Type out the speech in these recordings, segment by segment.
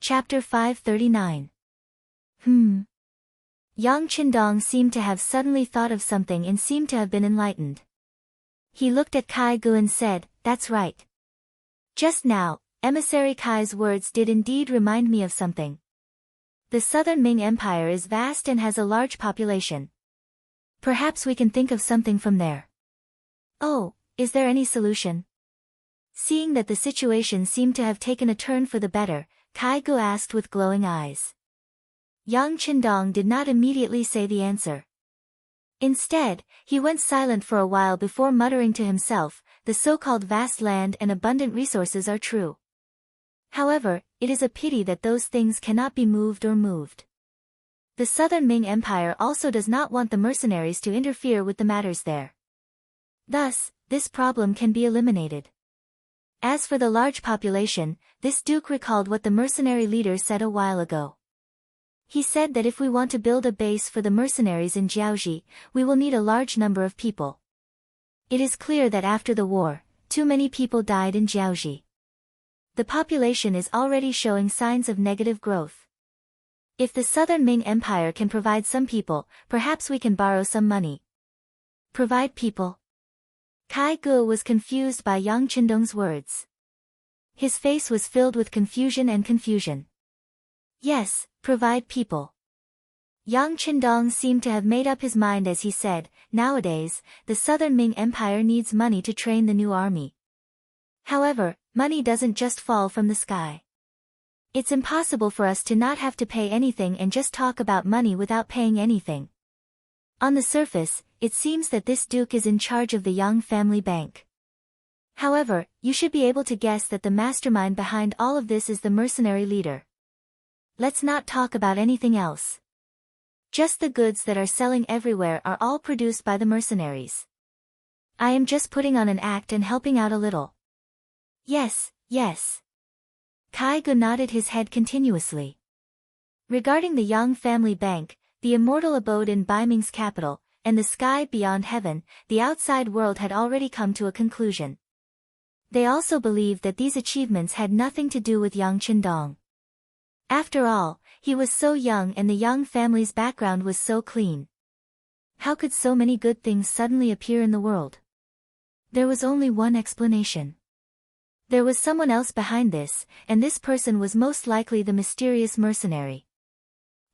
Chapter 539. Yang Qindong seemed to have suddenly thought of something and seemed to have been enlightened. He looked at Kai Gu and said, "That's right. Just now, Emissary Kai's words did indeed remind me of something. The southern Ming Empire is vast and has a large population. Perhaps we can think of something from there." "Oh, is there any solution?" Seeing that the situation seemed to have taken a turn for the better, Kai Gu asked with glowing eyes. Yang Qindong did not immediately say the answer. Instead, he went silent for a while before muttering to himself, "The so-called vast land and abundant resources are true. However, it is a pity that those things cannot be moved or moved. The southern Ming Empire also does not want the mercenaries to interfere with the matters there. Thus, this problem can be eliminated. As for the large population, this duke recalled what the mercenary leader said a while ago. He said that if we want to build a base for the mercenaries in Jiaoji, we will need a large number of people. It is clear that after the war, too many people died in Jiaoji. The population is already showing signs of negative growth. If the southern Ming Empire can provide some people, perhaps we can borrow some money." "Provide people?" Kai Gu was confused by Yang Qindong's words. His face was filled with confusion. "Yes, provide people." Yang Qindong seemed to have made up his mind as he said, "Nowadays, the southern Ming Empire needs money to train the new army. However, money doesn't just fall from the sky. It's impossible for us to not have to pay anything and just talk about money without paying anything. On the surface, it seems that this duke is in charge of the Yang family bank. However, you should be able to guess that the mastermind behind all of this is the mercenary leader. Let's not talk about anything else. Just the goods that are selling everywhere are all produced by the mercenaries. I am just putting on an act and helping out a little." Yes. Kai Gu nodded his head continuously. Regarding the Yang family bank, the immortal abode in Baiming's capital, and the sky beyond heaven, the outside world had already come to a conclusion. They also believed that these achievements had nothing to do with Yang Qindong. After all, he was so young and the Yang family's background was so clean. How could so many good things suddenly appear in the world? There was only one explanation. There was someone else behind this, and this person was most likely the mysterious mercenary.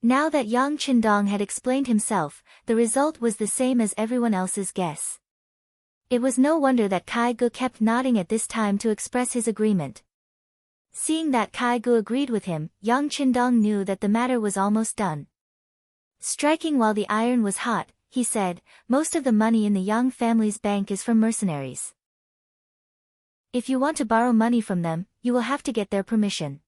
Now that Yang Qindong had explained himself, the result was the same as everyone else's guess. It was no wonder that Kai Gu kept nodding at this time to express his agreement. Seeing that Kai Gu agreed with him, Yang Qindong knew that the matter was almost done. Striking while the iron was hot, he said, "Most of the money in the Yang family's bank is from mercenaries. If you want to borrow money from them, you will have to get their permission.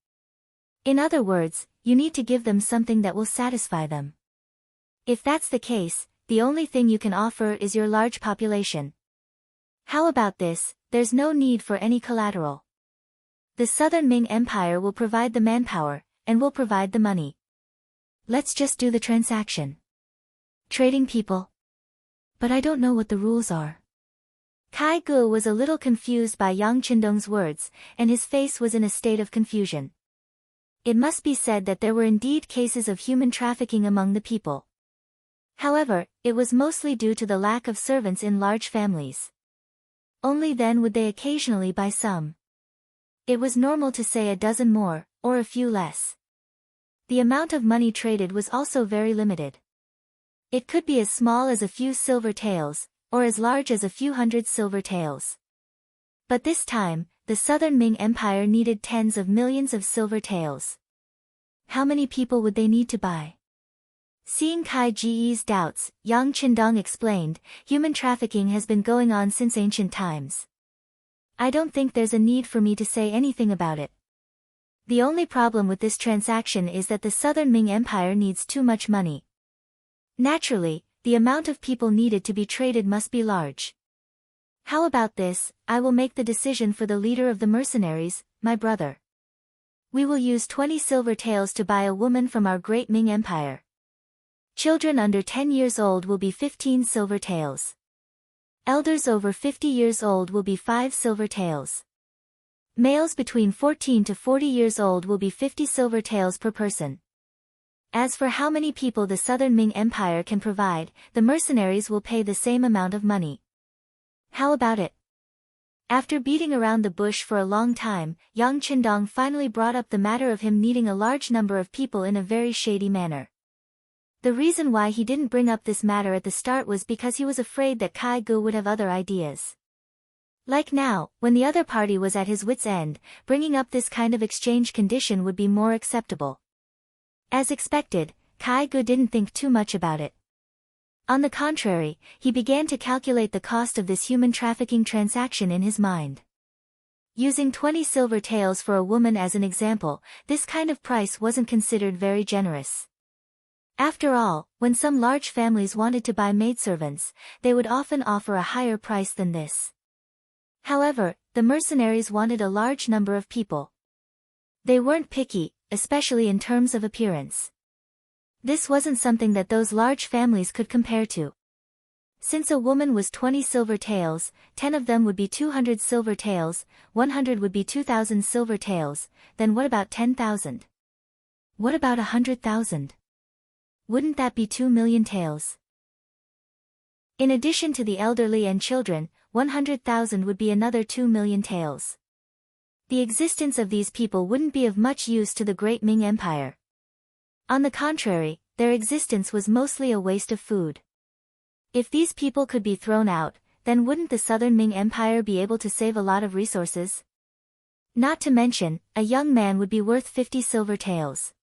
In other words, you need to give them something that will satisfy them. If that's the case, the only thing you can offer is your large population. How about this? There's no need for any collateral. The southern Ming Empire will provide the manpower, and will provide the money. Let's just do the transaction. Trading people? But I don't know what the rules are." Kai Gu was a little confused by Yang Qindong's words, and his face was in a state of confusion. It must be said that there were indeed cases of human trafficking among the people. However, it was mostly due to the lack of servants in large families. Only then would they occasionally buy some. It was normal to say a dozen more, or a few less. The amount of money traded was also very limited. It could be as small as a few silver taels, or as large as a few hundred silver taels. But this time, the southern Ming Empire needed tens of millions of silver taels. How many people would they need to buy? Seeing Kai Ji's doubts, Yang Qindong explained, "Human trafficking has been going on since ancient times. I don't think there's a need for me to say anything about it. The only problem with this transaction is that the southern Ming Empire needs too much money. Naturally, the amount of people needed to be traded must be large. How about this? I will make the decision for the leader of the mercenaries, my brother. We will use 20 silver taels to buy a woman from our great Ming Empire. Children under 10 years old will be 15 silver taels. Elders over 50 years old will be 5 silver taels. Males between 14 to 40 years old will be 50 silver taels per person. As for how many people the Southern Ming Empire can provide, the mercenaries will pay the same amount of money. How about it? After beating around the bush for a long time, Yang Qindong finally brought up the matter of him needing a large number of people in a very shady manner. The reason why he didn't bring up this matter at the start was because he was afraid that Kai Gu would have other ideas. Like now, when the other party was at his wit's end, bringing up this kind of exchange condition would be more acceptable. As expected, Kai Gu didn't think too much about it. On the contrary, he began to calculate the cost of this human trafficking transaction in his mind. Using 20 silver taels for a woman as an example, this kind of price wasn't considered very generous. After all, when some large families wanted to buy maidservants, they would often offer a higher price than this. However, the mercenaries wanted a large number of people. They weren't picky, especially in terms of appearance. This wasn't something that those large families could compare to. Since a woman was 20 silver taels, 10 of them would be 200 silver taels, 100 would be 2,000 silver taels, then what about 10,000? What about 100,000? Wouldn't that be 2 million taels? In addition to the elderly and children, 100,000 would be another 2 million taels. The existence of these people wouldn't be of much use to the great Ming Empire. On the contrary, their existence was mostly a waste of food. If these people could be thrown out, then wouldn't the Southern Ming Empire be able to save a lot of resources? Not to mention, a young man would be worth 50 silver taels.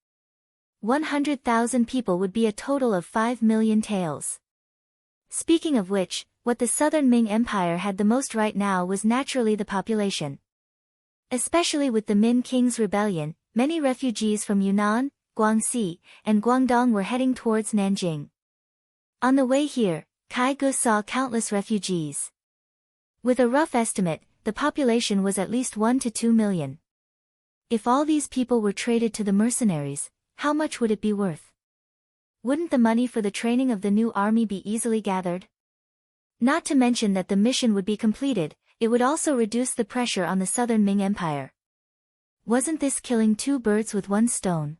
100,000 people would be a total of 5 million taels. Speaking of which, what the Southern Ming Empire had the most right now was naturally the population. Especially with the Min King's rebellion, many refugees from Yunnan, Guangxi, and Guangdong were heading towards Nanjing. On the way here, Kai Gu saw countless refugees. With a rough estimate, the population was at least 1 to 2 million. If all these people were traded to the mercenaries, how much would it be worth? Wouldn't the money for the training of the new army be easily gathered? Not to mention that the mission would be completed, it would also reduce the pressure on the Southern Ming Empire. Wasn't this killing two birds with one stone?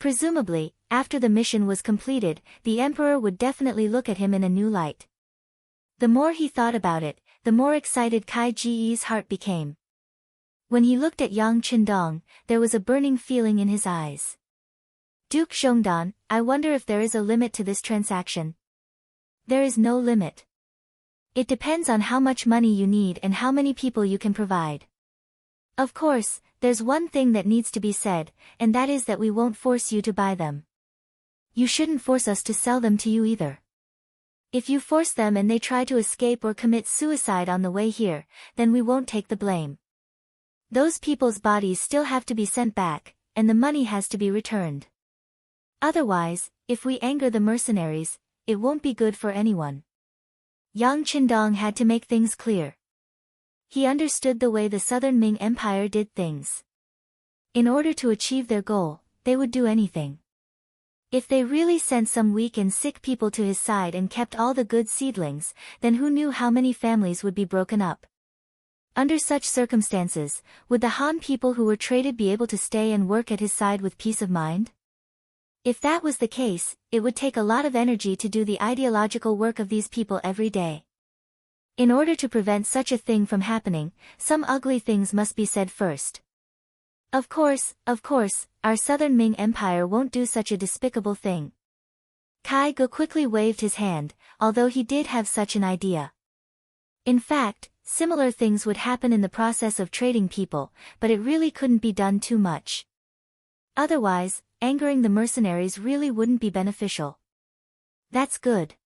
Presumably, after the mission was completed, the emperor would definitely look at him in a new light. The more he thought about it, the more excited Kai Ji's heart became. When he looked at Yang Qindong, there was a burning feeling in his eyes. Duke Zhongdan, I wonder if there is a limit to this transaction. There is no limit. It depends on how much money you need and how many people you can provide. Of course, there's one thing that needs to be said, and that is that we won't force you to buy them. You shouldn't force us to sell them to you either. If you force them and they try to escape or commit suicide on the way here, then we won't take the blame. Those people's bodies still have to be sent back, and the money has to be returned. Otherwise, if we anger the mercenaries, it won't be good for anyone. Yang Qindong had to make things clear. He understood the way the Southern Ming Empire did things. In order to achieve their goal, they would do anything. If they really sent some weak and sick people to his side and kept all the good seedlings, then who knew how many families would be broken up? Under such circumstances, would the Han people who were traded be able to stay and work at his side with peace of mind? If that was the case, it would take a lot of energy to do the ideological work of these people every day. In order to prevent such a thing from happening, some ugly things must be said first. Of course, our Southern Ming Empire won't do such a despicable thing. Kai Gu quickly waved his hand, although he did have such an idea. In fact, similar things would happen in the process of trading people, but it really couldn't be done too much. Otherwise, angering the mercenaries really wouldn't be beneficial. That's good.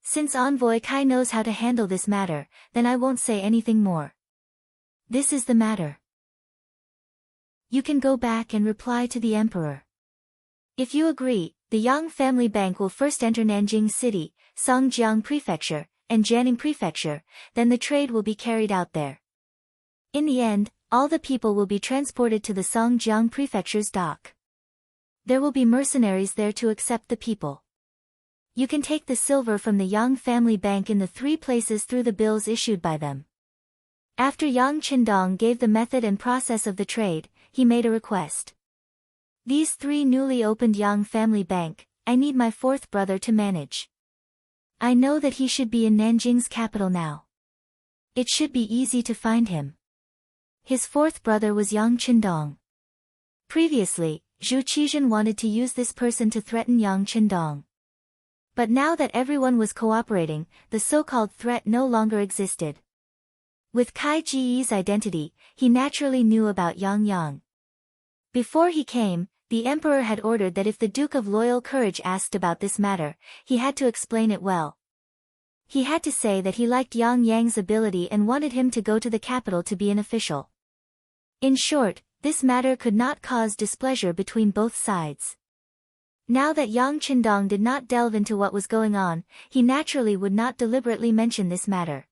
Since Envoy Kai knows how to handle this matter, then I won't say anything more. This is the matter. You can go back and reply to the emperor. If you agree, the Yang family bank will first enter Nanjing City, Songjiang Prefecture, and Jianing Prefecture, then the trade will be carried out there. In the end, all the people will be transported to the Songjiang Prefecture's dock. There will be mercenaries there to accept the people. You can take the silver from the Yang family bank in the 3 places through the bills issued by them. After Yang Qindong gave the method and process of the trade, he made a request. These 3 newly opened Yang family bank, I need my 4th brother to manage. I know that he should be in Nanjing's capital now. It should be easy to find him. His 4th brother was Yang Qindong. Previously, Zhu Qizhen wanted to use this person to threaten Yang Qindong. But now that everyone was cooperating, the so-called threat no longer existed. With Kai Ji's identity, he naturally knew about Yang Yang. Before he came, the emperor had ordered that if the Duke of Loyal Courage asked about this matter, he had to explain it well. He had to say that he liked Yang Yang's ability and wanted him to go to the capital to be an official. In short, this matter could not cause displeasure between both sides. Now that Yang Qindong did not delve into what was going on, he naturally would not deliberately mention this matter.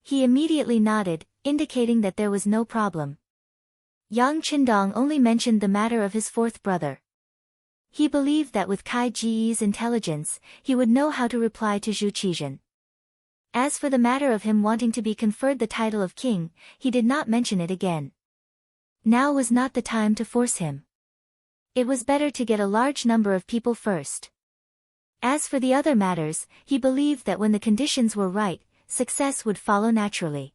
He immediately nodded, indicating that there was no problem. Yang Qindong only mentioned the matter of his 4th brother. He believed that with Kai Ji's intelligence, he would know how to reply to Zhu Qizhen. As for the matter of him wanting to be conferred the title of king, he did not mention it again. Now was not the time to force him. It was better to get a large number of people first. As for the other matters, he believed that when the conditions were right, success would follow naturally.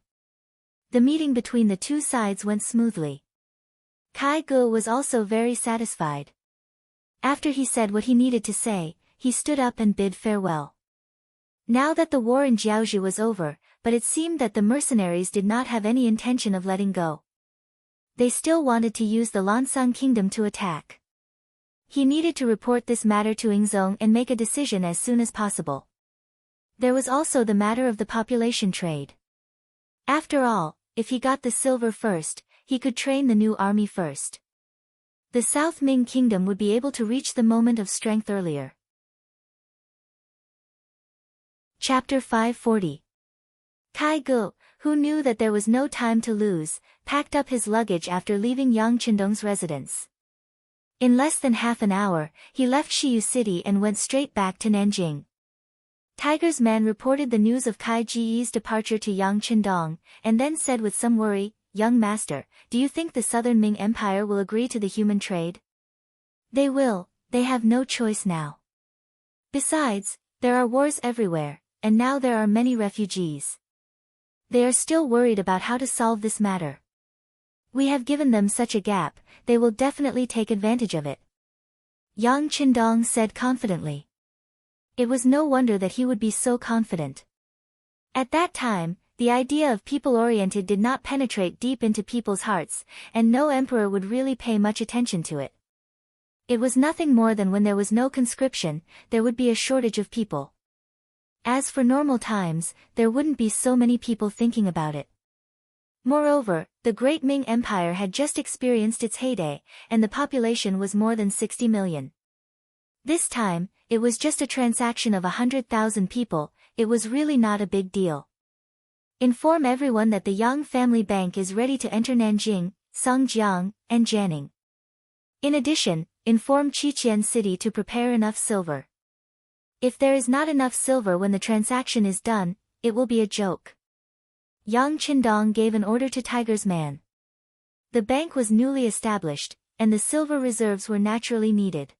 The meeting between the 2 sides went smoothly. Kai Ge was also very satisfied. After he said what he needed to say, he stood up and bid farewell. Now that the war in Jiaozhi was over, but it seemed that the mercenaries did not have any intention of letting go. They still wanted to use the Lansang kingdom to attack. He needed to report this matter to Yingzong and make a decision as soon as possible. There was also the matter of the population trade. After all, if he got the silver first, he could train the new army first. The South Ming kingdom would be able to reach the moment of strength earlier. Chapter 540. Kai Ge, who knew that there was no time to lose, packed up his luggage after leaving Yang Qindong's residence. In less than half an hour, he left Shiyu City and went straight back to Nanjing. Tiger's man reported the news of Kai Ji's departure to Yang Qindong, and then said with some worry, "Young master, do you think the Southern Ming Empire will agree to the human trade?" "They will, they have no choice now. Besides, there are wars everywhere, and now there are many refugees. They are still worried about how to solve this matter. We have given them such a gap, they will definitely take advantage of it," Yang Qindong said confidently. It was no wonder that he would be so confident. At that time, the idea of people-oriented did not penetrate deep into people's hearts, and no emperor would really pay much attention to it. It was nothing more than when there was no conscription, there would be a shortage of people. As for normal times, there wouldn't be so many people thinking about it. Moreover, the Great Ming Empire had just experienced its heyday, and the population was more than 60 million. This time, it was just a transaction of 100,000 people, it was really not a big deal. Inform everyone that the Yang family bank is ready to enter Nanjing, Songjiang, and Jianing. In addition, inform Qiqian City to prepare enough silver. If there is not enough silver when the transaction is done, it will be a joke. Yang Qindong gave an order to Tiger's man. The bank was newly established, and the silver reserves were naturally needed.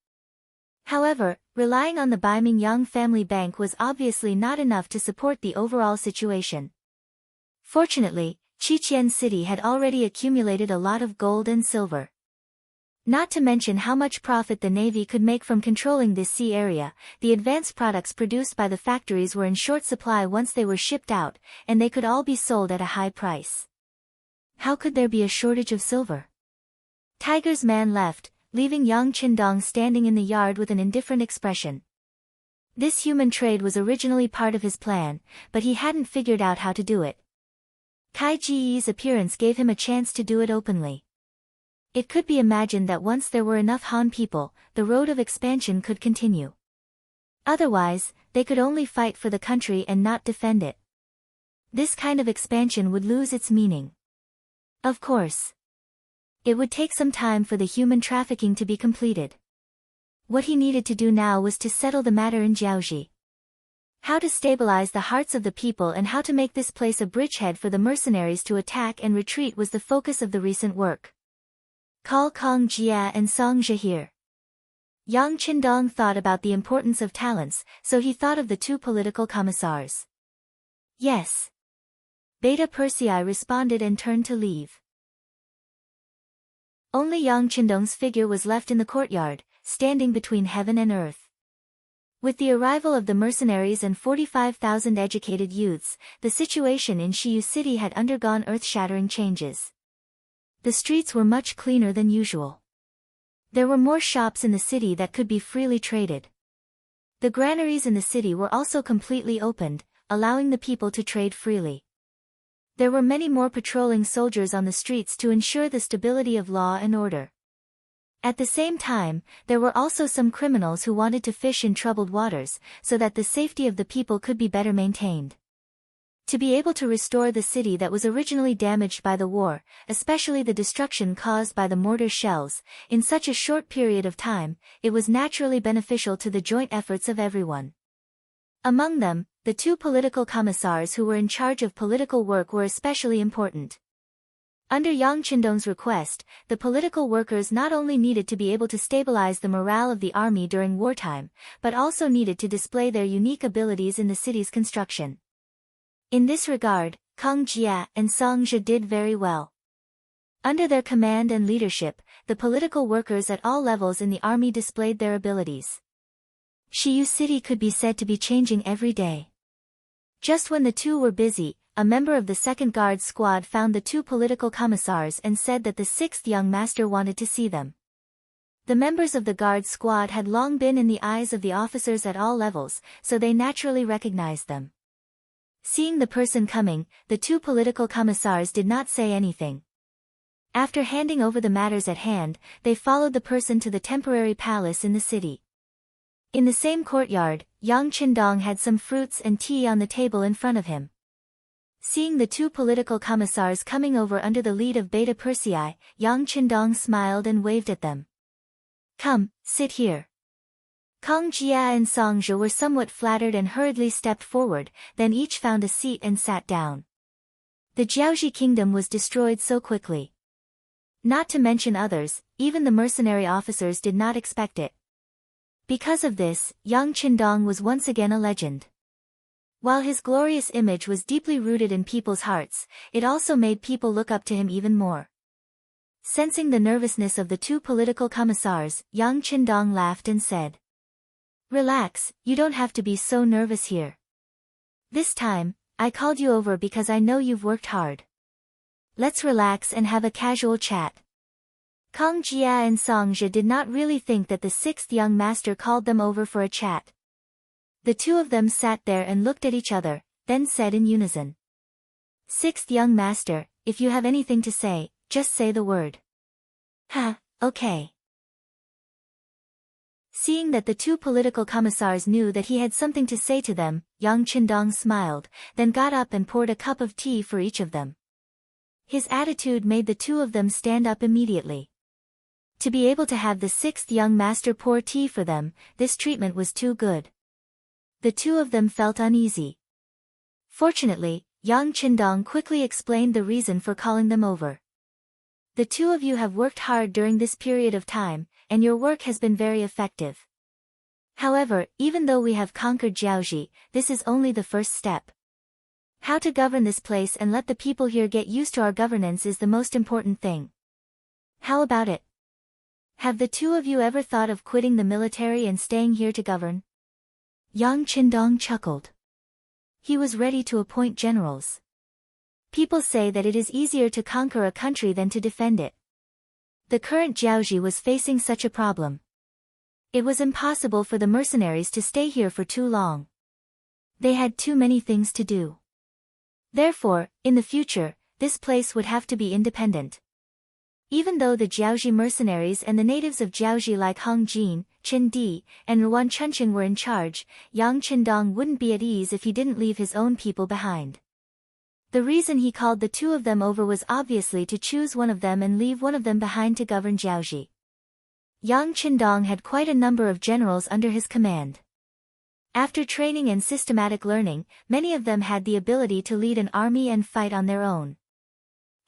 However, relying on the Baiming Yang family bank was obviously not enough to support the overall situation. Fortunately, Qiqian City had already accumulated a lot of gold and silver. Not to mention how much profit the Navy could make from controlling this sea area, the advanced products produced by the factories were in short supply once they were shipped out, and they could all be sold at a high price. How could there be a shortage of silver? Tiger's man left, leaving Yang Qindong standing in the yard with an indifferent expression. This human trade was originally part of his plan, but he hadn't figured out how to do it. Kai Ji's appearance gave him a chance to do it openly. It could be imagined that once there were enough Han people, the road of expansion could continue. Otherwise, they could only fight for the country and not defend it. This kind of expansion would lose its meaning. Of course, it would take some time for the human trafficking to be completed. What he needed to do now was to settle the matter in Jiaozhi. How to stabilize the hearts of the people and how to make this place a bridgehead for the mercenaries to attack and retreat was the focus of the recent work. Call Kong Jia and Song Jia here. Yang Qindong thought about the importance of talents, so he thought of the two political commissars. Yes. Beta Persei responded and turned to leave. Only Yang Qindong's figure was left in the courtyard, standing between heaven and earth. With the arrival of the mercenaries and 45,000 educated youths, the situation in Shiyu City had undergone earth-shattering changes. The streets were much cleaner than usual. There were more shops in the city that could be freely traded. The granaries in the city were also completely opened, allowing the people to trade freely. There were many more patrolling soldiers on the streets to ensure the stability of law and order. At the same time, there were also some criminals who wanted to fish in troubled waters, so that the safety of the people could be better maintained. To be able to restore the city that was originally damaged by the war, especially the destruction caused by the mortar shells, in such a short period of time, it was naturally beneficial to the joint efforts of everyone. Among them, the two political commissars who were in charge of political work were especially important. Under Yang Qindong's request, the political workers not only needed to be able to stabilize the morale of the army during wartime, but also needed to display their unique abilities in the city's construction. In this regard, Kong Jia and Song Jia did very well. Under their command and leadership, the political workers at all levels in the army displayed their abilities. Shiyu City could be said to be changing every day. Just when the two were busy, a member of the 2nd Guard Squad found the two political commissars and said that the 6th young master wanted to see them. The members of the Guard Squad had long been in the eyes of the officers at all levels, so they naturally recognized them. Seeing the person coming, the two political commissars did not say anything. After handing over the matters at hand, they followed the person to the temporary palace in the city. In the same courtyard, Yang Qindong had some fruits and tea on the table in front of him. Seeing the two political commissars coming over under the lead of Beta Persei, Yang Qindong smiled and waved at them. Come, sit here. Kong Jia and Song Jia were somewhat flattered and hurriedly stepped forward, then each found a seat and sat down. The Jiaoxi kingdom was destroyed so quickly. Not to mention others, even the mercenary officers did not expect it. Because of this, Yang Qindong was once again a legend. While his glorious image was deeply rooted in people's hearts, it also made people look up to him even more. Sensing the nervousness of the two political commissars, Yang Qindong laughed and said, Relax, you don't have to be so nervous here. This time, I called you over because I know you've worked hard. Let's relax and have a casual chat. Kong Jia and Song Jia did not really think that the 6th young master called them over for a chat. The two of them sat there and looked at each other, then said in unison. 6th young master, if you have anything to say, just say the word. Okay. Seeing that the two political commissars knew that he had something to say to them, Yang Qindong smiled, then got up and poured a cup of tea for each of them. His attitude made the two of them stand up immediately. To be able to have the 6th young master pour tea for them, this treatment was too good. The two of them felt uneasy. Fortunately, Yang Qindong quickly explained the reason for calling them over. The two of you have worked hard during this period of time, and your work has been very effective. However, even though we have conquered Jiaoxi, this is only the first step. How to govern this place and let the people here get used to our governance is the most important thing. How about it? Have the two of you ever thought of quitting the military and staying here to govern? Yang Qindong chuckled. He was ready to appoint generals. People say that it is easier to conquer a country than to defend it. The current Jiaoxi was facing such a problem. It was impossible for the mercenaries to stay here for too long. They had too many things to do. Therefore, in the future, this place would have to be independent. Even though the Jiaoxi mercenaries and the natives of Jiaoxi like Hong Jin, Chen Di, and Ruan Chunqing were in charge, Yang Qindong wouldn't be at ease if he didn't leave his own people behind. The reason he called the two of them over was obviously to choose one of them and leave one of them behind to govern Jiaoxi. Yang Qindong had quite a number of generals under his command. After training and systematic learning, many of them had the ability to lead an army and fight on their own.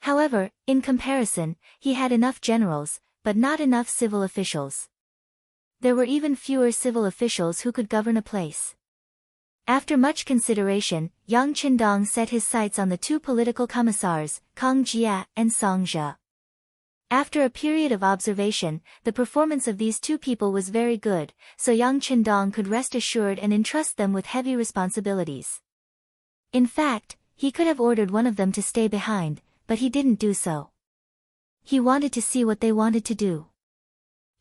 However, in comparison, he had enough generals, but not enough civil officials. There were even fewer civil officials who could govern a place. After much consideration, Yang Qindong set his sights on the two political commissars, Kang Jia and Song Zhe. After a period of observation, the performance of these two people was very good, so Yang Qindong could rest assured and entrust them with heavy responsibilities. In fact, he could have ordered one of them to stay behind, but he didn't do so. He wanted to see what they wanted to do.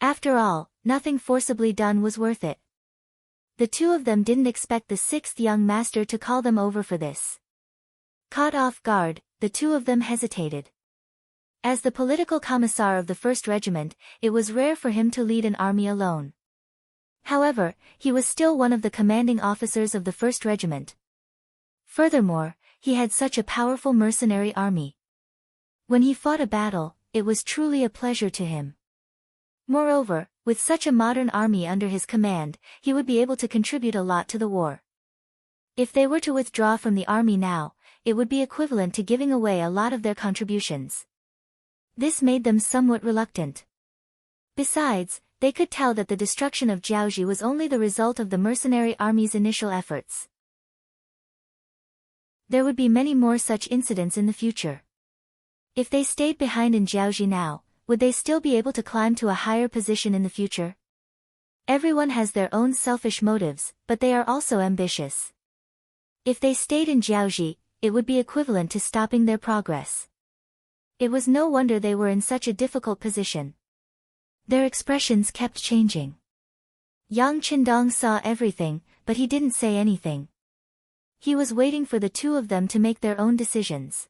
After all, nothing forcibly done was worth it. The two of them didn't expect the sixth young master to call them over for this. Caught off guard, the two of them hesitated. As the political commissar of the 1st Regiment, it was rare for him to lead an army alone. However, he was still one of the commanding officers of the 1st Regiment. Furthermore, he had such a powerful mercenary army. When he fought a battle, it was truly a pleasure to him. Moreover, with such a modern army under his command, he would be able to contribute a lot to the war. If they were to withdraw from the army now, it would be equivalent to giving away a lot of their contributions. This made them somewhat reluctant. Besides, they could tell that the destruction of Jiaoji was only the result of the mercenary army's initial efforts. There would be many more such incidents in the future. If they stayed behind in Jiaoji now, would they still be able to climb to a higher position in the future? Everyone has their own selfish motives, but they are also ambitious. If they stayed in Jiaoji, it would be equivalent to stopping their progress. It was no wonder they were in such a difficult position. Their expressions kept changing. Yang Qindong saw everything, but he didn't say anything. He was waiting for the two of them to make their own decisions.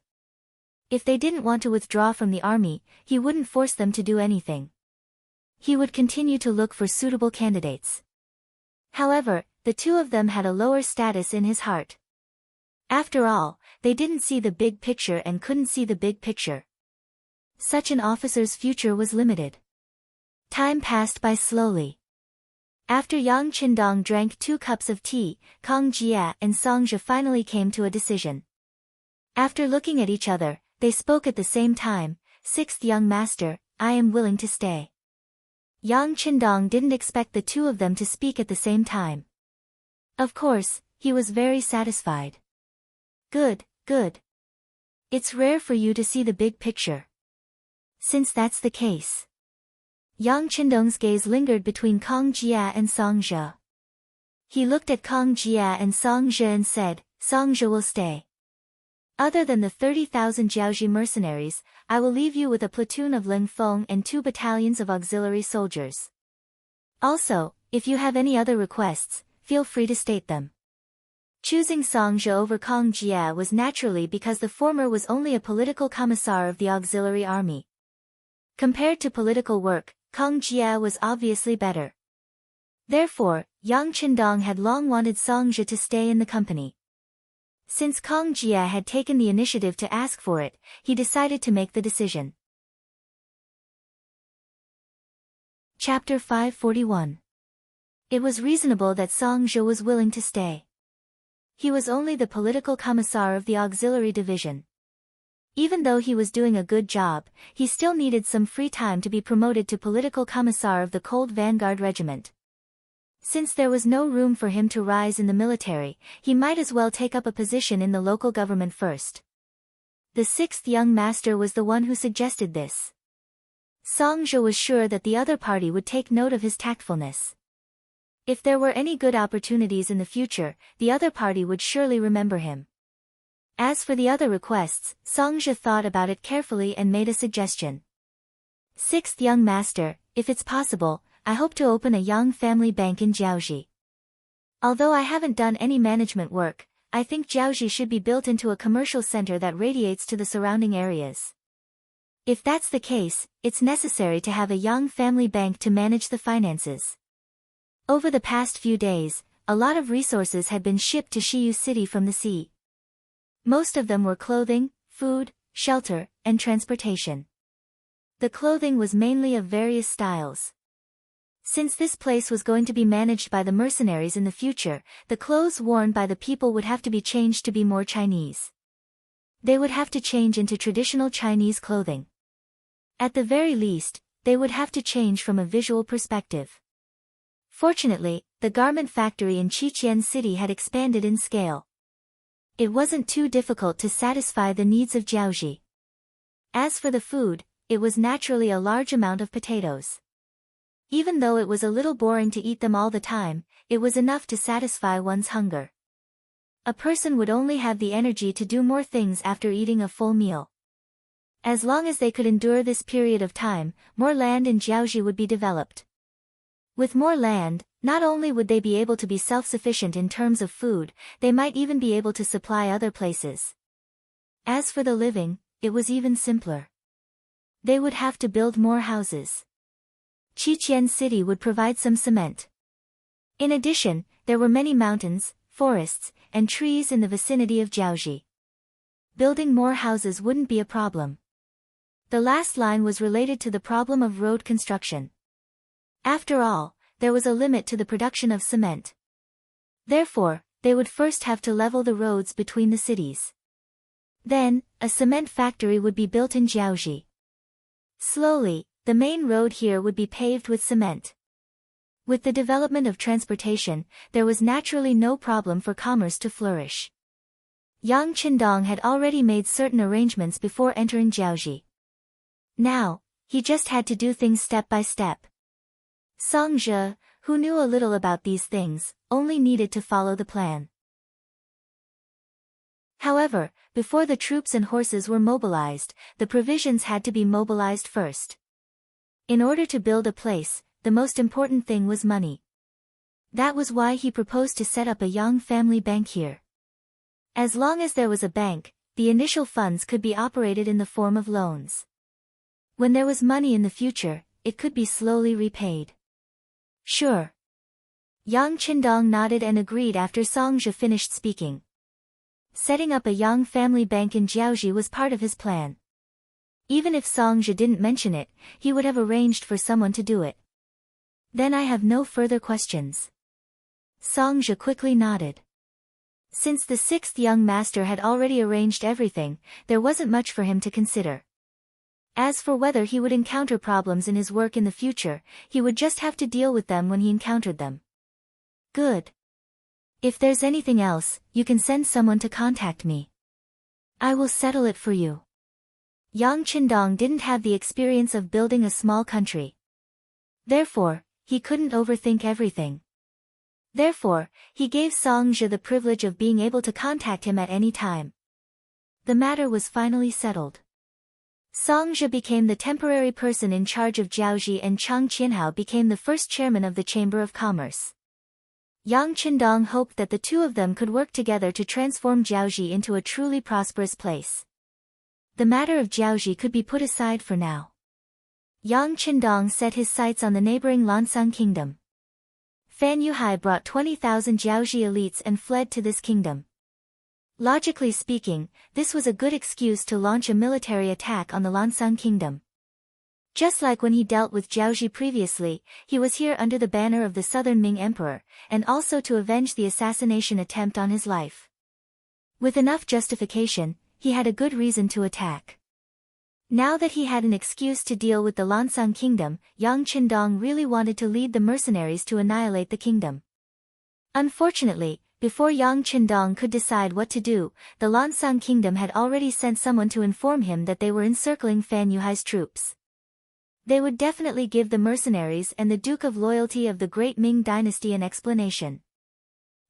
If they didn't want to withdraw from the army, he wouldn't force them to do anything. He would continue to look for suitable candidates. However, the two of them had a lower status in his heart. After all, they didn't see the big picture and couldn't see the big picture. Such an officer's future was limited. Time passed by slowly. After Yang Qindong drank 2 cups of tea, Kang Jia and Song Zhe finally came to a decision. After looking at each other, they spoke at the same time. "Sixth young master, I am willing to stay." Yang Qindong didn't expect the two of them to speak at the same time. Of course, he was very satisfied. Good, good. It's rare for you to see the big picture. Since that's the case. Yang Qindong's gaze lingered between Kang Jia and Song Zhe. He looked at Kang Jia and Song Zhe and said, "Song Zhe will stay. Other than the 30,000 Jiaoji mercenaries, I will leave you with a platoon of Ling Feng and 2 battalions of auxiliary soldiers. Also, if you have any other requests, feel free to state them." Choosing Song Zhe over Kang Jia was naturally because the former was only a political commissar of the auxiliary army. Compared to political work, Kang Jia was obviously better. Therefore, Yang Qindong had long wanted Song Zhe to stay in the company. Since Kang Jia had taken the initiative to ask for it, he decided to make the decision. Chapter 541. It was reasonable that Song Zhe was willing to stay. He was only the political commissar of the auxiliary division. Even though he was doing a good job, he still needed some free time to be promoted to political commissar of the Cold Vanguard Regiment. Since there was no room for him to rise in the military, he might as well take up a position in the local government first. The 6th young master was the one who suggested this. Song Zhe was sure that the other party would take note of his tactfulness. If there were any good opportunities in the future, the other party would surely remember him. As for the other requests, Song Zhe thought about it carefully and made a suggestion. "6th young master, if it's possible, I hope to open a young family bank in Jiaoji. Although I haven't done any management work, I think Jiaoji should be built into a commercial center that radiates to the surrounding areas. If that's the case, it's necessary to have a young family bank to manage the finances." Over the past few days, a lot of resources had been shipped to Shiyu City from the sea. Most of them were clothing, food, shelter, and transportation. The clothing was mainly of various styles. Since this place was going to be managed by the mercenaries in the future, the clothes worn by the people would have to be changed to be more Chinese. They would have to change into traditional Chinese clothing. At the very least, they would have to change from a visual perspective. Fortunately, the garment factory in Qiqian City had expanded in scale. It wasn't too difficult to satisfy the needs of Jiaoji. As for the food, it was naturally a large amount of potatoes. Even though it was a little boring to eat them all the time, it was enough to satisfy one's hunger. A person would only have the energy to do more things after eating a full meal. As long as they could endure this period of time, more land in Jiaoji would be developed. With more land, not only would they be able to be self-sufficient in terms of food, they might even be able to supply other places. As for the living, it was even simpler. They would have to build more houses. Qiqian City would provide some cement. In addition, there were many mountains, forests, and trees in the vicinity of Jiaoji. Building more houses wouldn't be a problem. The last line was related to the problem of road construction. After all, there was a limit to the production of cement. Therefore, they would first have to level the roads between the cities. Then, a cement factory would be built in Jiaoji. Slowly, the main road here would be paved with cement. With the development of transportation, there was naturally no problem for commerce to flourish. Yang Qindong had already made certain arrangements before entering Jiaoji. Now, he just had to do things step by step. Song Zhe, who knew a little about these things, only needed to follow the plan. However, before the troops and horses were mobilized, the provisions had to be mobilized first. In order to build a place, the most important thing was money. That was why he proposed to set up a young family bank here. As long as there was a bank, the initial funds could be operated in the form of loans. When there was money in the future, it could be slowly repaid. Sure. Yang Qindong nodded and agreed after Song Zhe finished speaking. Setting up a young family bank in Jiaoji was part of his plan. Even if Song Zhe didn't mention it, he would have arranged for someone to do it. Then I have no further questions. Song Zhe quickly nodded. Since the sixth young master had already arranged everything, there wasn't much for him to consider. As for whether he would encounter problems in his work in the future, he would just have to deal with them when he encountered them. Good. If there's anything else, you can send someone to contact me. I will settle it for you. Yang Qindong didn't have the experience of building a small country. Therefore, he couldn't overthink everything. Therefore, he gave Song Zhe the privilege of being able to contact him at any time. The matter was finally settled. Song Zhe became the temporary person in charge of Jiaoji and Chang Qianhao became the first chairman of the Chamber of Commerce. Yang Qindong hoped that the two of them could work together to transform Jiaoji into a truly prosperous place. The matter of Jiaoji could be put aside for now. Yang Qindong set his sights on the neighboring Lansang kingdom. Fan Yuhai brought 20,000 Jiaoji elites and fled to this kingdom. Logically speaking, this was a good excuse to launch a military attack on the Lansang kingdom. Just like when he dealt with Jiaoji previously, he was here under the banner of the Southern Ming Emperor, and also to avenge the assassination attempt on his life. With enough justification, he had a good reason to attack. Now that he had an excuse to deal with the Lansang kingdom, Yang Qindong really wanted to lead the mercenaries to annihilate the kingdom. Unfortunately, before Yang Qindong could decide what to do, the Lansang kingdom had already sent someone to inform him that they were encircling Fan Yuhai's troops. They would definitely give the mercenaries and the Duke of Loyalty of the Great Ming Dynasty an explanation.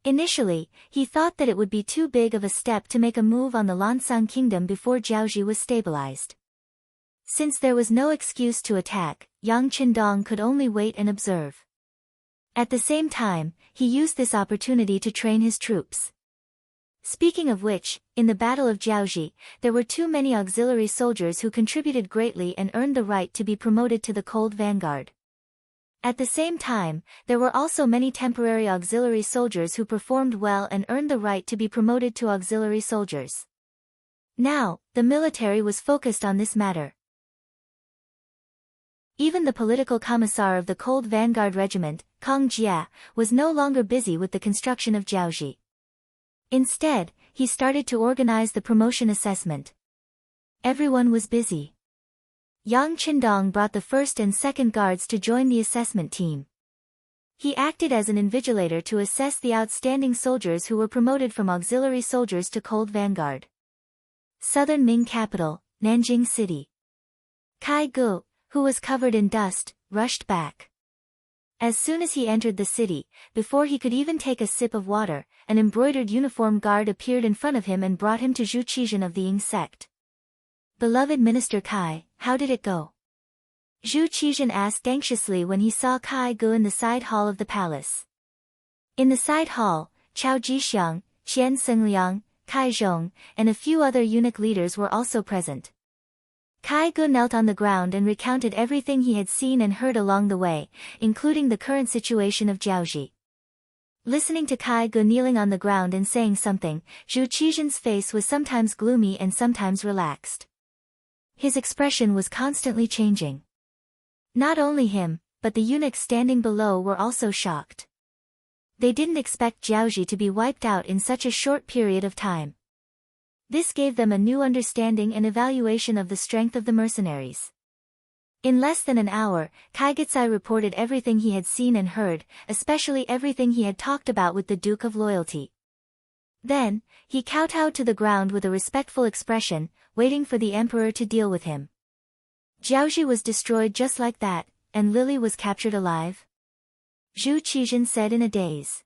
Initially, he thought that it would be too big of a step to make a move on the Lansang kingdom before Jiaoji was stabilized. Since there was no excuse to attack, Yang Qindong could only wait and observe. At the same time, he used this opportunity to train his troops. Speaking of which, in the Battle of Jiaoji, there were too many auxiliary soldiers who contributed greatly and earned the right to be promoted to the Cold Vanguard. At the same time, there were also many temporary auxiliary soldiers who performed well and earned the right to be promoted to auxiliary soldiers. Now, the military was focused on this matter. Even the political commissar of the Cold Vanguard Regiment, Kong Jia, was no longer busy with the construction of Jiaoji. Instead, he started to organize the promotion assessment. Everyone was busy. Yang Qindong brought the first and second guards to join the assessment team. He acted as an invigilator to assess the outstanding soldiers who were promoted from auxiliary soldiers to Cold Vanguard. Southern Ming capital, Nanjing City. Kai Gu, who was covered in dust, rushed back. As soon as he entered the city, before he could even take a sip of water, an embroidered uniformed guard appeared in front of him and brought him to Zhu Qizhen of the Ying sect. "Beloved Minister Kai, how did it go?" Zhu Qizhen asked anxiously when he saw Kai Gu in the side hall of the palace. In the side hall, Chao Jixiang, Qian Sengliang, Kai Zhong, and a few other eunuch leaders were also present. Kai Gu knelt on the ground and recounted everything he had seen and heard along the way, including the current situation of Jiaoji. Listening to Kai Gu kneeling on the ground and saying something, Zhu Qizhen's face was sometimes gloomy and sometimes relaxed. His expression was constantly changing. Not only him, but the eunuchs standing below were also shocked. They didn't expect Jiaoji to be wiped out in such a short period of time. This gave them a new understanding and evaluation of the strength of the mercenaries. In less than an hour, Kai Gitsai reported everything he had seen and heard, especially everything he had talked about with the Duke of Loyalty. Then, he kowtowed to the ground with a respectful expression, waiting for the emperor to deal with him. Jiaoji was destroyed just like that, and Lily was captured alive? Zhu Qizhen said in a daze.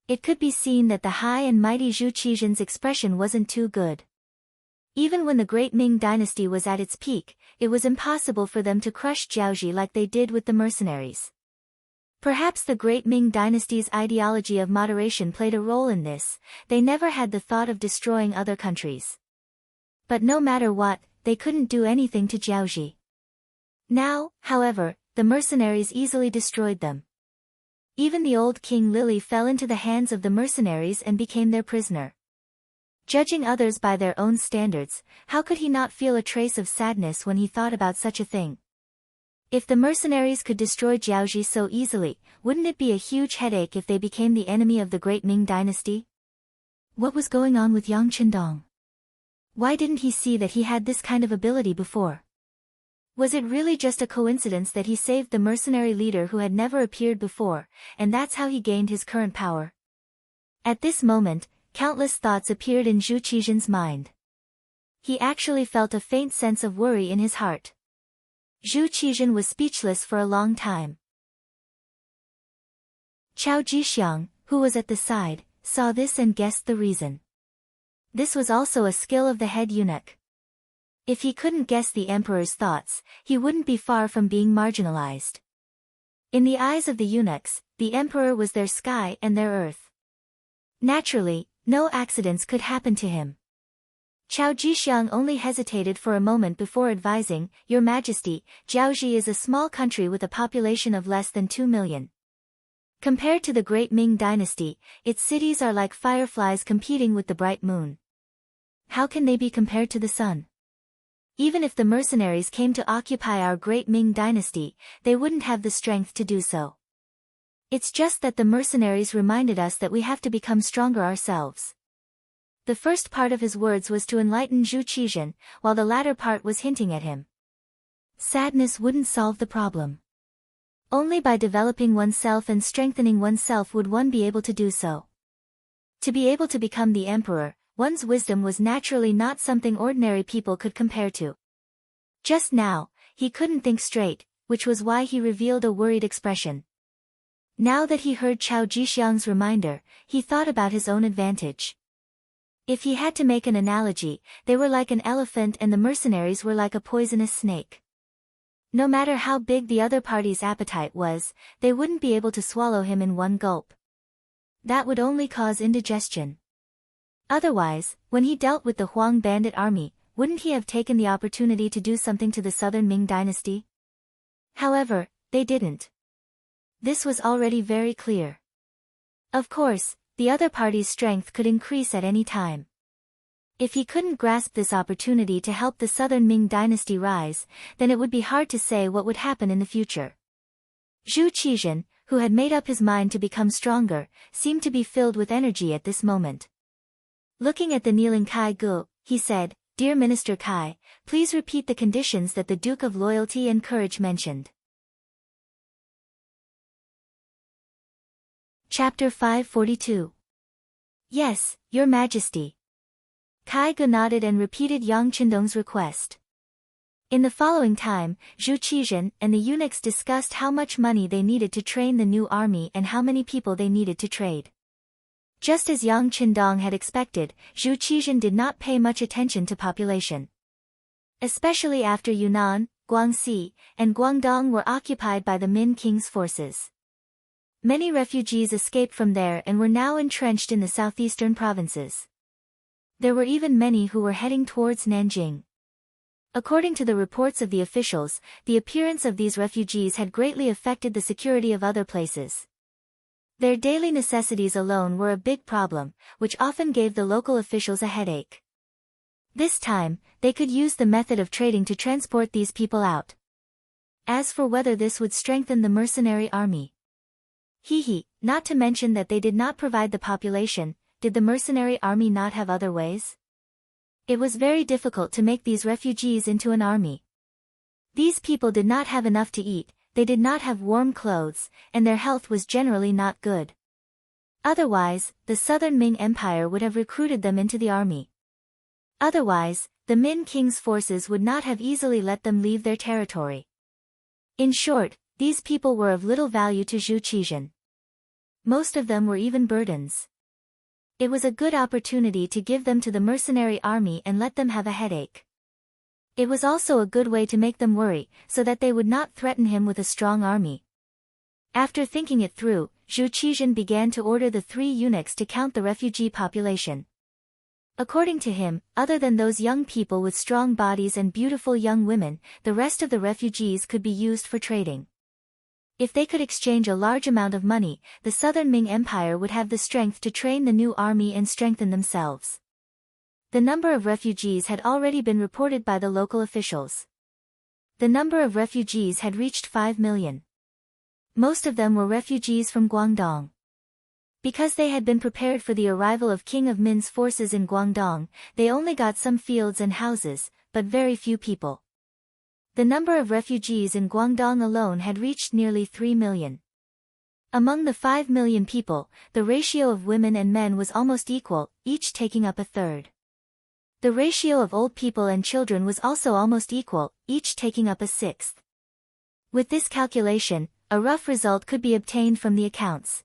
It could be seen that the high and mighty Zhu Qizhen's expression wasn't too good. Even when the Great Ming dynasty was at its peak, it was impossible for them to crush Jiaoji like they did with the mercenaries. Perhaps the Great Ming dynasty's ideology of moderation played a role in this. They never had the thought of destroying other countries. But no matter what, they couldn't do anything to Jiaoji. Now, however, the mercenaries easily destroyed them. Even the old King Lily fell into the hands of the mercenaries and became their prisoner. Judging others by their own standards, how could he not feel a trace of sadness when he thought about such a thing? If the mercenaries could destroy Jiaoji so easily, wouldn't it be a huge headache if they became the enemy of the Great Ming dynasty? What was going on with Yang Qindong? Why didn't he see that he had this kind of ability before? Was it really just a coincidence that he saved the mercenary leader who had never appeared before, and that's how he gained his current power? At this moment, countless thoughts appeared in Zhu Qizhen's mind. He actually felt a faint sense of worry in his heart. Zhu Qizhen was speechless for a long time. Chao Jixiang, who was at the side, saw this and guessed the reason. This was also a skill of the head eunuch. If he couldn't guess the emperor's thoughts, he wouldn't be far from being marginalized. In the eyes of the eunuchs, the emperor was their sky and their earth. Naturally, no accidents could happen to him. Chao Jixiang only hesitated for a moment before advising, "Your Majesty, Jiaoji is a small country with a population of less than 2 million. Compared to the Great Ming dynasty, its cities are like fireflies competing with the bright moon. How can they be compared to the sun? Even if the mercenaries came to occupy our Great Ming dynasty, they wouldn't have the strength to do so. It's just that the mercenaries reminded us that we have to become stronger ourselves." The first part of his words was to enlighten Zhu Qizhen, while the latter part was hinting at him. Sadness wouldn't solve the problem. Only by developing oneself and strengthening oneself would one be able to do so. To be able to become the emperor, one's wisdom was naturally not something ordinary people could compare to. Just now, he couldn't think straight, which was why he revealed a worried expression. Now that he heard Chao Jixiang's reminder, he thought about his own advantage. If he had to make an analogy, they were like an elephant and the mercenaries were like a poisonous snake. No matter how big the other party's appetite was, they wouldn't be able to swallow him in one gulp. That would only cause indigestion. Otherwise, when he dealt with the Huang bandit army, wouldn't he have taken the opportunity to do something to the Southern Ming dynasty? However, they didn't. This was already very clear. Of course, the other party's strength could increase at any time. If he couldn't grasp this opportunity to help the southern Ming dynasty rise, then it would be hard to say what would happen in the future. Zhu Qizhen, who had made up his mind to become stronger, seemed to be filled with energy at this moment. Looking at the kneeling Kai Gu, he said, "Dear Minister Kai, please repeat the conditions that the Duke of Loyalty and Courage mentioned." Chapter 542. Yes, Your Majesty. Kai Gu nodded and repeated Yang Qindong's request. In the following time, Zhu Qizhen and the eunuchs discussed how much money they needed to train the new army and how many people they needed to trade. Just as Yang Qindong had expected, Zhu Qizhen did not pay much attention to population. Especially after Yunnan, Guangxi, and Guangdong were occupied by the Min King's forces. Many refugees escaped from there and were now entrenched in the southeastern provinces. There were even many who were heading towards Nanjing. According to the reports of the officials, the appearance of these refugees had greatly affected the security of other places. Their daily necessities alone were a big problem, which often gave the local officials a headache. This time, they could use the method of trading to transport these people out. As for whether this would strengthen the mercenary army, not to mention that they did not provide the population, did the mercenary army not have other ways? It was very difficult to make these refugees into an army. These people did not have enough to eat, they did not have warm clothes, and their health was generally not good. Otherwise, the southern Ming Empire would have recruited them into the army. Otherwise, the Min King's forces would not have easily let them leave their territory. In short, these people were of little value to Zhu Qizhen. Most of them were even burdens. It was a good opportunity to give them to the mercenary army and let them have a headache. It was also a good way to make them worry, so that they would not threaten him with a strong army. After thinking it through, Zhu Qizhen began to order the 3 eunuchs to count the refugee population. According to him, other than those young people with strong bodies and beautiful young women, the rest of the refugees could be used for trading. If they could exchange a large amount of money, the southern Ming Empire would have the strength to train the new army and strengthen themselves. The number of refugees had already been reported by the local officials. The number of refugees had reached 5 million. Most of them were refugees from Guangdong. Because they had been prepared for the arrival of King of Min's forces in Guangdong, they only got some fields and houses, but very few people. The number of refugees in Guangdong alone had reached nearly 3 million. Among the 5 million people, the ratio of women and men was almost equal, each taking up a third. The ratio of old people and children was also almost equal, each taking up a sixth. With this calculation, a rough result could be obtained from the accounts.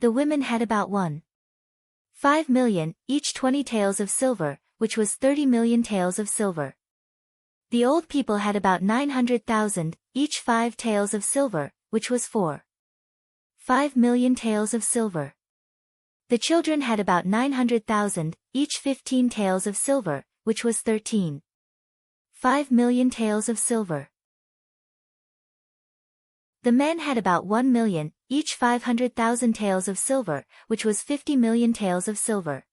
The women had about 1.5 million, each 20 taels of silver, which was 30 million taels of silver. The old people had about 900,000, each 5 taels of silver, which was 4.5 million taels of silver. The children had about 900,000, each 15 taels of silver, which was 13.5 million taels of silver. The men had about 1 million, each 500,000 taels of silver, which was 50 million taels of silver.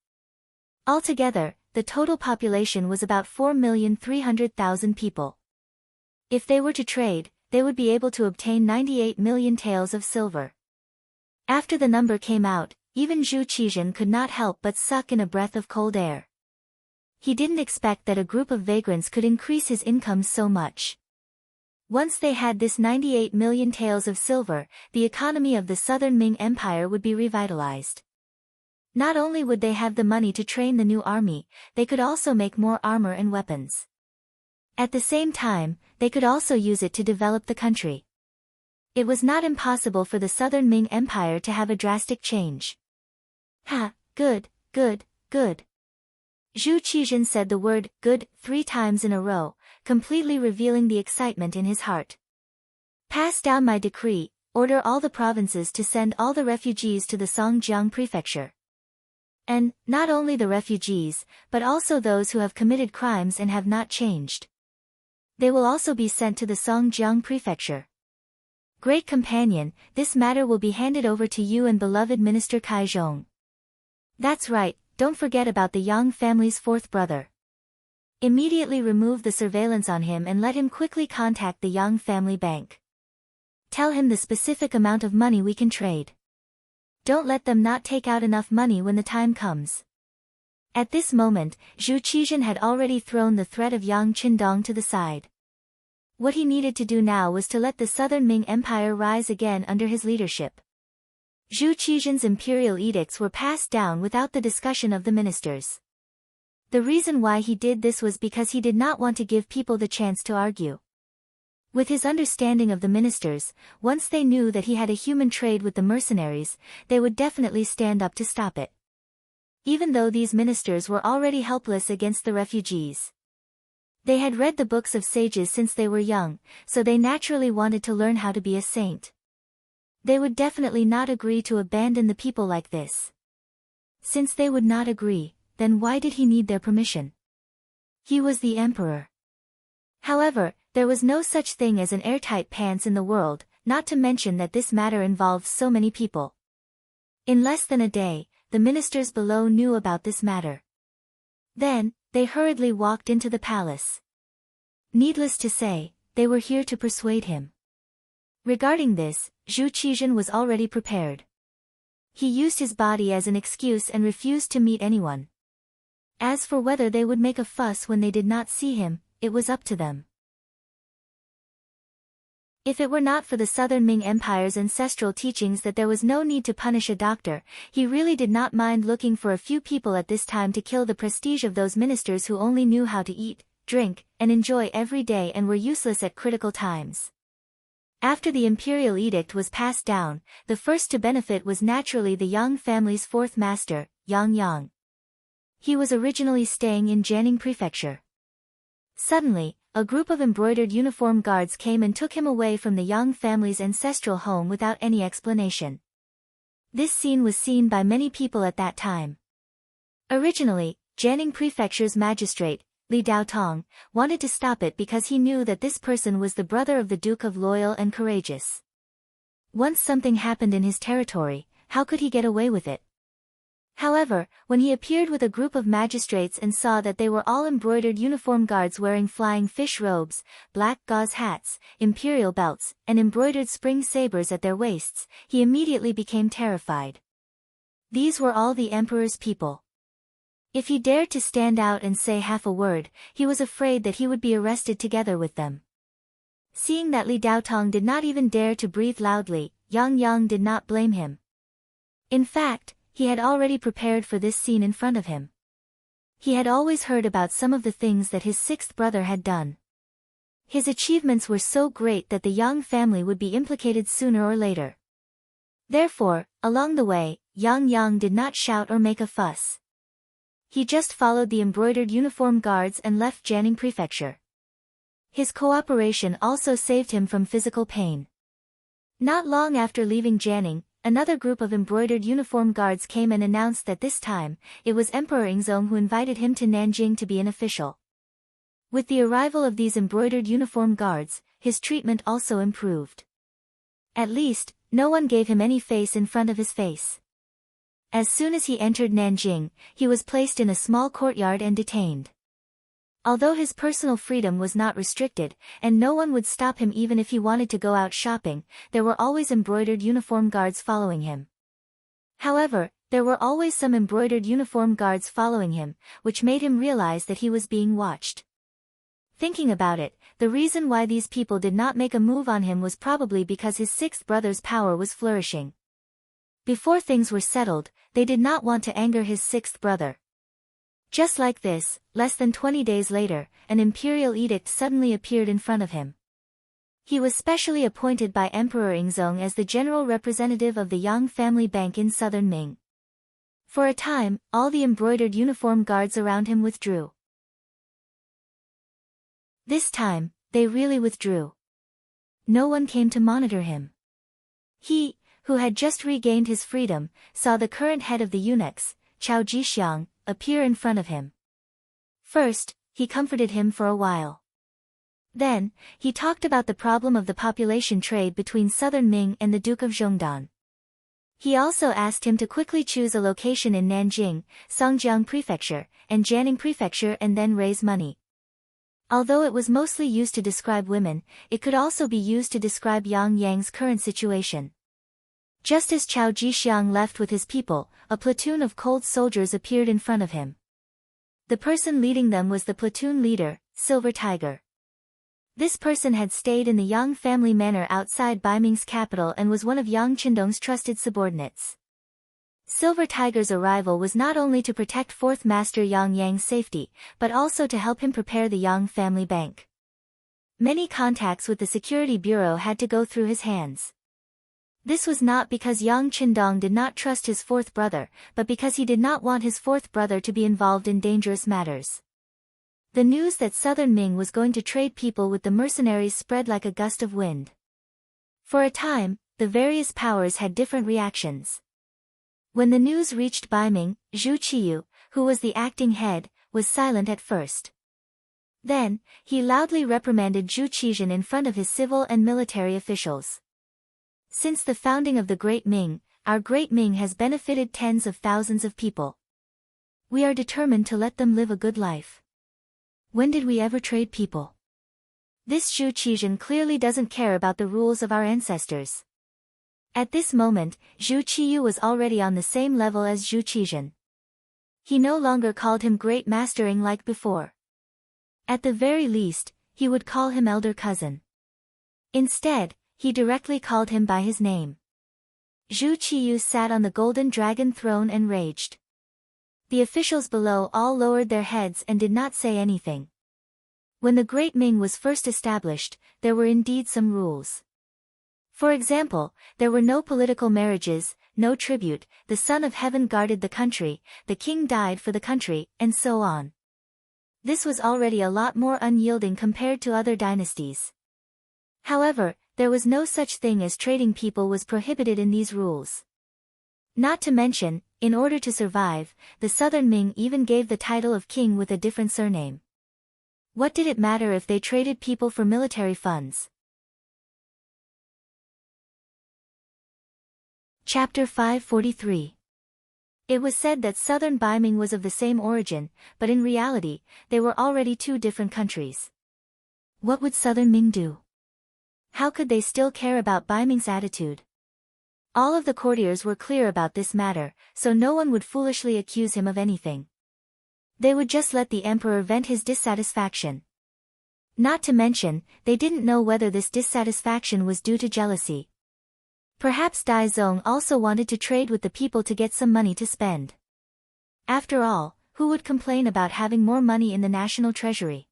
Altogether, the total population was about 4,300,000 people. If they were to trade, they would be able to obtain 98 million taels of silver. After the number came out, even Zhu Qizhen could not help but suck in a breath of cold air. He didn't expect that a group of vagrants could increase his income so much. Once they had this 98 million taels of silver, the economy of the southern Ming Empire would be revitalized. Not only would they have the money to train the new army, they could also make more armor and weapons. At the same time, they could also use it to develop the country. It was not impossible for the southern Ming Empire to have a drastic change. Good, good, good. Zhu Qizhen said the word good 3 times in a row, completely revealing the excitement in his heart. Pass down my decree, order all the provinces to send all the refugees to the Songjiang prefecture. And, not only the refugees, but also those who have committed crimes and have not changed. They will also be sent to the Songjiang prefecture. Great companion, this matter will be handed over to you and beloved Minister Kai Zhong. That's right, don't forget about the Yang family's fourth brother. Immediately remove the surveillance on him and let him quickly contact the Yang family bank. Tell him the specific amount of money we can trade. Don't let them not take out enough money when the time comes. At this moment, Zhu Qizhen had already thrown the threat of Yang Qindong to the side. What he needed to do now was to let the Southern Ming Empire rise again under his leadership. Zhu Qizhen's imperial edicts were passed down without the discussion of the ministers. The reason why he did this was because he did not want to give people the chance to argue. With his understanding of the ministers, once they knew that he had a human trade with the mercenaries, they would definitely stand up to stop it. Even though these ministers were already helpless against the refugees. They had read the books of sages since they were young, so they naturally wanted to learn how to be a saint. They would definitely not agree to abandon the people like this. Since they would not agree, then why did he need their permission? He was the emperor. However, there was no such thing as an airtight pants in the world, not to mention that this matter involved so many people. In less than a day, the ministers below knew about this matter. Then, they hurriedly walked into the palace. Needless to say, they were here to persuade him. Regarding this, Zhu Qizhen was already prepared. He used his body as an excuse and refused to meet anyone. As for whether they would make a fuss when they did not see him, it was up to them. If it were not for the Southern Ming Empire's ancestral teachings that there was no need to punish a doctor, he really did not mind looking for a few people at this time to kill the prestige of those ministers who only knew how to eat, drink, and enjoy every day and were useless at critical times. After the imperial edict was passed down, the first to benefit was naturally the Yang family's fourth master, Yang Yang. He was originally staying in Jianing Prefecture. Suddenly, a group of embroidered uniform guards came and took him away from the Yang family's ancestral home without any explanation. This scene was seen by many people at that time. Originally, Jianing Prefecture's magistrate, Li Daotong, wanted to stop it because he knew that this person was the brother of the Duke of Loyal and Courageous. Once something happened in his territory, how could he get away with it? However, when he appeared with a group of magistrates and saw that they were all embroidered uniform guards wearing flying fish robes, black gauze hats, imperial belts, and embroidered spring sabers at their waists, he immediately became terrified. These were all the emperor's people. If he dared to stand out and say half a word, he was afraid that he would be arrested together with them. Seeing that Li Daotong did not even dare to breathe loudly, Yang Yang did not blame him. In fact, he had already prepared for this scene in front of him. He had always heard about some of the things that his sixth brother had done. His achievements were so great that the Yang family would be implicated sooner or later. Therefore, along the way, Yang Yang did not shout or make a fuss. He just followed the embroidered uniform guards and left Jianing Prefecture. His cooperation also saved him from physical pain. Not long after leaving Jianing, another group of embroidered uniform guards came and announced that this time, it was Emperor Yingzong who invited him to Nanjing to be an official. With the arrival of these embroidered uniform guards, his treatment also improved. At least, no one gave him any face in front of his face. As soon as he entered Nanjing, he was placed in a small courtyard and detained. Although his personal freedom was not restricted, and no one would stop him even if he wanted to go out shopping, there were always embroidered uniform guards following him. However, there were always some embroidered uniform guards following him, which made him realize that he was being watched. Thinking about it, the reason why these people did not make a move on him was probably because his sixth brother's power was flourishing. Before things were settled, they did not want to anger his sixth brother. Just like this, less than 20 days later, an imperial edict suddenly appeared in front of him. He was specially appointed by Emperor Yingzong as the general representative of the Yang family bank in southern Ming. For a time, all the embroidered uniform guards around him withdrew. This time, they really withdrew. No one came to monitor him. He, who had just regained his freedom, saw the current head of the eunuchs, Chao Jixiang, appear in front of him. First, he comforted him for a while. Then, he talked about the problem of the population trade between southern Ming and the Duke of Zhongdan. He also asked him to quickly choose a location in Nanjing, Songjiang Prefecture, and Jianing Prefecture and then raise money. Although it was mostly used to describe women, it could also be used to describe Yang Yang's current situation. Just as Chao Jixiang left with his people, a platoon of cold soldiers appeared in front of him. The person leading them was the platoon leader, Silver Tiger. This person had stayed in the Yang family manor outside Baiming's capital and was one of Yang Qindong's trusted subordinates. Silver Tiger's arrival was not only to protect fourth master Yang Yang's safety, but also to help him prepare the Yang family bank. Many contacts with the security bureau had to go through his hands. This was not because Yang Qindong did not trust his fourth brother, but because he did not want his fourth brother to be involved in dangerous matters. The news that Southern Ming was going to trade people with the mercenaries spread like a gust of wind. For a time, the various powers had different reactions. When the news reached Baiming, Zhu Qiyu, who was the acting head, was silent at first. Then, he loudly reprimanded Zhu Qizhen in front of his civil and military officials. Since the founding of the Great Ming, our Great Ming has benefited tens of thousands of people. We are determined to let them live a good life. When did we ever trade people? This Zhu Qizhen clearly doesn't care about the rules of our ancestors. At this moment, Zhu Qiyu was already on the same level as Zhu Qizhen. He no longer called him great mastering like before. At the very least, he would call him elder cousin. Instead, he directly called him by his name. Zhu Qiyu sat on the golden dragon throne and raged. The officials below all lowered their heads and did not say anything. When the Great Ming was first established, there were indeed some rules. For example, there were no political marriages, no tribute, the Son of Heaven guarded the country, the king died for the country, and so on. This was already a lot more unyielding compared to other dynasties. However, there was no such thing as trading people was prohibited in these rules. Not to mention, in order to survive, the Southern Ming even gave the title of king with a different surname. What did it matter if they traded people for military funds? Chapter 543. It was said that Southern Baiming was of the same origin, but in reality, they were already two different countries. What would Southern Ming do? How could they still care about Baiming's attitude? All of the courtiers were clear about this matter, so no one would foolishly accuse him of anything. They would just let the emperor vent his dissatisfaction. Not to mention, they didn't know whether this dissatisfaction was due to jealousy. Perhaps Dai Zong also wanted to trade with the people to get some money to spend. After all, who would complain about having more money in the national treasury?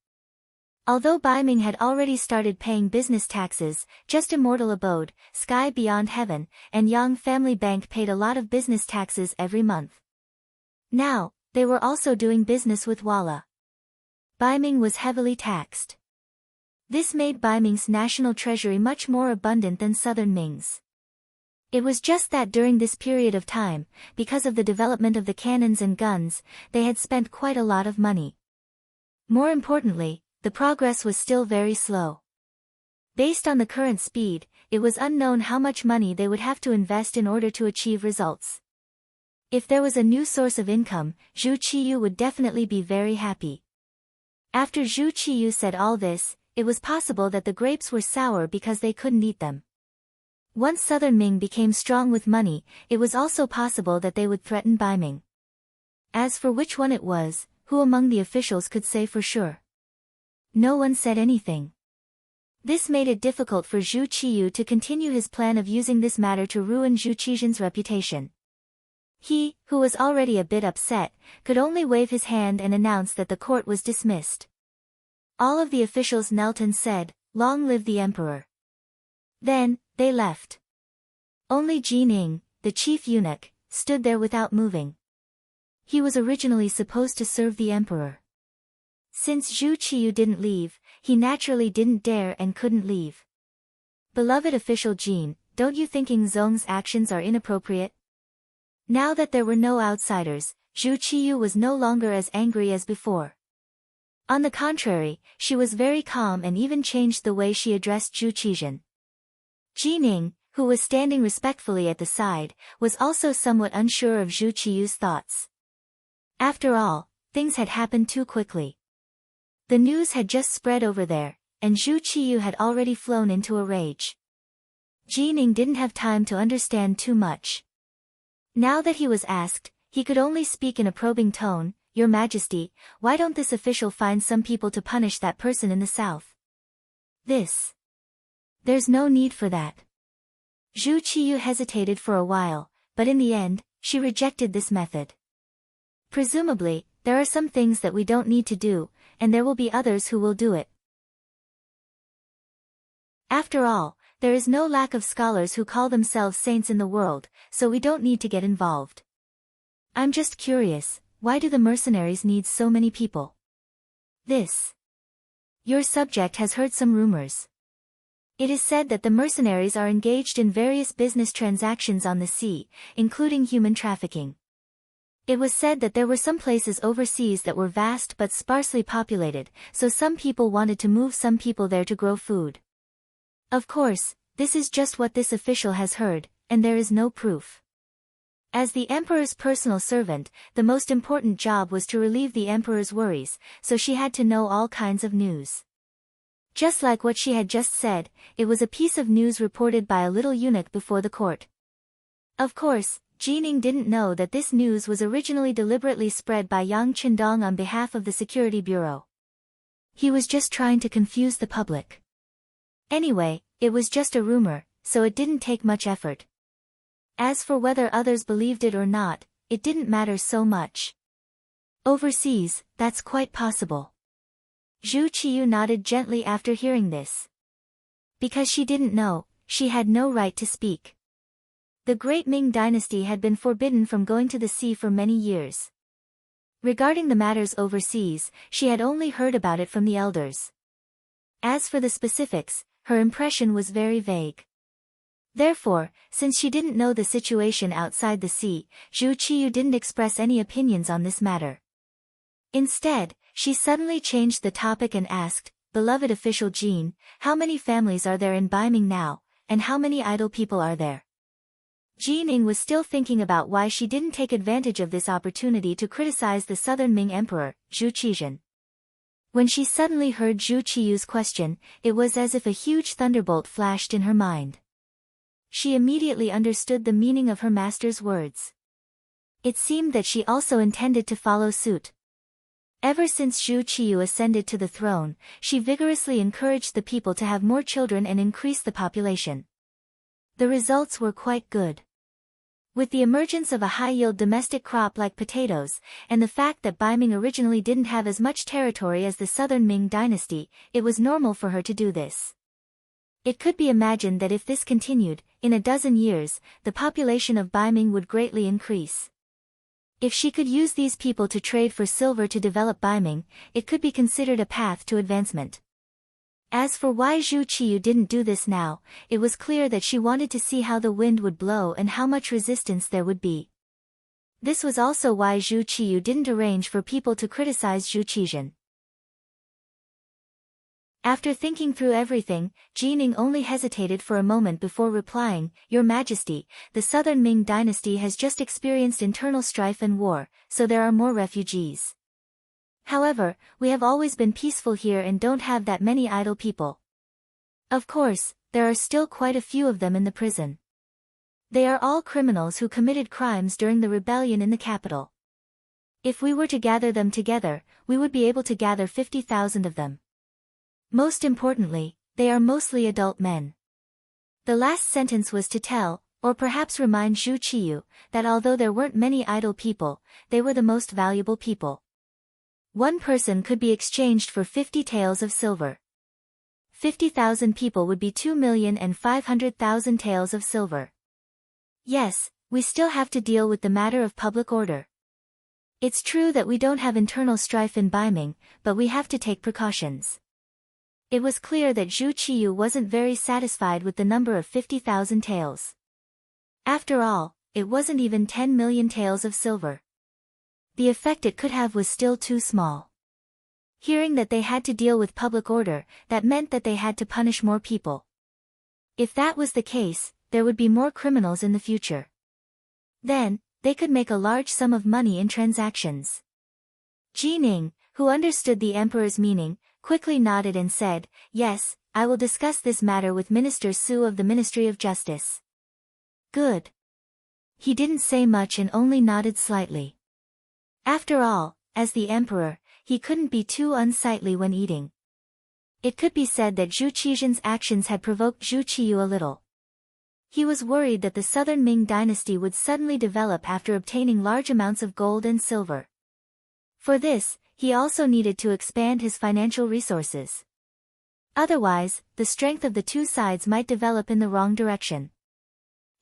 Although Baiming had already started paying business taxes, just Immortal Abode, Sky Beyond Heaven, and Yang Family Bank paid a lot of business taxes every month. Now, they were also doing business with Walla. Baiming was heavily taxed. This made Baiming's national treasury much more abundant than Southern Ming's. It was just that during this period of time, because of the development of the cannons and guns, they had spent quite a lot of money. More importantly, the progress was still very slow. Based on the current speed, it was unknown how much money they would have to invest in order to achieve results. If there was a new source of income, Zhu Qiyu would definitely be very happy. After Zhu Qiyu said all this, it was possible that the grapes were sour because they couldn't eat them. Once Southern Ming became strong with money, it was also possible that they would threaten Baiming. As for which one it was, who among the officials could say for sure? No one said anything. This made it difficult for Zhu Qiyu to continue his plan of using this matter to ruin Zhu Qizhen's reputation. He, who was already a bit upset, could only wave his hand and announce that the court was dismissed. All of the officials knelt and said, "Long live the emperor." Then, they left. Only Jining, the chief eunuch, stood there without moving. He was originally supposed to serve the emperor. Since Zhu Qiyu didn't leave, he naturally didn't dare and couldn't leave. Beloved official Jin, don't you think Zong's actions are inappropriate? Now that there were no outsiders, Zhu Qiyu was no longer as angry as before. On the contrary, she was very calm and even changed the way she addressed Zhu Qizhen. Jining, who was standing respectfully at the side, was also somewhat unsure of Zhu Qiyu's thoughts. After all, things had happened too quickly. The news had just spread over there, and Zhu Qiyu had already flown into a rage. Jining didn't have time to understand too much. Now that he was asked, he could only speak in a probing tone. Your Majesty, why don't this official find some people to punish that person in the south? There's no need for that. Zhu Qiyu hesitated for a while, but in the end, she rejected this method. Presumably, there are some things that we don't need to do, and there will be others who will do it. After all, there is no lack of scholars who call themselves saints in the world, so we don't need to get involved. I'm just curious, why do the mercenaries need so many people? Your subject has heard some rumors. It is said that the mercenaries are engaged in various business transactions on the sea, including human trafficking. It was said that there were some places overseas that were vast but sparsely populated, so some people wanted to move some people there to grow food. Of course, this is just what this official has heard, and there is no proof. As the emperor's personal servant, the most important job was to relieve the emperor's worries, so she had to know all kinds of news. Just like what she had just said, it was a piece of news reported by a little eunuch before the court. Of course, Jining didn't know that this news was originally deliberately spread by Yang Qindong on behalf of the Security Bureau. He was just trying to confuse the public. Anyway, it was just a rumor, so it didn't take much effort. As for whether others believed it or not, it didn't matter so much. Overseas, that's quite possible. Zhu Qiyu nodded gently after hearing this. Because she didn't know, she had no right to speak. The great Ming dynasty had been forbidden from going to the sea for many years. Regarding the matters overseas, she had only heard about it from the elders. As for the specifics, her impression was very vague. Therefore, since she didn't know the situation outside the sea, Zhu Qiyu didn't express any opinions on this matter. Instead, she suddenly changed the topic and asked, "Beloved official Jean, how many families are there in Baiming now, and how many idle people are there?" Jining was still thinking about why she didn't take advantage of this opportunity to criticize the southern Ming emperor, Zhu Qizhen. When she suddenly heard Zhu Qiyu's question, it was as if a huge thunderbolt flashed in her mind. She immediately understood the meaning of her master's words. It seemed that she also intended to follow suit. Ever since Zhu Qiyu ascended to the throne, she vigorously encouraged the people to have more children and increase the population. The results were quite good. With the emergence of a high-yield domestic crop like potatoes, and the fact that Baiming originally didn't have as much territory as the southern Ming dynasty, it was normal for her to do this. It could be imagined that if this continued, in a dozen years, the population of Baiming would greatly increase. If she could use these people to trade for silver to develop Baiming, it could be considered a path to advancement. As for why Zhu Qiyu didn't do this now, it was clear that she wanted to see how the wind would blow and how much resistance there would be. This was also why Zhu Qiyu didn't arrange for people to criticize Zhu Qizhen. After thinking through everything, Jining only hesitated for a moment before replying, "Your Majesty, the southern Ming dynasty has just experienced internal strife and war, so there are more refugees. However, we have always been peaceful here and don't have that many idle people. Of course, there are still quite a few of them in the prison. They are all criminals who committed crimes during the rebellion in the capital. If we were to gather them together, we would be able to gather 50,000 of them. Most importantly, they are mostly adult men." The last sentence was to tell, or perhaps remind Zhu Qiyu, that although there weren't many idle people, they were the most valuable people. One person could be exchanged for 50 taels of silver. 50,000 people would be 2,500,000 taels of silver. Yes, we still have to deal with the matter of public order. It's true that we don't have internal strife in Baiming, but we have to take precautions. It was clear that Zhu Qiyu wasn't very satisfied with the number of 50,000 taels. After all, it wasn't even 10 million taels of silver. The effect it could have was still too small. Hearing that they had to deal with public order, that meant that they had to punish more people. If that was the case, there would be more criminals in the future. Then, they could make a large sum of money in transactions. Jining, who understood the emperor's meaning, quickly nodded and said, "Yes, I will discuss this matter with Minister Su of the Ministry of Justice." Good. He didn't say much and only nodded slightly. After all, as the emperor, he couldn't be too unsightly when eating. It could be said that Zhu Qizhen's actions had provoked Zhu Qiyu a little. He was worried that the southern Ming dynasty would suddenly develop after obtaining large amounts of gold and silver. For this, he also needed to expand his financial resources. Otherwise, the strength of the two sides might develop in the wrong direction.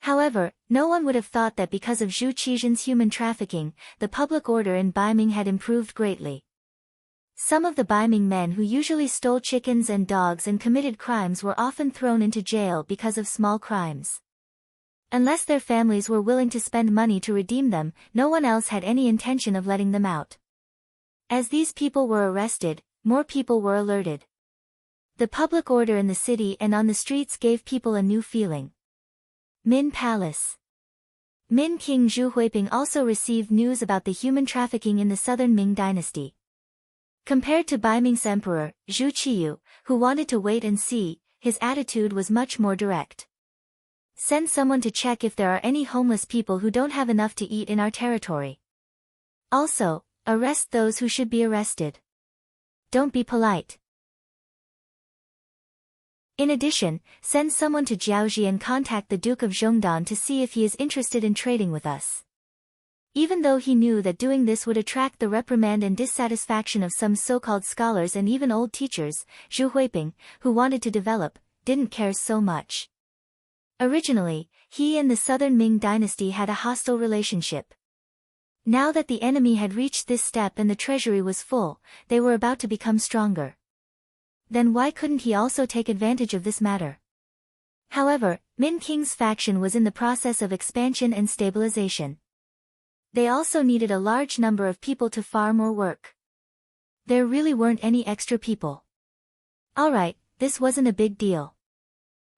However, no one would have thought that because of Zhu Qizhen's human trafficking, the public order in Baiming had improved greatly. Some of the Baiming men who usually stole chickens and dogs and committed crimes were often thrown into jail because of small crimes. Unless their families were willing to spend money to redeem them, no one else had any intention of letting them out. As these people were arrested, more people were alerted. The public order in the city and on the streets gave people a new feeling. Min Palace. Min King Zhu Huiping also received news about the human trafficking in the southern Ming dynasty. Compared to Baiming's emperor, Zhu Qiyu, who wanted to wait and see, his attitude was much more direct. Send someone to check if there are any homeless people who don't have enough to eat in our territory. Also, arrest those who should be arrested. Don't be polite. In addition, send someone to Jiaoji and contact the Duke of Zhongdan to see if he is interested in trading with us. Even though he knew that doing this would attract the reprimand and dissatisfaction of some so-called scholars and even old teachers, Zhu Huiping, who wanted to develop, didn't care so much. Originally, he and the southern Ming dynasty had a hostile relationship. Now that the enemy had reached this step and the treasury was full, they were about to become stronger. Then why couldn't he also take advantage of this matter? However, Min King's faction was in the process of expansion and stabilization. They also needed a large number of people to farm or work. There really weren't any extra people. Alright, this wasn't a big deal.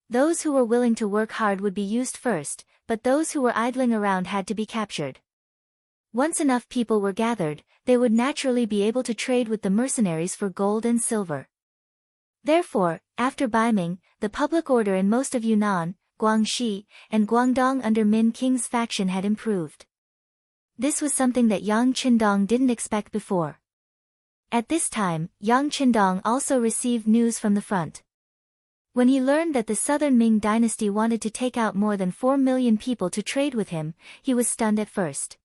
Those who were willing to work hard would be used first, but those who were idling around had to be captured. Once enough people were gathered, they would naturally be able to trade with the mercenaries for gold and silver. Therefore, after Baiming, the public order in most of Yunnan, Guangxi, and Guangdong under Min King's faction had improved. This was something that Yang Qindong didn't expect before. At this time, Yang Qindong also received news from the front. When he learned that the southern Ming dynasty wanted to take out more than 4 million people to trade with him, he was stunned at first.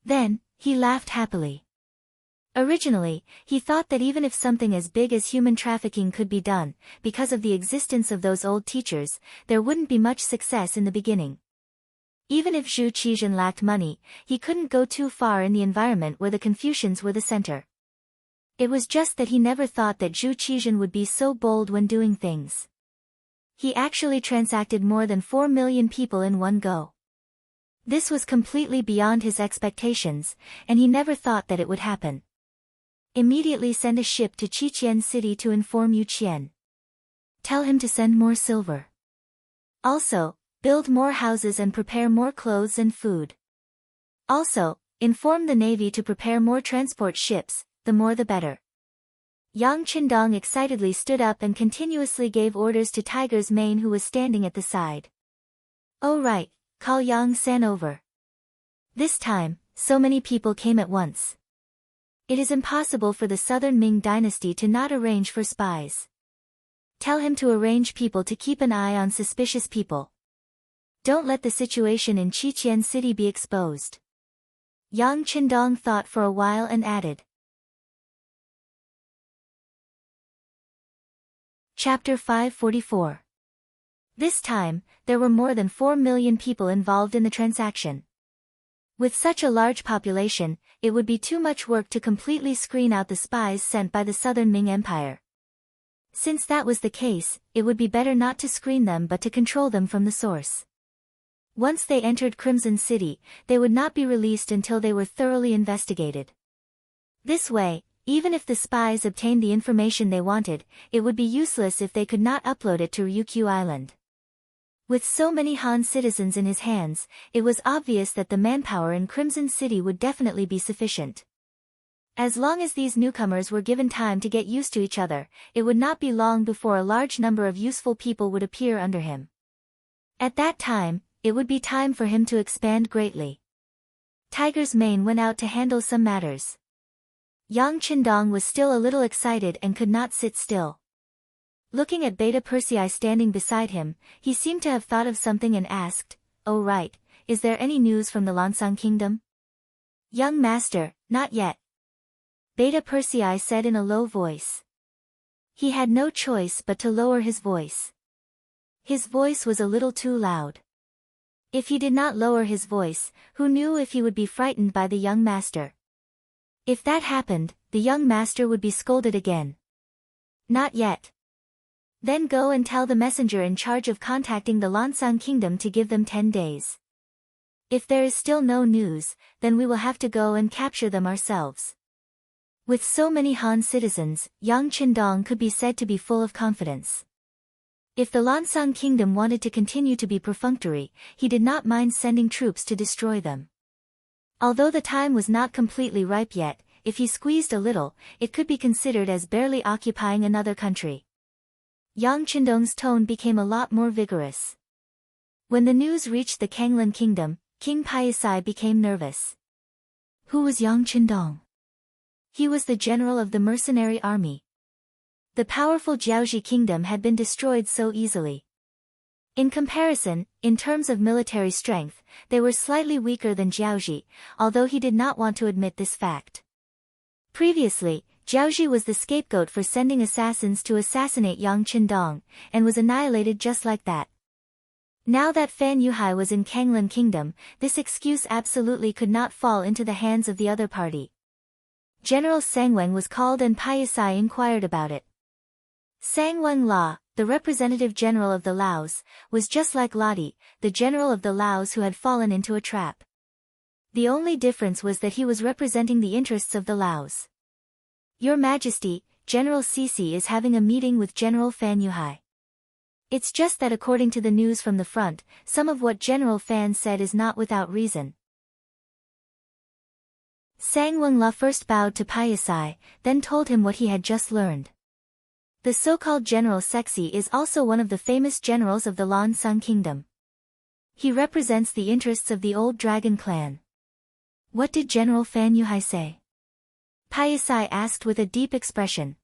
Then, he laughed happily. Originally, he thought that even if something as big as human trafficking could be done, because of the existence of those old teachers, there wouldn't be much success in the beginning. Even if Zhu Qizhen lacked money, he couldn't go too far in the environment where the Confucians were the center. It was just that he never thought that Zhu Qizhen would be so bold when doing things. He actually transacted more than 4 million people in one go. This was completely beyond his expectations, and he never thought that it would happen. Immediately send a ship to Qiqian City to inform Yu Qian. Tell him to send more silver. Also, build more houses and prepare more clothes and food. Also, inform the navy to prepare more transport ships, the more the better. Yang Qindong excitedly stood up and continuously gave orders to Tiger's Mane, who was standing at the side. Oh right, call Yang San over. This time, so many people came at once. It is impossible for the southern Ming dynasty to not arrange for spies. Tell him to arrange people to keep an eye on suspicious people. Don't let the situation in Qiqian City be exposed. Yang Qindong thought for a while and added. Chapter 544. This time, there were more than 4 million people involved in the transaction. With such a large population, it would be too much work to completely screen out the spies sent by the southern Ming Empire. Since that was the case, it would be better not to screen them but to control them from the source. Once they entered Crimson City, they would not be released until they were thoroughly investigated. This way, even if the spies obtained the information they wanted, it would be useless if they could not upload it to Ryukyu Island. With so many Han citizens in his hands, it was obvious that the manpower in Crimson City would definitely be sufficient. As long as these newcomers were given time to get used to each other, it would not be long before a large number of useful people would appear under him. At that time, it would be time for him to expand greatly. Tiger's Mane went out to handle some matters. Yang Qindong was still a little excited and could not sit still. Looking at Beta Persei standing beside him, he seemed to have thought of something and asked, "Oh right, is there any news from the Lansang Kingdom?" "Young master, not yet," Beta Persei said in a low voice. He had no choice but to lower his voice. His voice was a little too loud. If he did not lower his voice, who knew if he would be frightened by the young master? If that happened, the young master would be scolded again. "Not yet." "Then go and tell the messenger in charge of contacting the Lansang Kingdom to give them 10 days. If there is still no news, then we will have to go and capture them ourselves." With so many Han citizens, Yang Qindong could be said to be full of confidence. If the Lansang Kingdom wanted to continue to be perfunctory, he did not mind sending troops to destroy them. Although the time was not completely ripe yet, if he squeezed a little, it could be considered as barely occupying another country. Yang Qindong's tone became a lot more vigorous. When the news reached the Kanglan Kingdom, King Paisai became nervous. Who was Yang Qindong? He was the general of the mercenary army. The powerful Jiaoji Kingdom had been destroyed so easily. In comparison, in terms of military strength, they were slightly weaker than Jiaoji, although he did not want to admit this fact. Previously, Jiaoji was the scapegoat for sending assassins to assassinate Yang Qindong, and was annihilated just like that. Now that Fan Yuhai was in Kanglan Kingdom, this excuse absolutely could not fall into the hands of the other party. General Sangwang was called and Paisai inquired about it. Sangwang La, the representative general of the Laos, was just like Lodi, the general of the Laos who had fallen into a trap. The only difference was that he was representing the interests of the Laos. "Your Majesty, General Sisi is having a meeting with General Fan Yuhai. It's just that according to the news from the front, some of what General Fan said is not without reason." Sangwang La first bowed to Paisai, then told him what he had just learned. The so-called General Sexy is also one of the famous generals of the Lansang Kingdom. He represents the interests of the old dragon clan. "What did General Fan Yuhai say?" Paisai asked with a deep expression.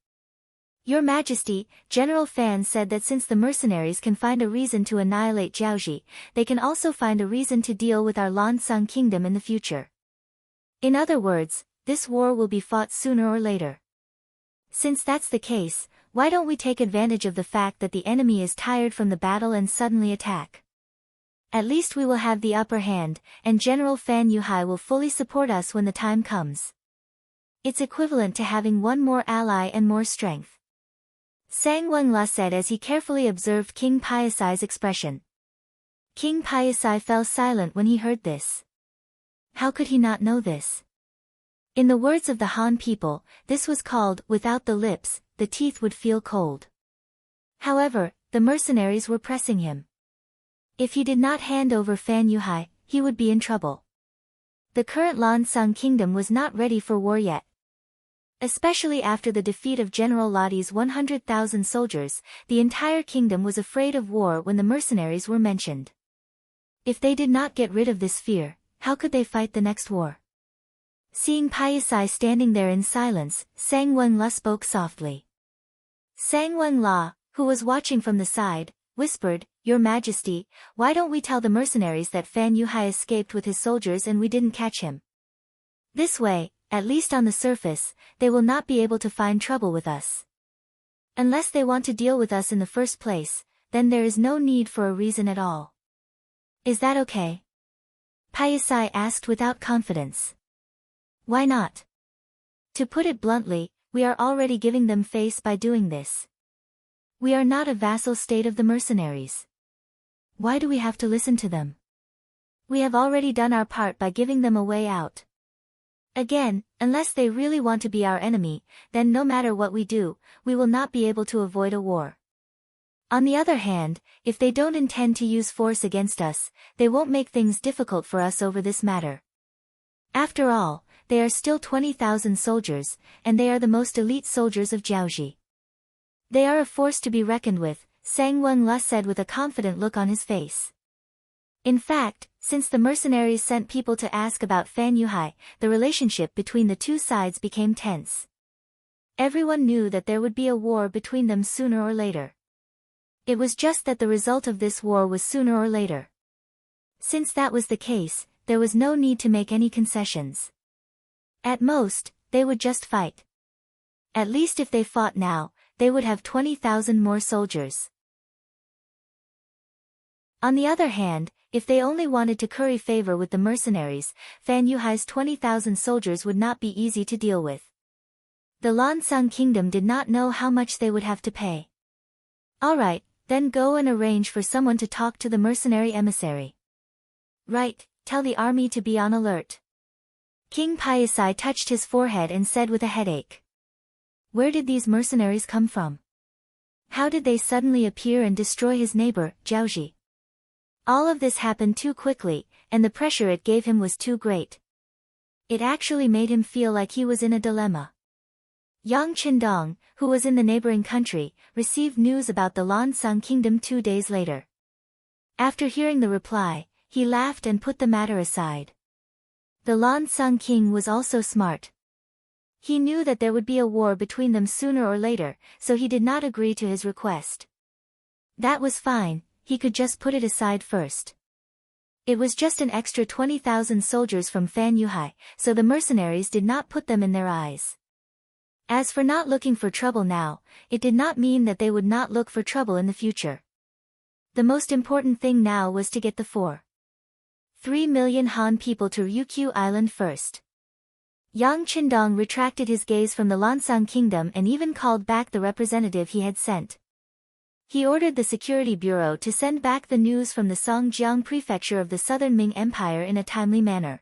"Your Majesty, General Fan said that since the mercenaries can find a reason to annihilate Jiaoji, they can also find a reason to deal with our Lansang Kingdom in the future. In other words, this war will be fought sooner or later. Since that's the case, why don't we take advantage of the fact that the enemy is tired from the battle and suddenly attack? At least we will have the upper hand, and General Fan Yuhai will fully support us when the time comes. It's equivalent to having one more ally and more strength." Sangwang La said as he carefully observed King Paisai's expression. King Paisai fell silent when he heard this. How could he not know this? In the words of the Han people, this was called, without the lips, the teeth would feel cold. However, the mercenaries were pressing him. If he did not hand over Fan Yuhai, he would be in trouble. The current Lansang Kingdom was not ready for war yet. Especially after the defeat of General Lodi's 100,000 soldiers, the entire kingdom was afraid of war when the mercenaries were mentioned. If they did not get rid of this fear, how could they fight the next war? Seeing Paisai standing there in silence, Sangwang La spoke softly. Sangwang La, who was watching from the side, whispered, "Your Majesty, why don't we tell the mercenaries that Fan Yuhai escaped with his soldiers and we didn't catch him? This way, at least on the surface, they will not be able to find trouble with us. Unless they want to deal with us in the first place, then there is no need for a reason at all. Is that okay?" Paisai asked without confidence. "Why not? To put it bluntly, we are already giving them face by doing this. We are not a vassal state of the mercenaries. Why do we have to listen to them? We have already done our part by giving them a way out. Again, unless they really want to be our enemy, then no matter what we do, we will not be able to avoid a war. On the other hand, if they don't intend to use force against us, they won't make things difficult for us over this matter. After all, they are still 20,000 soldiers, and they are the most elite soldiers of Jiaoji. They are a force to be reckoned with, Sang Wenle said with a confident look on his face. In fact, since the mercenaries sent people to ask about Fan Yuhai, the relationship between the two sides became tense. Everyone knew that there would be a war between them sooner or later. It was just that the result of this war was sooner or later. Since that was the case, there was no need to make any concessions. At most, they would just fight. At least if they fought now, they would have 20,000 more soldiers. On the other hand, if they only wanted to curry favor with the mercenaries, Fan Yuhai's 20,000 soldiers would not be easy to deal with. The Lansang kingdom did not know how much they would have to pay. Alright, then go and arrange for someone to talk to the mercenary emissary. Right, tell the army to be on alert. King Paisai touched his forehead and said with a headache. Where did these mercenaries come from? How did they suddenly appear and destroy his neighbor, Jiaoji? All of this happened too quickly, and the pressure it gave him was too great. It actually made him feel like he was in a dilemma. Yang Qindong, who was in the neighboring country, received news about the Lansang kingdom 2 days later. After hearing the reply, he laughed and put the matter aside. The Lansang king was also smart. He knew that there would be a war between them sooner or later, so he did not agree to his request. That was fine, he could just put it aside first. It was just an extra 20,000 soldiers from Fan Yuhai, so the mercenaries did not put them in their eyes. As for not looking for trouble now, it did not mean that they would not look for trouble in the future. The most important thing now was to get the 4.3 million Han people to Ryukyu Island first. Yang Qindong retracted his gaze from the Lansang kingdom and even called back the representative he had sent. He ordered the security bureau to send back the news from the Songjiang prefecture of the Southern Ming Empire in a timely manner.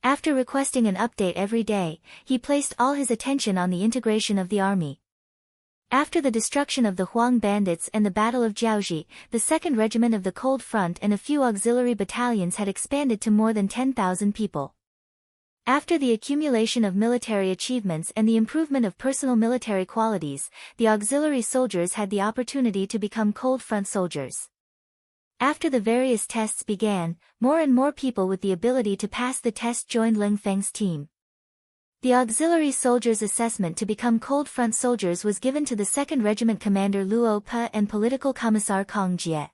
After requesting an update every day, he placed all his attention on the integration of the army. After the destruction of the Huang bandits and the Battle of Jiaoji, the 2nd Regiment of the Cold Front and a few auxiliary battalions had expanded to more than 10,000 people. After the accumulation of military achievements and the improvement of personal military qualities, the auxiliary soldiers had the opportunity to become Cold Front soldiers. After the various tests began, more and more people with the ability to pass the test joined Ling Feng's team. The auxiliary soldiers' assessment to become Cold Front soldiers was given to the 2nd Regiment Commander Luo Pe and Political Commissar Kong Jie.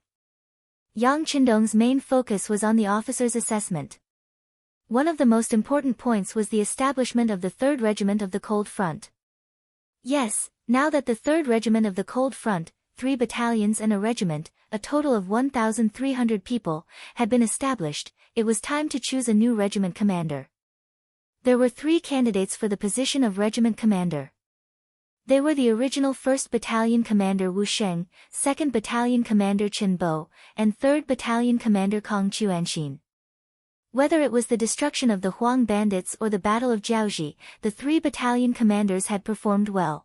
Yang Qindong's main focus was on the officers' assessment. One of the most important points was the establishment of the 3rd Regiment of the Cold Front. Yes, now that the 3rd Regiment of the Cold Front, 3 battalions and a regiment, a total of 1,300 people, had been established, it was time to choose a new regiment commander. There were 3 candidates for the position of regiment commander. They were the original 1st Battalion Commander Wu Sheng, 2nd Battalion Commander Chen Bo, and 3rd Battalion Commander Kong Chuanxin. Whether it was the destruction of the Huang bandits or the Battle of Jiaoji, the 3 battalion commanders had performed well.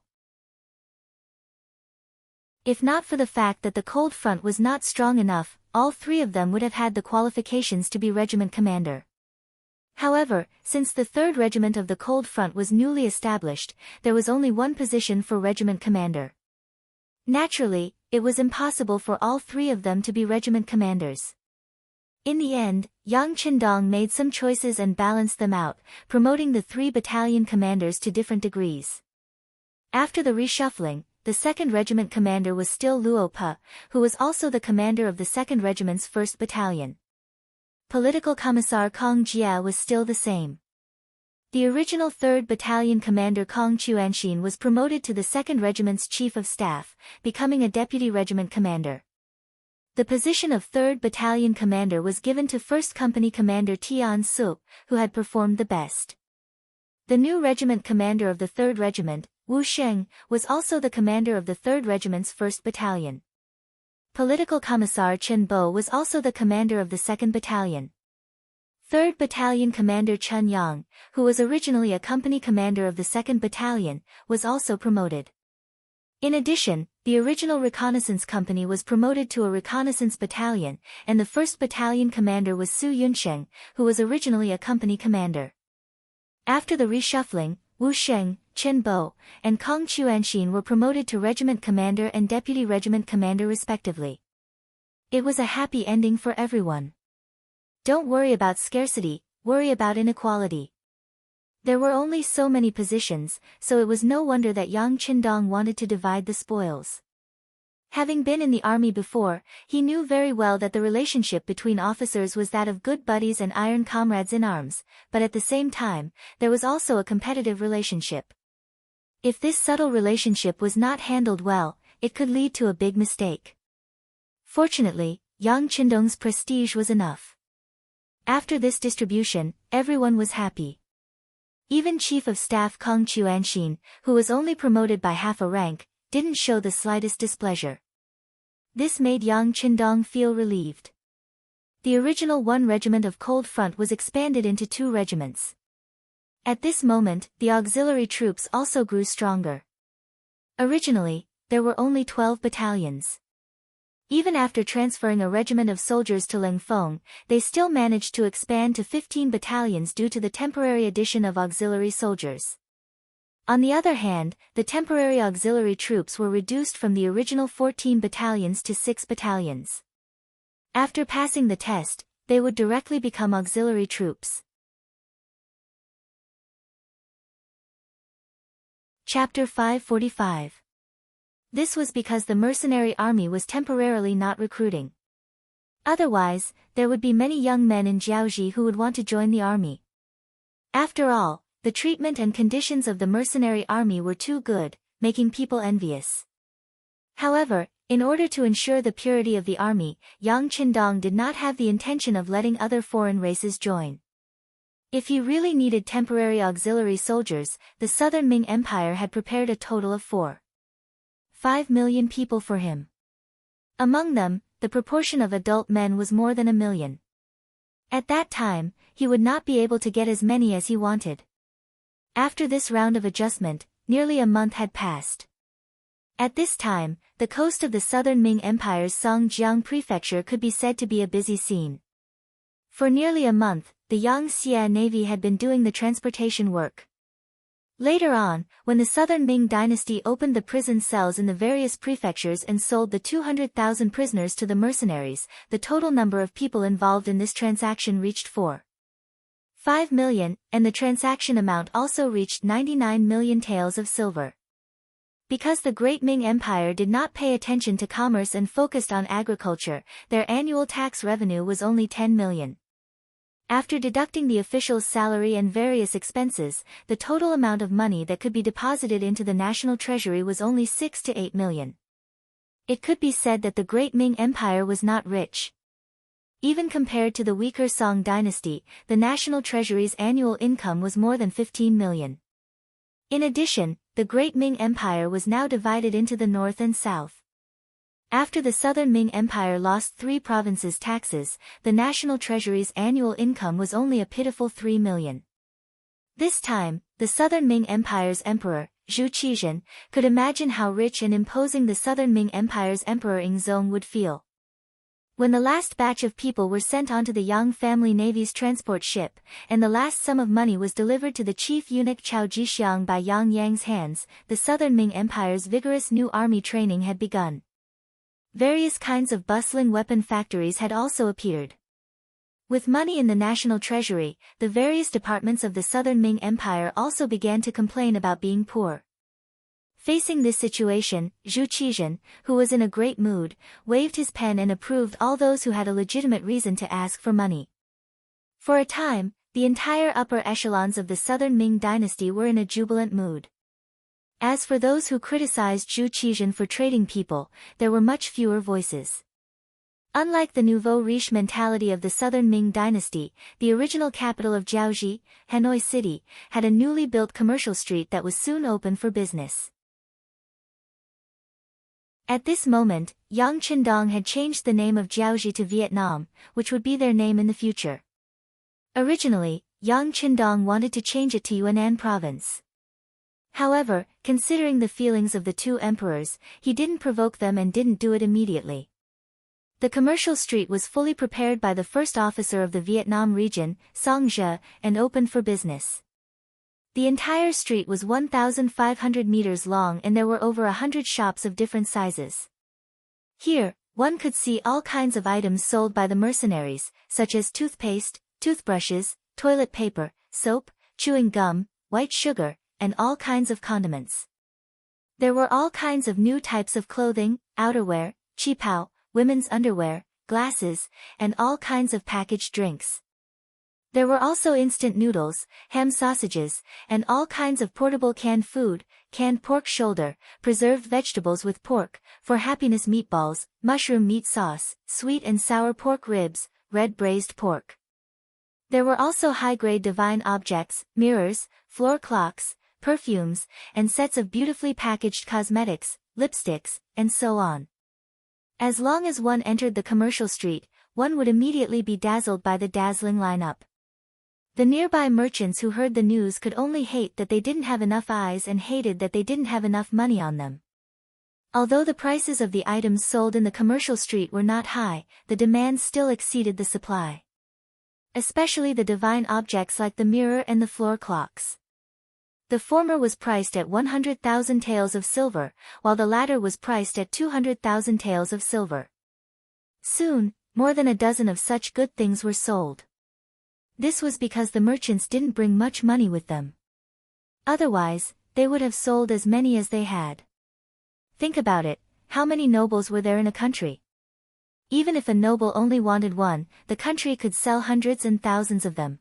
If not for the fact that the Cold Front was not strong enough, all 3 of them would have had the qualifications to be regiment commander. However, since the 3rd Regiment of the Cold Front was newly established, there was only one position for regiment commander. Naturally, it was impossible for all 3 of them to be regiment commanders. In the end, Yang Qindong made some choices and balanced them out, promoting the 3 battalion commanders to different degrees. After the reshuffling, the 2nd Regiment commander was still Luo Pe, who was also the commander of the 2nd Regiment's 1st Battalion. Political Commissar Kong Jie was still the same. The original 3rd Battalion commander Kong Chuanxin was promoted to the 2nd Regiment's Chief of Staff, becoming a Deputy Regiment Commander. The position of 3rd Battalion Commander was given to 1st Company Commander Tian Su, who had performed the best. The new regiment commander of the 3rd Regiment, Wu Sheng, was also the commander of the 3rd Regiment's 1st Battalion. Political Commissar Chen Bo was also the commander of the 2nd Battalion. 3rd Battalion Commander Chun Yang, who was originally a company commander of the 2nd Battalion, was also promoted. In addition, the original reconnaissance company was promoted to a reconnaissance battalion, and the 1st Battalion commander was Su Yunsheng, who was originally a company commander. After the reshuffling, Wu Sheng, Chen Bo, and Kong Chuanxin were promoted to regiment commander and deputy regiment commander respectively. It was a happy ending for everyone. Don't worry about scarcity, worry about inequality. There were only so many positions, so it was no wonder that Yang Qindong wanted to divide the spoils. Having been in the army before, he knew very well that the relationship between officers was that of good buddies and iron comrades in arms, but at the same time, there was also a competitive relationship. If this subtle relationship was not handled well, it could lead to a big mistake. Fortunately, Yang Qindong's prestige was enough. After this distribution, everyone was happy. Even Chief of Staff Kong Chuanxin, who was only promoted by half a rank, didn't show the slightest displeasure. This made Yang Qindong feel relieved. The original 1 regiment of Cold Front was expanded into 2 regiments. At this moment, the auxiliary troops also grew stronger. Originally, there were only 12 battalions. Even after transferring a regiment of soldiers to Lengfeng, they still managed to expand to 15 battalions due to the temporary addition of auxiliary soldiers. On the other hand, the temporary auxiliary troops were reduced from the original 14 battalions to 6 battalions. After passing the test, they would directly become auxiliary troops. Chapter 545. This was because the mercenary army was temporarily not recruiting. Otherwise, there would be many young men in Jiaoji who would want to join the army. After all, the treatment and conditions of the mercenary army were too good, making people envious. However, in order to ensure the purity of the army, Yang Qindong did not have the intention of letting other foreign races join. If he really needed temporary auxiliary soldiers, the Southern Ming Empire had prepared a total of 4.5 million people for him. Among them, the proportion of adult men was more than 1 million. At that time, he would not be able to get as many as he wanted. After this round of adjustment, nearly a month had passed. At this time, the coast of the Southern Ming Empire's Songjiang Prefecture could be said to be a busy scene. For nearly a month, the Yangtze Navy had been doing the transportation work. Later on, when the Southern Ming dynasty opened the prison cells in the various prefectures and sold the 200,000 prisoners to the mercenaries, the total number of people involved in this transaction reached 4.5 million, and the transaction amount also reached 99 million taels of silver. Because the Great Ming Empire did not pay attention to commerce and focused on agriculture, their annual tax revenue was only 10 million. After deducting the official's salary and various expenses, the total amount of money that could be deposited into the national treasury was only 6 to 8 million. It could be said that the Great Ming Empire was not rich. Even compared to the weaker Song dynasty, the national treasury's annual income was more than 15 million. In addition, the Great Ming Empire was now divided into the north and south. After the Southern Ming Empire lost 3 provinces' taxes, the national treasury's annual income was only a pitiful 3 million. This time, the Southern Ming Empire's emperor, Zhu Qizhen, could imagine how rich and imposing the Southern Ming Empire's emperor Yingzong would feel. When the last batch of people were sent onto the Yang family navy's transport ship, and the last sum of money was delivered to the chief eunuch Chao Jixiang by Yang Yang's hands, the Southern Ming Empire's vigorous new army training had begun. Various kinds of bustling weapon factories had also appeared. With money in the national treasury, the various departments of the Southern Ming Empire also began to complain about being poor. Facing this situation, Zhu Qizhen, who was in a great mood, waved his pen and approved all those who had a legitimate reason to ask for money. For a time, the entire upper echelons of the Southern Ming dynasty were in a jubilant mood. As for those who criticized Zhu Qizhen for trading people, there were much fewer voices. Unlike the nouveau riche mentality of the Southern Ming dynasty, the original capital of Jiaoji, Hanoi City, had a newly built commercial street that was soon open for business. At this moment, Yang Qindong had changed the name of Jiaoji to Vietnam, which would be their name in the future. Originally, Yang Qindong wanted to change it to Yunnan province. However, considering the feelings of the two emperors, he didn't provoke them and didn't do it immediately. The commercial street was fully prepared by the first officer of the Vietnam region, Song Zhe, and opened for business. The entire street was 1,500 meters long and there were over 100 shops of different sizes. Here, one could see all kinds of items sold by the mercenaries, such as toothpaste, toothbrushes, toilet paper, soap, chewing gum, white sugar, and all kinds of condiments. There were all kinds of new types of clothing, outerwear, qipao, women's underwear, glasses, and all kinds of packaged drinks. There were also instant noodles, ham sausages, and all kinds of portable canned food, canned pork shoulder, preserved vegetables with pork, for happiness meatballs, mushroom meat sauce, sweet and sour pork ribs, red braised pork. There were also high-grade divine objects, mirrors, floor clocks, perfumes, and sets of beautifully packaged cosmetics, lipsticks, and so on. As long as one entered the commercial street, one would immediately be dazzled by the dazzling lineup. The nearby merchants who heard the news could only hate that they didn't have enough eyes and hated that they didn't have enough money on them. Although the prices of the items sold in the commercial street were not high, the demand still exceeded the supply. Especially the divine objects like the mirror and the floor clocks. The former was priced at 100,000 taels of silver, while the latter was priced at 200,000 taels of silver. Soon, more than a dozen of such good things were sold. This was because the merchants didn't bring much money with them. Otherwise, they would have sold as many as they had. Think about it, how many nobles were there in a country? Even if a noble only wanted one, the country could sell hundreds and thousands of them.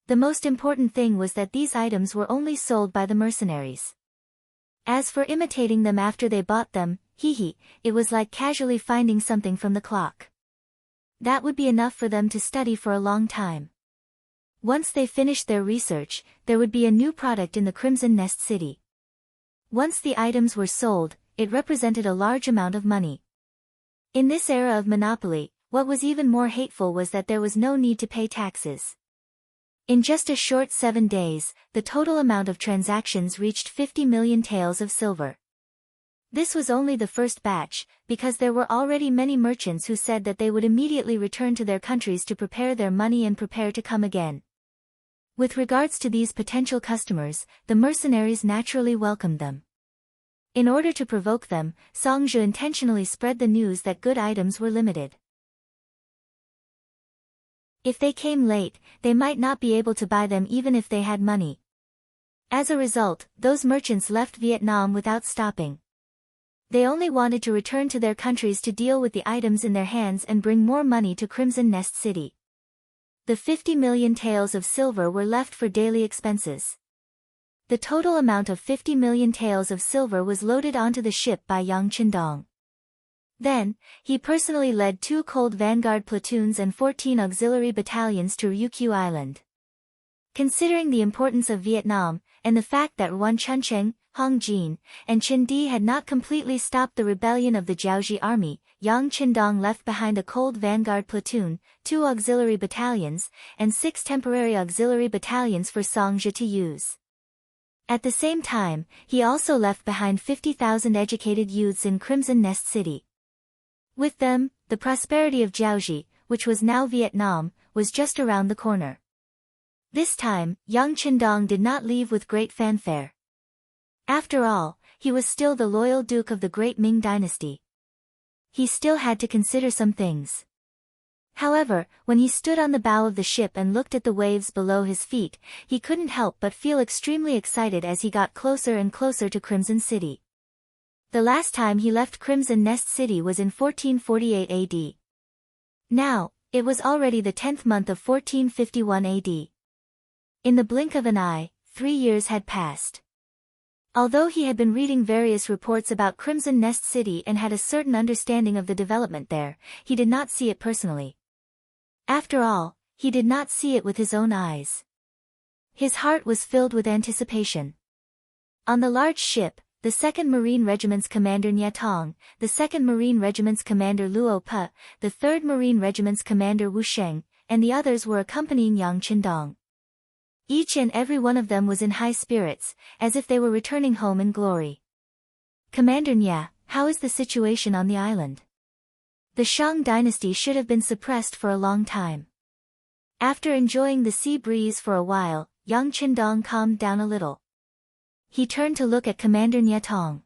The most important thing was that these items were only sold by the mercenaries. As for imitating them after they bought them, it was like casually finding something from the clock. That would be enough for them to study for a long time. Once they finished their research, there would be a new product in the Crimson Nest City. Once the items were sold, it represented a large amount of money. In this era of monopoly, what was even more hateful was that there was no need to pay taxes. In just a short 7 days, the total amount of transactions reached 50 million taels of silver. This was only the first batch, because there were already many merchants who said that they would immediately return to their countries to prepare their money and prepare to come again. With regards to these potential customers, the mercenaries naturally welcomed them. In order to provoke them, Song Zhe intentionally spread the news that good items were limited. If they came late, they might not be able to buy them even if they had money. As a result, those merchants left Vietnam without stopping. They only wanted to return to their countries to deal with the items in their hands and bring more money to Crimson Nest City. The 50 million taels of silver were left for daily expenses. The total amount of 50 million taels of silver was loaded onto the ship by Yang Qindong. Then, he personally led 2 cold vanguard platoons and 14 auxiliary battalions to Ryukyu Island. Considering the importance of Vietnam, and the fact that Yuan Chuncheng, Hong Jin, and Chin Di had not completely stopped the rebellion of the Jiaoji army, Yang Qindong left behind a cold vanguard platoon, 2 auxiliary battalions, and 6 temporary auxiliary battalions for Song Zhe to use. At the same time, he also left behind 50,000 educated youths in Crimson Nest City. With them, the prosperity of Jiaoji, which was now Vietnam, was just around the corner. This time, Yang Qindong did not leave with great fanfare. After all, he was still the loyal duke of the great Ming dynasty. He still had to consider some things. However, when he stood on the bow of the ship and looked at the waves below his feet, he couldn't help but feel extremely excited as he got closer and closer to Crimson City. The last time he left Crimson Nest City was in 1448 AD. Now, it was already the 10th month of 1451 AD. In the blink of an eye, 3 years had passed. Although he had been reading various reports about Crimson Nest City and had a certain understanding of the development there, he did not see it personally. After all, he did not see it with his own eyes. His heart was filled with anticipation. On the large ship, the 2nd Marine Regiment's commander Nha Tong, the 2nd Marine Regiment's commander Luo Pe, the 3rd Marine Regiment's commander Wu Sheng, and the others were accompanying Yang Qindong. Each and every one of them was in high spirits, as if they were returning home in glory. Commander Nya, how is the situation on the island? The Shang dynasty should have been suppressed for a long time. After enjoying the sea breeze for a while, Yang Qindong calmed down a little. He turned to look at Commander Nya Tong.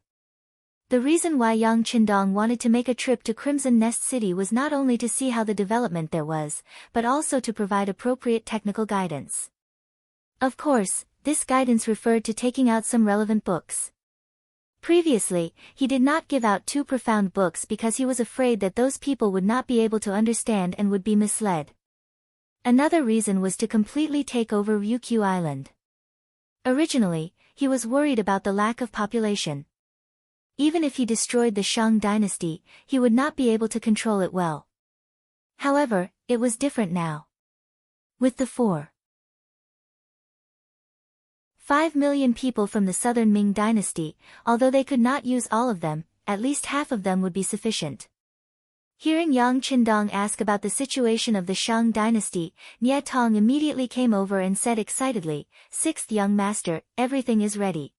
The reason why Yang Qindong wanted to make a trip to Crimson Nest City was not only to see how the development there was, but also to provide appropriate technical guidance. Of course, this guidance referred to taking out some relevant books. Previously, he did not give out too profound books because he was afraid that those people would not be able to understand and would be misled. Another reason was to completely take over Ryukyu Island. Originally, he was worried about the lack of population. Even if he destroyed the Shang dynasty, he would not be able to control it well. However, it was different now. With the 5 million people from the southern Ming dynasty, although they could not use all of them, at least half of them would be sufficient. Hearing Yang Qindong ask about the situation of the Shang dynasty, Nya Tong immediately came over and said excitedly, "Sixth young master, everything is ready.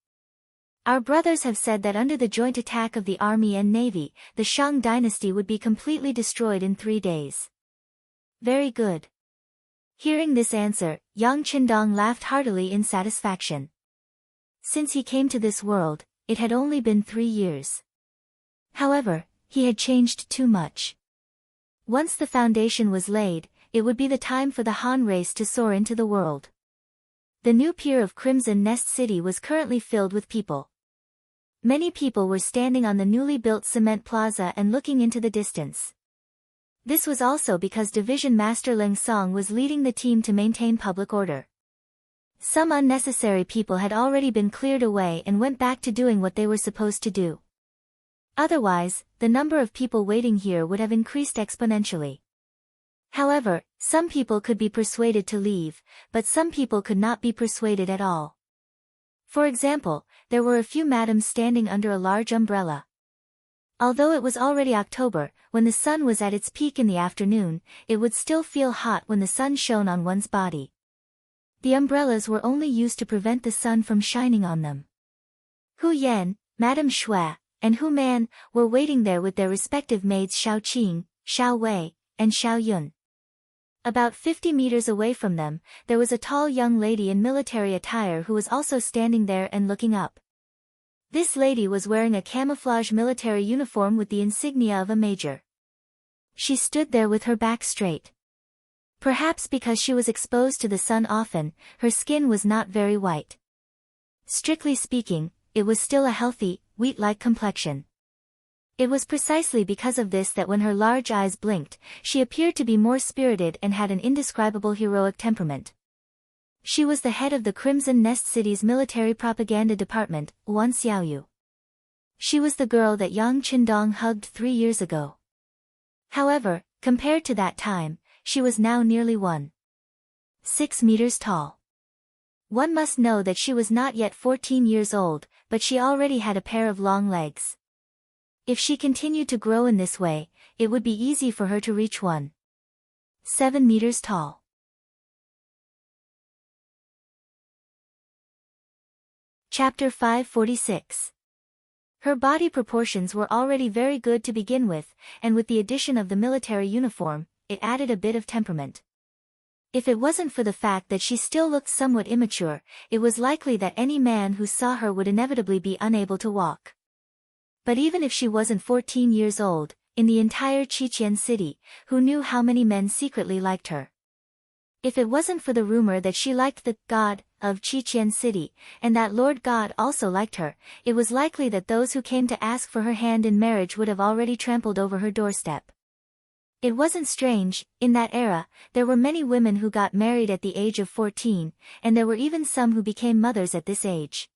Our brothers have said that under the joint attack of the army and navy, the Shang dynasty would be completely destroyed in 3 days. Very good." Hearing this answer, Yang Qindong laughed heartily in satisfaction. Since he came to this world, it had only been 3 years. However, he had changed too much. Once the foundation was laid, it would be the time for the Han race to soar into the world. The new pier of Crimson Nest City was currently filled with people. Many people were standing on the newly built cement plaza and looking into the distance. This was also because Division Master Leng Song was leading the team to maintain public order. Some unnecessary people had already been cleared away and went back to doing what they were supposed to do. Otherwise, the number of people waiting here would have increased exponentially. However, some people could be persuaded to leave, but some people could not be persuaded at all. For example, there were a few madams standing under a large umbrella. Although it was already October, when the sun was at its peak in the afternoon, it would still feel hot when the sun shone on one's body. The umbrellas were only used to prevent the sun from shining on them. Hu Yan, Madame Xue, and Hu Man were waiting there with their respective maids Xiao Qing, Xiao Wei, and Xiao Yun. About 50 meters away from them, there was a tall young lady in military attire who was also standing there and looking up. This lady was wearing a camouflage military uniform with the insignia of a major. She stood there with her back straight. Perhaps because she was exposed to the sun often, her skin was not very white. Strictly speaking, it was still a healthy, wheat-like complexion. It was precisely because of this that when her large eyes blinked, she appeared to be more spirited and had an indescribable heroic temperament. She was the head of the Crimson Nest City's military propaganda department, Wan Xiaoyu. She was the girl that Yang Qindong hugged 3 years ago. However, compared to that time, she was now nearly 1.6 meters tall. One must know that she was not yet 14 years old, but she already had a pair of long legs. If she continued to grow in this way, it would be easy for her to reach 1.7 meters tall. Chapter 546. Her body proportions were already very good to begin with, and with the addition of the military uniform, it added a bit of temperament. If it wasn't for the fact that she still looked somewhat immature, it was likely that any man who saw her would inevitably be unable to walk. But even if she wasn't 14 years old, in the entire Qiqian city, who knew how many men secretly liked her? If it wasn't for the rumor that she liked the god of Qiqian city, and that Lord God also liked her, it was likely that those who came to ask for her hand in marriage would have already trampled over her doorstep. It wasn't strange, in that era, there were many women who got married at the age of 14, and there were even some who became mothers at this age.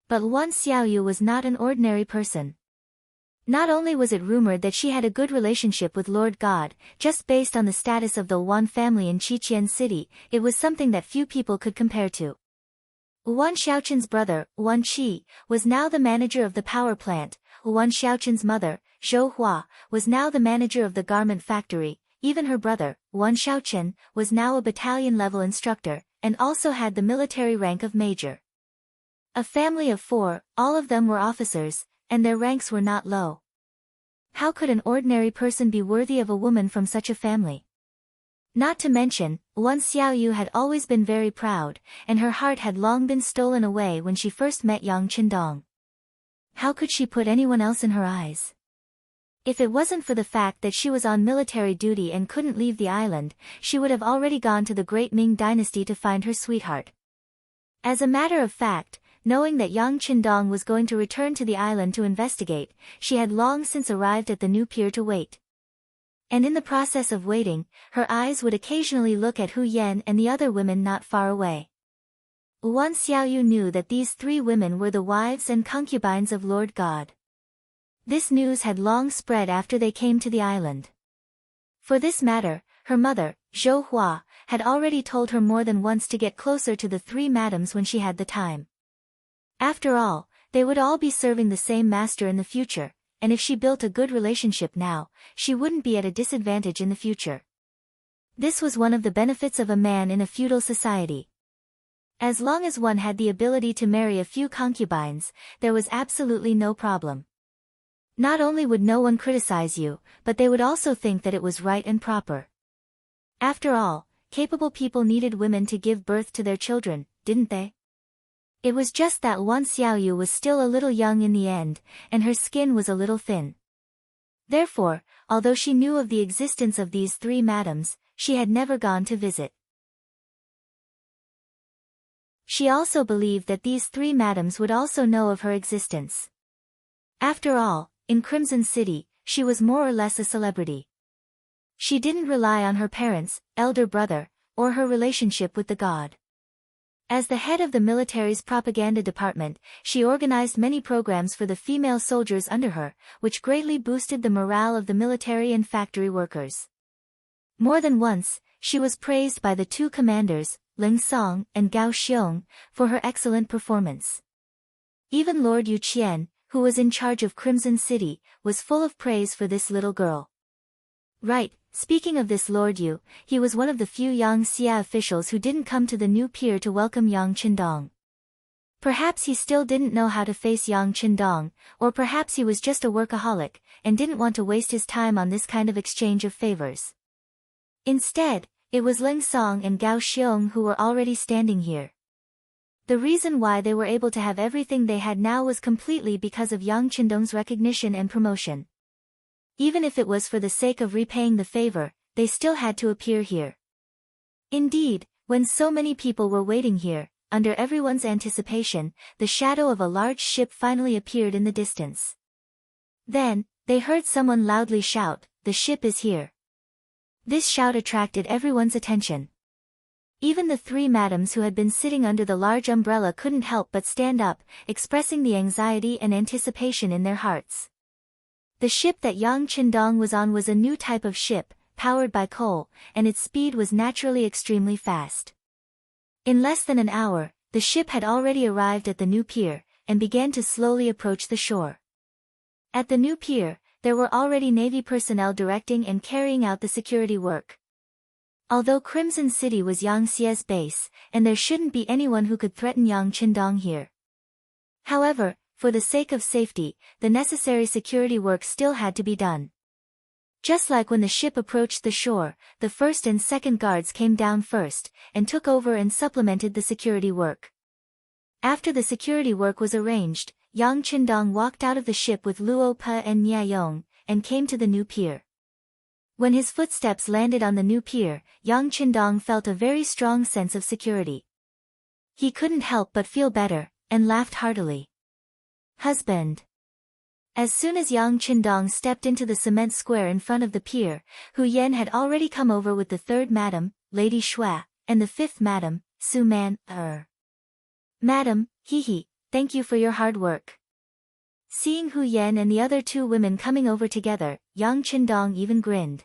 But Wan Xiaoyu was not an ordinary person. Not only was it rumored that she had a good relationship with Lord God, just based on the status of the Wan family in Qiqian city, it was something that few people could compare to. Wan Xiaoqin's brother, Wan Qi, was now the manager of the power plant. Wan Xiaoqin's mother, Zhou Hua, was now the manager of the garment factory. Even her brother, Wan Xiaoqin, was now a battalion-level instructor, and also had the military rank of major. A family of 4, all of them were officers, and their ranks were not low. How could an ordinary person be worthy of a woman from such a family? Not to mention, Wan Xiaoyu had always been very proud, and her heart had long been stolen away when she first met Yang Qindong. How could she put anyone else in her eyes? If it wasn't for the fact that she was on military duty and couldn't leave the island, she would have already gone to the great Ming dynasty to find her sweetheart. As a matter of fact, knowing that Yang Qindong was going to return to the island to investigate, she had long since arrived at the new pier to wait. And in the process of waiting, her eyes would occasionally look at Hu Yan and the other women not far away. Wan Xiaoyu knew that these 3 women were the wives and concubines of Lord God. This news had long spread after they came to the island. For this matter, her mother, Zhou Hua, had already told her more than once to get closer to the 3 madams when she had the time. After all, they would all be serving the same master in the future, and if she built a good relationship now, she wouldn't be at a disadvantage in the future. This was one of the benefits of a man in a feudal society. As long as one had the ability to marry a few concubines, there was absolutely no problem. Not only would no one criticize you, but they would also think that it was right and proper. After all, capable people needed women to give birth to their children, didn't they? It was just that Wan Xiaoyu was still a little young in the end, and her skin was a little thin. Therefore, although she knew of the existence of these 3 madams, she had never gone to visit. She also believed that these 3 madams would also know of her existence. After all, in Crimson City, she was more or less a celebrity. She didn't rely on her parents, elder brother, or her relationship with the god. As the head of the military's propaganda department, she organized many programs for the female soldiers under her, which greatly boosted the morale of the military and factory workers. More than once, she was praised by the 2 commanders, Ling Song and Gao Xiong, for her excellent performance. Even Lord Yu Qian, who was in charge of Crimson City, was full of praise for this little girl. Right, speaking of this Lord Yu, he was one of the few Yang Xia officials who didn't come to the new pier to welcome Yang Qindong. Perhaps he still didn't know how to face Yang Qindong, or perhaps he was just a workaholic, and didn't want to waste his time on this kind of exchange of favors. Instead, it was Ling Song and Gao Xiong who were already standing here. The reason why they were able to have everything they had now was completely because of Yang Qindong's recognition and promotion. Even if it was for the sake of repaying the favor, they still had to appear here. Indeed, when so many people were waiting here, under everyone's anticipation, the shadow of a large ship finally appeared in the distance. Then, they heard someone loudly shout, "The ship is here." This shout attracted everyone's attention. Even the 3 madams who had been sitting under the large umbrella couldn't help but stand up, expressing the anxiety and anticipation in their hearts. The ship that Yang Qindong was on was a new type of ship, powered by coal, and its speed was naturally extremely fast. In less than an hour, the ship had already arrived at the new pier, and began to slowly approach the shore. At the new pier, there were already Navy personnel directing and carrying out the security work. Although Crimson City was Yang Xia's base, and there shouldn't be anyone who could threaten Yang Qindong here. However, for the sake of safety, the necessary security work still had to be done. Just like when the ship approached the shore, the first and second guards came down first, and took over and supplemented the security work. After the security work was arranged, Yang Qindong walked out of the ship with Luo Pe and Nia Yong, and came to the new pier. When his footsteps landed on the new pier, Yang Qindong felt a very strong sense of security. He couldn't help but feel better, and laughed heartily. Husband. As soon as Yang Qindong stepped into the cement square in front of the pier, Hu Yan had already come over with the 3rd madam, Lady Xue, and the 5th madam, Su Man. Madam, thank you for your hard work. Seeing Hu Yan and the other 2 women coming over together, Yang Qindong even grinned.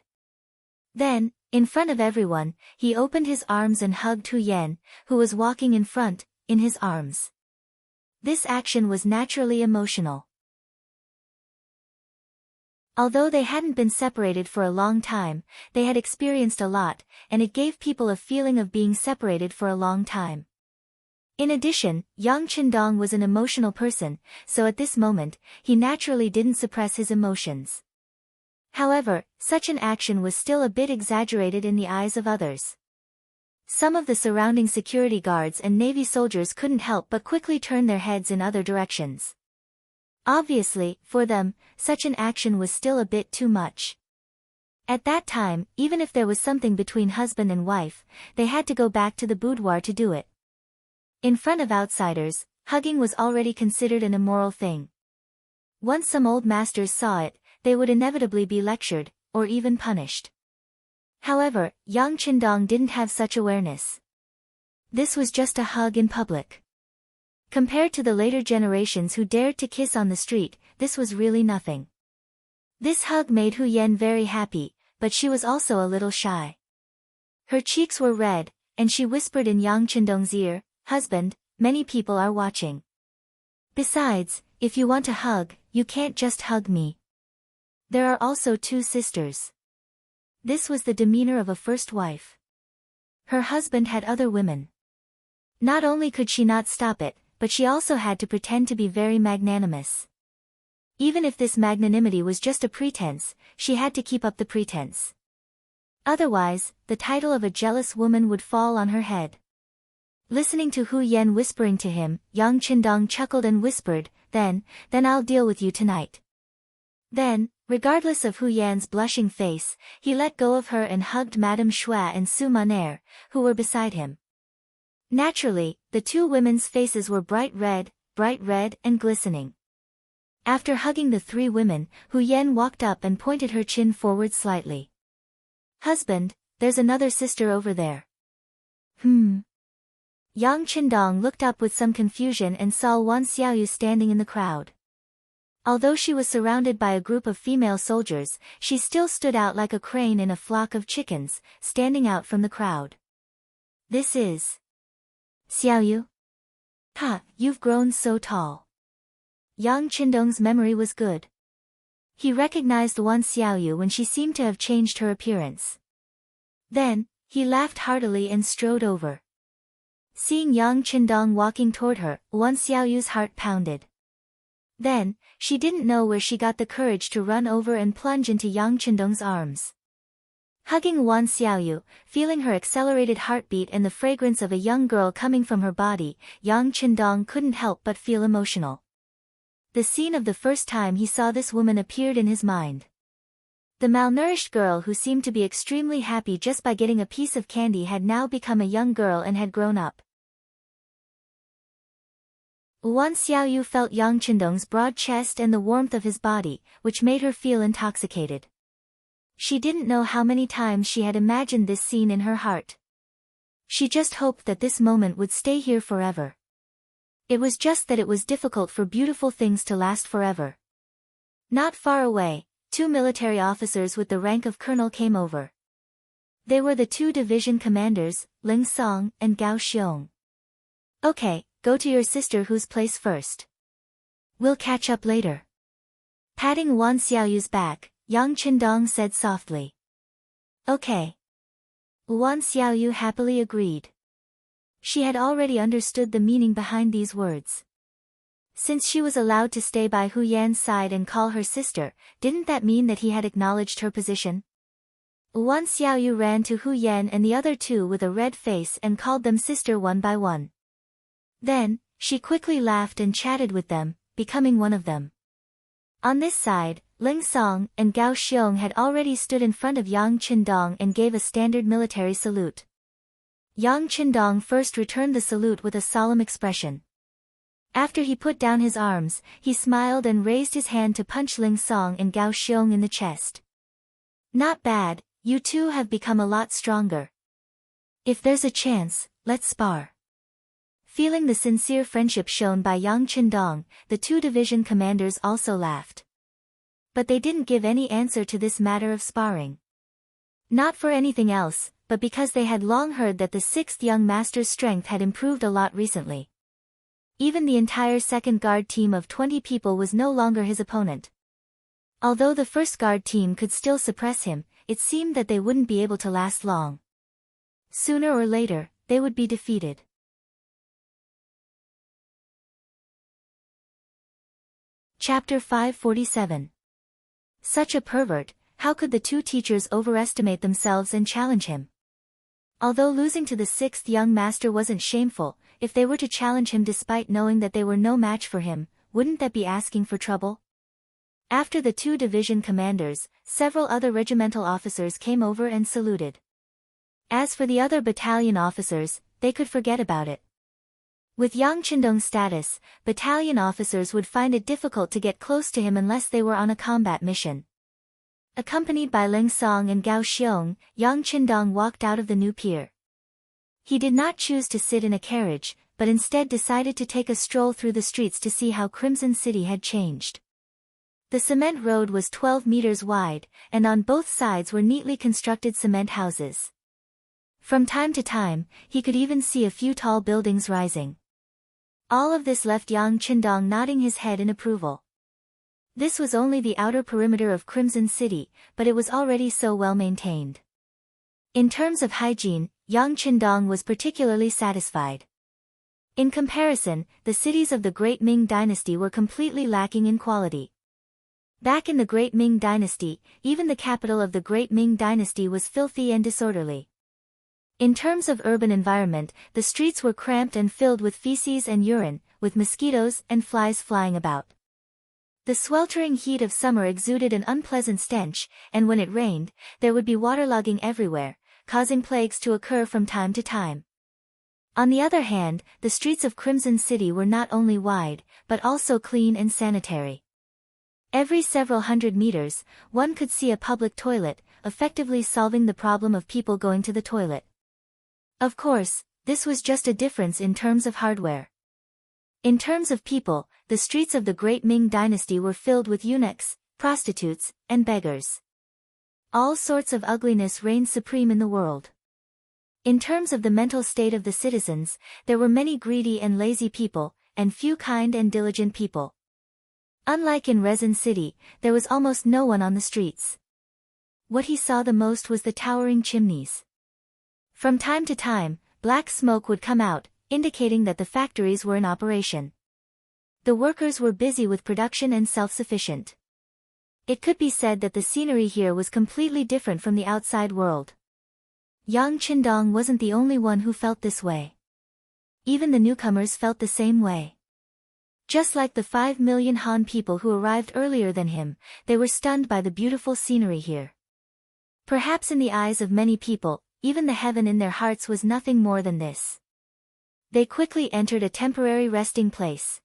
Then, in front of everyone, he opened his arms and hugged Hu Yan, who was walking in front, in his arms. This action was naturally emotional. Although they hadn't been separated for a long time, they had experienced a lot, and it gave people a feeling of being separated for a long time. In addition, Yang Qindong was an emotional person, so at this moment, he naturally didn't suppress his emotions. However, such an action was still a bit exaggerated in the eyes of others. Some of the surrounding security guards and Navy soldiers couldn't help but quickly turn their heads in other directions. Obviously, for them, such an action was still a bit too much. At that time, even if there was something between husband and wife, they had to go back to the boudoir to do it. In front of outsiders, hugging was already considered an immoral thing. Once some old masters saw it, they would inevitably be lectured, or even punished. However, Yang Qindong didn't have such awareness. This was just a hug in public. Compared to the later generations who dared to kiss on the street, this was really nothing. This hug made Hu Yan very happy, but she was also a little shy. Her cheeks were red, and she whispered in Yang Qindong's ear, "Husband, many people are watching. Besides, if you want a hug, you can't just hug me. There are also 2 sisters." This was the demeanor of a first wife. Her husband had other women. Not only could she not stop it, but she also had to pretend to be very magnanimous. Even if this magnanimity was just a pretense, she had to keep up the pretense. Otherwise, the title of a jealous woman would fall on her head. Listening to Hu Yan whispering to him, Yang Qindong chuckled and whispered, Then I'll deal with you tonight." Then, regardless of Hu Yan's blushing face, he let go of her and hugged Madame Xue and Su Maner, who were beside him. Naturally, the 2 women's faces were bright red and glistening. After hugging the 3 women, Hu Yan walked up and pointed her chin forward slightly. "Husband, there's another sister over there." Yang Qindong looked up with some confusion and saw Wan Xiaoyu standing in the crowd. Although she was surrounded by a group of female soldiers, she still stood out like a crane in a flock of chickens, standing out from the crowd. "This is Xiaoyu? Ha, you've grown so tall." Yang Qindong's memory was good. He recognized Wan Xiaoyu when she seemed to have changed her appearance. Then, he laughed heartily and strode over. Seeing Yang Qindong walking toward her, Wan Xiaoyu's heart pounded. Then, she didn't know where she got the courage to run over and plunge into Yang Qindong's arms. Hugging Wan Xiaoyu, feeling her accelerated heartbeat and the fragrance of a young girl coming from her body, Yang Qindong couldn't help but feel emotional. The scene of the first time he saw this woman appeared in his mind. The malnourished girl who seemed to be extremely happy just by getting a piece of candy had now become a young girl and had grown up. Wan Xiaoyu felt Yang Qindong's broad chest and the warmth of his body, which made her feel intoxicated. She didn't know how many times she had imagined this scene in her heart. She just hoped that this moment would stay here forever. It was just that it was difficult for beautiful things to last forever. Not far away, 2 military officers with the rank of colonel came over. They were the 2 division commanders, Ling Song and Gao Xiong. "Okay, go to your sister whose place first. We'll catch up later." Patting Wan Xiaoyu's back, Yang Qindong said softly. "Okay." Wan Xiaoyu happily agreed. She had already understood the meaning behind these words. Since she was allowed to stay by Hu Yan's side and call her sister, didn't that mean that he had acknowledged her position? Wan Xiaoyu ran to Hu Yan and the other 2 with a red face and called them sister one by one. Then, she quickly laughed and chatted with them, becoming one of them. On this side, Ling Song and Gao Xiong had already stood in front of Yang Qindong and gave a standard military salute. Yang Qindong first returned the salute with a solemn expression. After he put down his arms, he smiled and raised his hand to punch Ling Song and Gao Xiong in the chest. "Not bad, you 2 have become a lot stronger. If there's a chance, let's spar." Feeling the sincere friendship shown by Yang Qindong, the 2 division commanders also laughed. But they didn't give any answer to this matter of sparring. Not for anything else, but because they had long heard that the 6th young master's strength had improved a lot recently. Even the entire second guard team of 20 people was no longer his opponent. Although the first guard team could still suppress him, it seemed that they wouldn't be able to last long. Sooner or later, they would be defeated. Chapter 547. Such a pervert, how could the two teachers overestimate themselves and challenge him? Although losing to the sixth young master wasn't shameful, if they were to challenge him despite knowing that they were no match for him, wouldn't that be asking for trouble? After the two division commanders, several other regimental officers came over and saluted. As for the other battalion officers, they could forget about it. With Yang Qindong's status, battalion officers would find it difficult to get close to him unless they were on a combat mission. Accompanied by Ling Song and Gao Xiong, Yang Qindong walked out of the new pier. He did not choose to sit in a carriage, but instead decided to take a stroll through the streets to see how Crimson City had changed. The cement road was 12 meters wide, and on both sides were neatly constructed cement houses. From time to time, he could even see a few tall buildings rising. All of this left Yang Qindong nodding his head in approval. This was only the outer perimeter of Crimson City, but it was already so well maintained. In terms of hygiene, Yang Qindong was particularly satisfied. In comparison, the cities of the Great Ming Dynasty were completely lacking in quality. Back in the Great Ming Dynasty, even the capital of the Great Ming Dynasty was filthy and disorderly. In terms of urban environment, the streets were cramped and filled with feces and urine, with mosquitoes and flies flying about. The sweltering heat of summer exuded an unpleasant stench, and when it rained, there would be waterlogging everywhere, causing plagues to occur from time to time. On the other hand, the streets of Crimson City were not only wide, but also clean and sanitary. Every several hundred meters, one could see a public toilet, effectively solving the problem of people going to the toilet. Of course, this was just a difference in terms of hardware. In terms of people, the streets of the Great Ming Dynasty were filled with eunuchs, prostitutes, and beggars. All sorts of ugliness reigned supreme in the world. In terms of the mental state of the citizens, there were many greedy and lazy people, and few kind and diligent people. Unlike in Resin City, there was almost no one on the streets. What he saw the most was the towering chimneys. From time to time, black smoke would come out, indicating that the factories were in operation. The workers were busy with production and self-sufficient. It could be said that the scenery here was completely different from the outside world. Yang Qindong wasn't the only one who felt this way. Even the newcomers felt the same way. Just like the 5 million Han people who arrived earlier than him, they were stunned by the beautiful scenery here. Perhaps in the eyes of many people, even the heaven in their hearts was nothing more than this. They quickly entered a temporary resting place.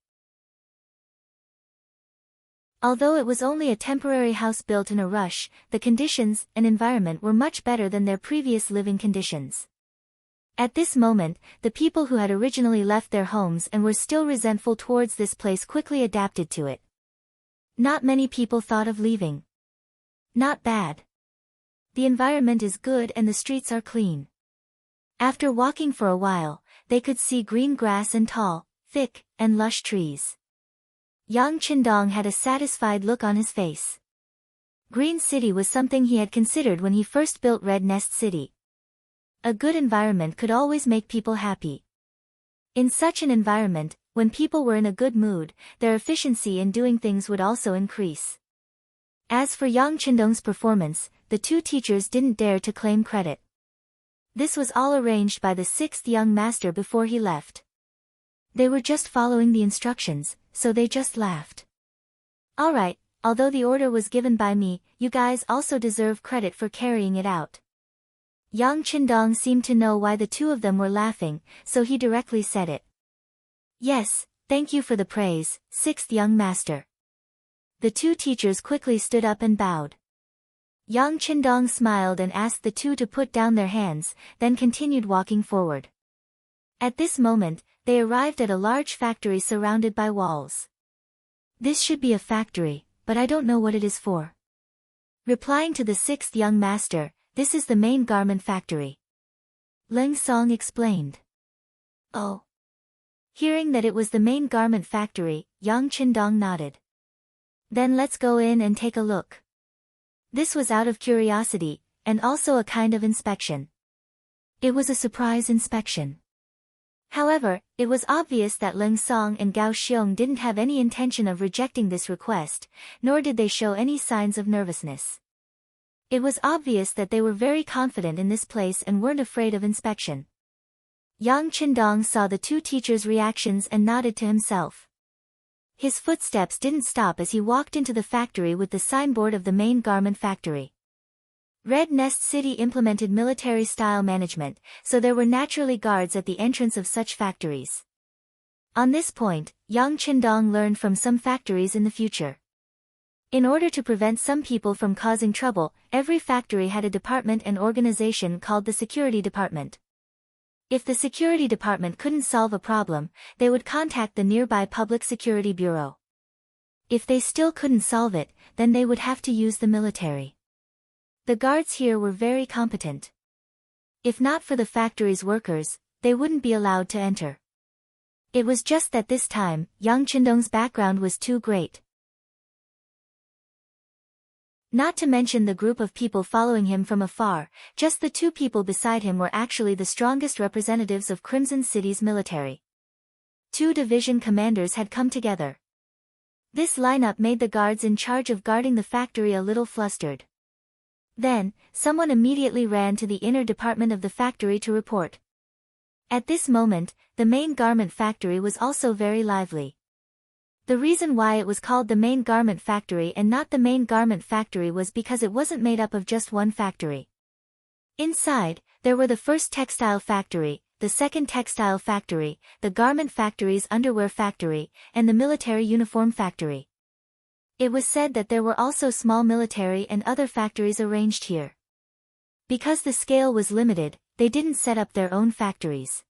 Although it was only a temporary house built in a rush, the conditions and environment were much better than their previous living conditions. At this moment, the people who had originally left their homes and were still resentful towards this place quickly adapted to it. Not many people thought of leaving. Not bad. The environment is good and the streets are clean. After walking for a while, they could see green grass and tall, thick, and lush trees. Yang Qindong had a satisfied look on his face. Green City was something he had considered when he first built Red Nest City. A good environment could always make people happy. In such an environment, when people were in a good mood, their efficiency in doing things would also increase. As for Yang Qindong's performance, the two teachers didn't dare to claim credit. This was all arranged by the sixth young master before he left. They were just following the instructions, so they just laughed. Alright, although the order was given by me, you guys also deserve credit for carrying it out. Yang Qindong seemed to know why the two of them were laughing, so he directly said it. Yes, thank you for the praise, sixth young master. The two teachers quickly stood up and bowed. Yang Qindong smiled and asked the two to put down their hands, then continued walking forward. At this moment, they arrived at a large factory surrounded by walls. This should be a factory, but I don't know what it is for. Replying to the sixth young master, this is the main garment factory. Ling Song explained. Oh. Hearing that it was the main garment factory, Yang Qindong nodded. Then let's go in and take a look. This was out of curiosity, and also a kind of inspection. It was a surprise inspection. However, it was obvious that Leng Song and Gao Xiong didn't have any intention of rejecting this request, nor did they show any signs of nervousness. It was obvious that they were very confident in this place and weren't afraid of inspection. Yang Qindong saw the two teachers' reactions and nodded to himself. His footsteps didn't stop as he walked into the factory with the signboard of the main garment factory. Red Nest City implemented military-style management, so there were naturally guards at the entrance of such factories. On this point, Yang Qindong learned from some factories in the future. In order to prevent some people from causing trouble, every factory had a department and organization called the security department. If the security department couldn't solve a problem, they would contact the nearby public security bureau. If they still couldn't solve it, then they would have to use the military. The guards here were very competent. If not for the factory's workers, they wouldn't be allowed to enter. It was just that this time, Yang Qindong's background was too great. Not to mention the group of people following him from afar, just the two people beside him were actually the strongest representatives of Crimson City's military. Two division commanders had come together. This lineup made the guards in charge of guarding the factory a little flustered. Then, someone immediately ran to the inner department of the factory to report. At this moment, the main garment factory was also very lively. The reason why it was called the main garment factory and not the main garment factory was because it wasn't made up of just one factory. Inside, there were the first textile factory, the second textile factory, the garment factory's underwear factory, and the military uniform factory. It was said that there were also small military and other factories arranged here. Because the scale was limited, they didn't set up their own factories.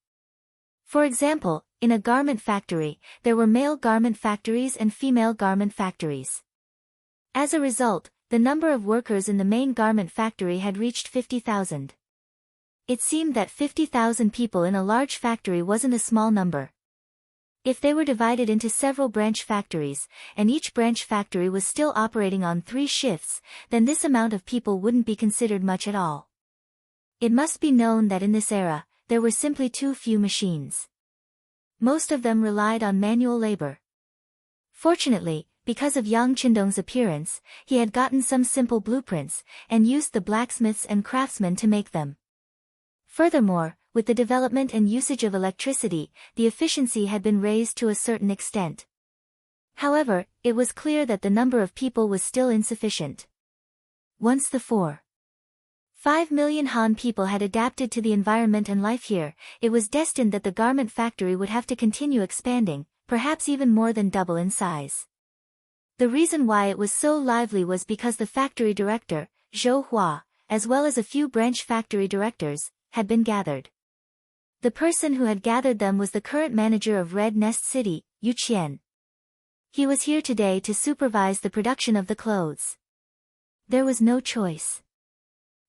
For example, in a garment factory, there were male garment factories and female garment factories. As a result, the number of workers in the main garment factory had reached 50,000. It seemed that 50,000 people in a large factory wasn't a small number. If they were divided into several branch factories, and each branch factory was still operating on 3 shifts, then this amount of people wouldn't be considered much at all. It must be known that in this era, there were simply too few machines. Most of them relied on manual labor. Fortunately, because of Yang Qindong's appearance, he had gotten some simple blueprints, and used the blacksmiths and craftsmen to make them. Furthermore, with the development and usage of electricity, the efficiency had been raised to a certain extent. However, it was clear that the number of people was still insufficient. Once the 4.5 million Han people had adapted to the environment and life here, it was destined that the garment factory would have to continue expanding, perhaps even more than double in size. The reason why it was so lively was because the factory director, Zhou Hua, as well as a few branch factory directors, had been gathered. The person who had gathered them was the current manager of Red Nest City, Yu Qian. He was here today to supervise the production of the clothes. There was no choice.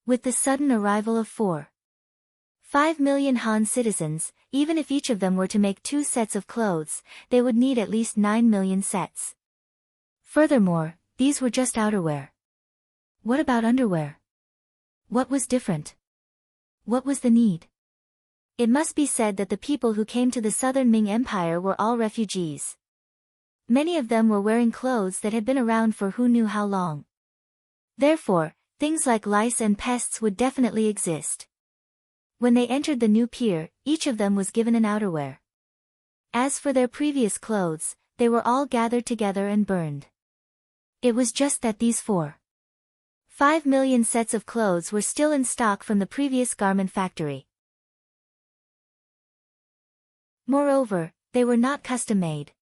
With the sudden arrival of 4.5 million Han citizens, even if each of them were to make 2 sets of clothes, they would need at least 9 million sets. Furthermore, these were just outerwear. What about underwear? What was different? What was the need? It must be said that the people who came to the southern Ming Empire were all refugees. Many of them were wearing clothes that had been around for who knew how long. Therefore, things like lice and pests would definitely exist. When they entered the new pier, each of them was given an outerwear. As for their previous clothes, they were all gathered together and burned. It was just that these 4.5 million sets of clothes were still in stock from the previous garment factory. Moreover, they were not custom-made.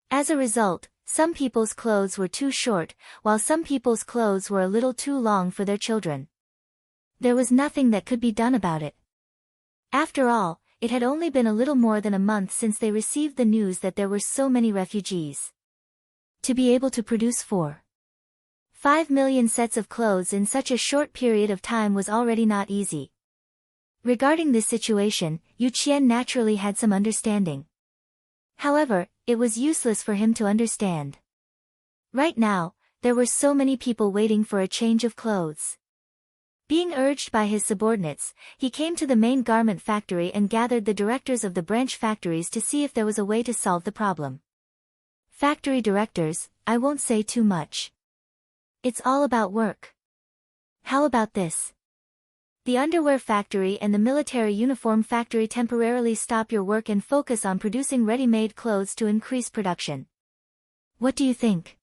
As a result, some people's clothes were too short, while some people's clothes were a little too long for their children. There was nothing that could be done about it. After all, it had only been a little more than a month since they received the news that there were so many refugees. To be able to produce 4.5 million sets of clothes in such a short period of time was already not easy. Regarding this situation, Yu Qian naturally had some understanding. However, it was useless for him to understand. Right now, there were so many people waiting for a change of clothes. Being urged by his subordinates, he came to the main garment factory and gathered the directors of the branch factories to see if there was a way to solve the problem. Factory directors, I won't say too much. It's all about work. How about this? The underwear factory and the military uniform factory temporarily stop your work and focus on producing ready-made clothes to increase production. What do you think?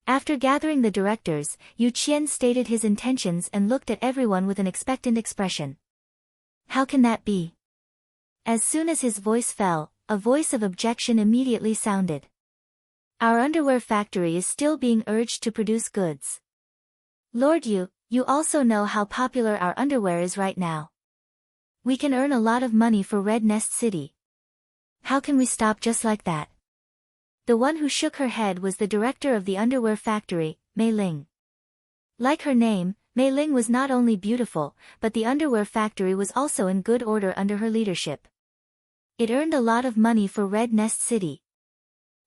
After gathering the directors, Yu Qian stated his intentions and looked at everyone with an expectant expression. How can that be? As soon as his voice fell, a voice of objection immediately sounded. Our underwear factory is still being urged to produce goods. Lord Yu, you also know how popular our underwear is right now. We can earn a lot of money for Red Nest City. How can we stop just like that? The one who shook her head was the director of the underwear factory, Mei Ling. Like her name, Mei Ling was not only beautiful, but the underwear factory was also in good order under her leadership. It earned a lot of money for Red Nest City.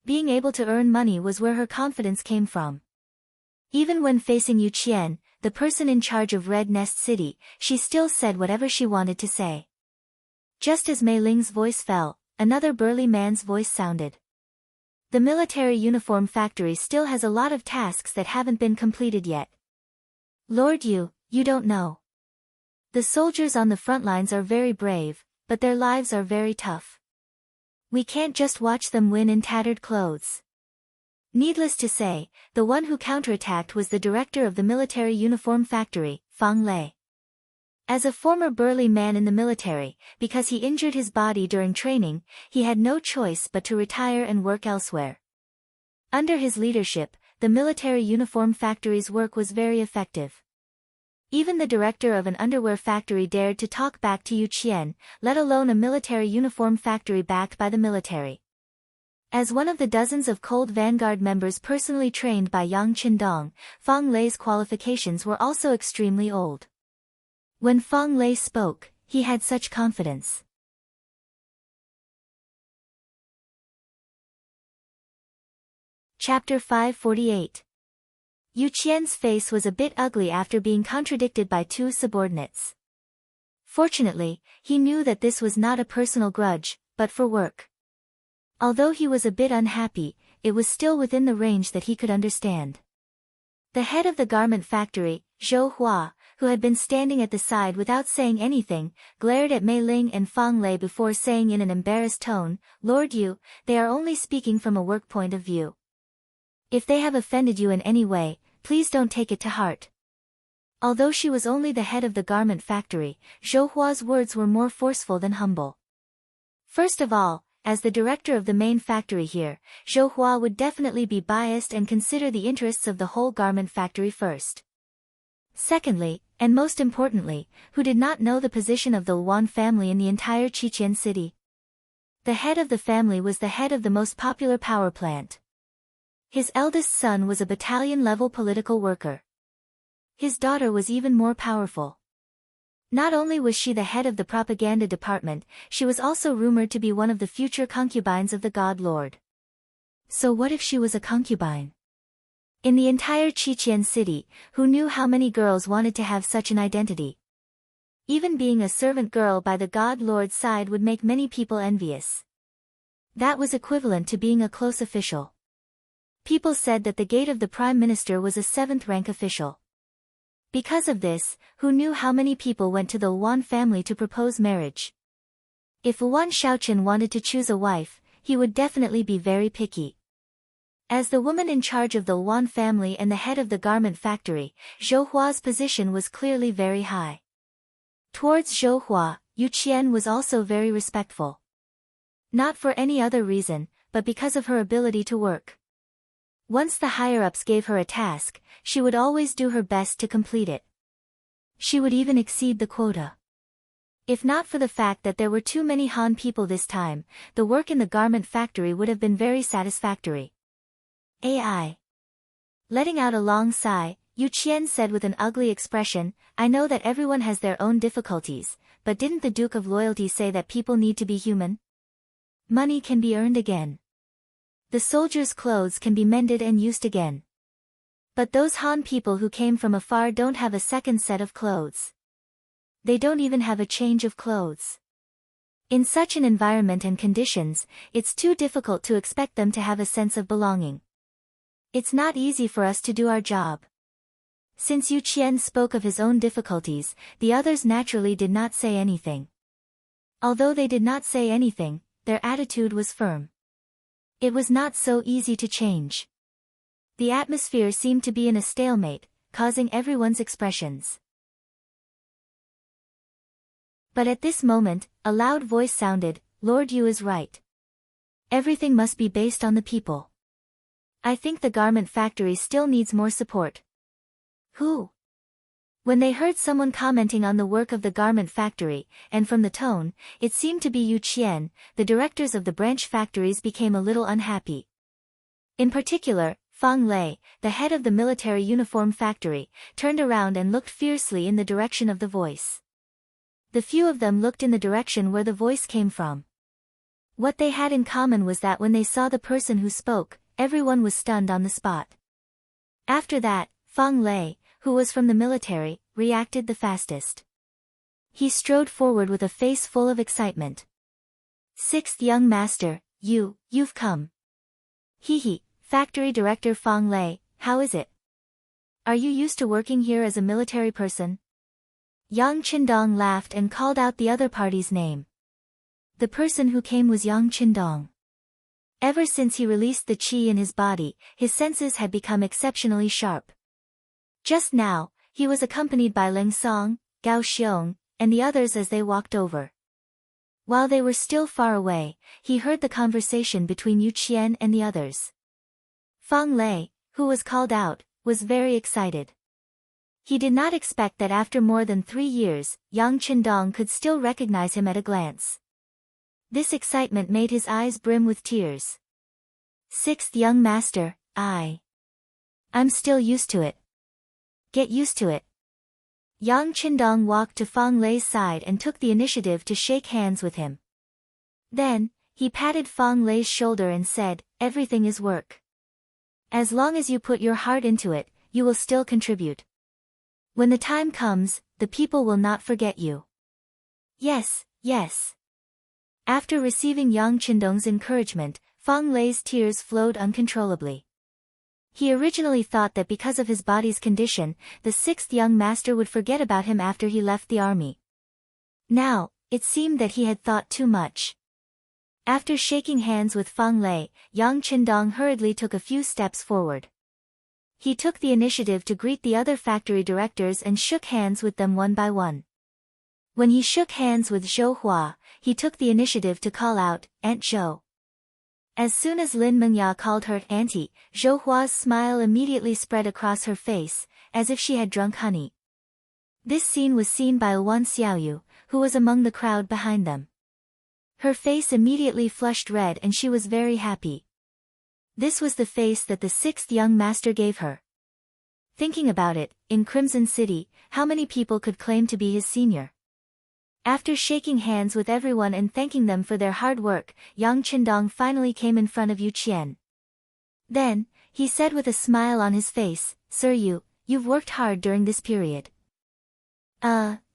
Being able to earn money was where her confidence came from. Even when facing Yu Qian, the person in charge of Red Nest City, she still said whatever she wanted to say. Just as Mei Ling's voice fell, another burly man's voice sounded. The military uniform factory still has a lot of tasks that haven't been completed yet. Lord Yu, you don't know. The soldiers on the front lines are very brave, but their lives are very tough. We can't just watch them win in tattered clothes. Needless to say, the one who counterattacked was the director of the military uniform factory, Fang Lei. As a former burly man in the military, because he injured his body during training, he had no choice but to retire and work elsewhere. Under his leadership, the military uniform factory's work was very effective. Even the director of an underwear factory dared to talk back to Yu Qian, let alone a military uniform factory backed by the military. As one of the dozens of Cold Vanguard members personally trained by Yang Qindong, Fang Lei's qualifications were also extremely old. When Fang Lei spoke, he had such confidence. Chapter 548. Yu Qian's face was a bit ugly after being contradicted by two subordinates. Fortunately, he knew that this was not a personal grudge, but for work. Although he was a bit unhappy, it was still within the range that he could understand. The head of the garment factory, Zhou Hua, who had been standing at the side without saying anything, glared at Mei Ling and Fang Lei before saying in an embarrassed tone, Lord Yu, they are only speaking from a work point of view. If they have offended you in any way, please don't take it to heart. Although she was only the head of the garment factory, Zhou Hua's words were more forceful than humble. First of all, as the director of the main factory here, Zhou Hua would definitely be biased and consider the interests of the whole garment factory first. Secondly, and most importantly, who did not know the position of the Luan family in the entire Qiqian city? The head of the family was the head of the most popular power plant. His eldest son was a battalion-level political worker. His daughter was even more powerful. Not only was she the head of the propaganda department, she was also rumored to be one of the future concubines of the God Lord. So what if she was a concubine? In the entire Qiqian city, who knew how many girls wanted to have such an identity? Even being a servant girl by the God Lord's side would make many people envious. That was equivalent to being a close official. People said that the gate of the prime minister was a 7th-rank official. Because of this, who knew how many people went to the Luan family to propose marriage? If Luan Shaoqian wanted to choose a wife, he would definitely be very picky. As the woman in charge of the Luan family and the head of the garment factory, Zhou Hua's position was clearly very high. Towards Zhou Hua, Yu Qian was also very respectful. Not for any other reason, but because of her ability to work. Once the higher-ups gave her a task, she would always do her best to complete it. She would even exceed the quota. If not for the fact that there were too many Han people this time, the work in the garment factory would have been very satisfactory. AI. Letting out a long sigh, Yu Qian said with an ugly expression, I know that everyone has their own difficulties, but didn't the Duke of Loyalty say that people need to be human? Money can be earned again. The soldiers' clothes can be mended and used again. But those Han people who came from afar don't have a second set of clothes. They don't even have a change of clothes. In such an environment and conditions, it's too difficult to expect them to have a sense of belonging. It's not easy for us to do our job. Since Yu Qian spoke of his own difficulties, the others naturally did not say anything. Although they did not say anything, their attitude was firm. It was not so easy to change. The atmosphere seemed to be in a stalemate, causing everyone's expressions. But at this moment, a loud voice sounded, "Lord Yu is right. Everything must be based on the people. I think the garment factory still needs more support." Who? When they heard someone commenting on the work of the garment factory, and from the tone, it seemed to be Yu Qian, the directors of the branch factories became a little unhappy. In particular, Fang Lei, the head of the military uniform factory, turned around and looked fiercely in the direction of the voice. The few of them looked in the direction where the voice came from. What they had in common was that when they saw the person who spoke, everyone was stunned on the spot. After that, Fang Lei, who was from the military, reacted the fastest. He strode forward with a face full of excitement. "Sixth young master, you've come." "Hee, factory director Fang Lei, how is it? Are you used to working here as a military person?" Yang Qindong laughed and called out the other party's name. The person who came was Yang Qindong. Ever since he released the qi in his body, his senses had become exceptionally sharp. Just now, he was accompanied by Leng Song, Gao Xiong, and the others as they walked over. While they were still far away, he heard the conversation between Yu Qian and the others. Fang Lei, who was called out, was very excited. He did not expect that after more than 3 years, Yang Qindong could still recognize him at a glance. This excitement made his eyes brim with tears. "Sixth young master, I'm still used to it." "Get used to it." Yang Qindong walked to Fang Lei's side and took the initiative to shake hands with him. Then, he patted Fang Lei's shoulder and said, "Everything is work. As long as you put your heart into it, you will still contribute. When the time comes, the people will not forget you." Yes. After receiving Yang Qindong's encouragement, Fang Lei's tears flowed uncontrollably. He originally thought that because of his body's condition, the sixth young master would forget about him after he left the army. Now, it seemed that he had thought too much. After shaking hands with Fang Lei, Yang Qindong hurriedly took a few steps forward. He took the initiative to greet the other factory directors and shook hands with them one by one. When he shook hands with Zhou Hua, he took the initiative to call out, "Aunt Zhou." As soon as Lin Mengya called her auntie, Zhou Hua's smile immediately spread across her face, as if she had drunk honey. This scene was seen by Wan Xiaoyu, who was among the crowd behind them. Her face immediately flushed red and she was very happy. This was the face that the sixth young master gave her. Thinking about it, in Crimson City, how many people could claim to be his senior? After shaking hands with everyone and thanking them for their hard work, Yang Qindong finally came in front of Yu Qian. Then, he said with a smile on his face, "Sir you've worked hard during this period."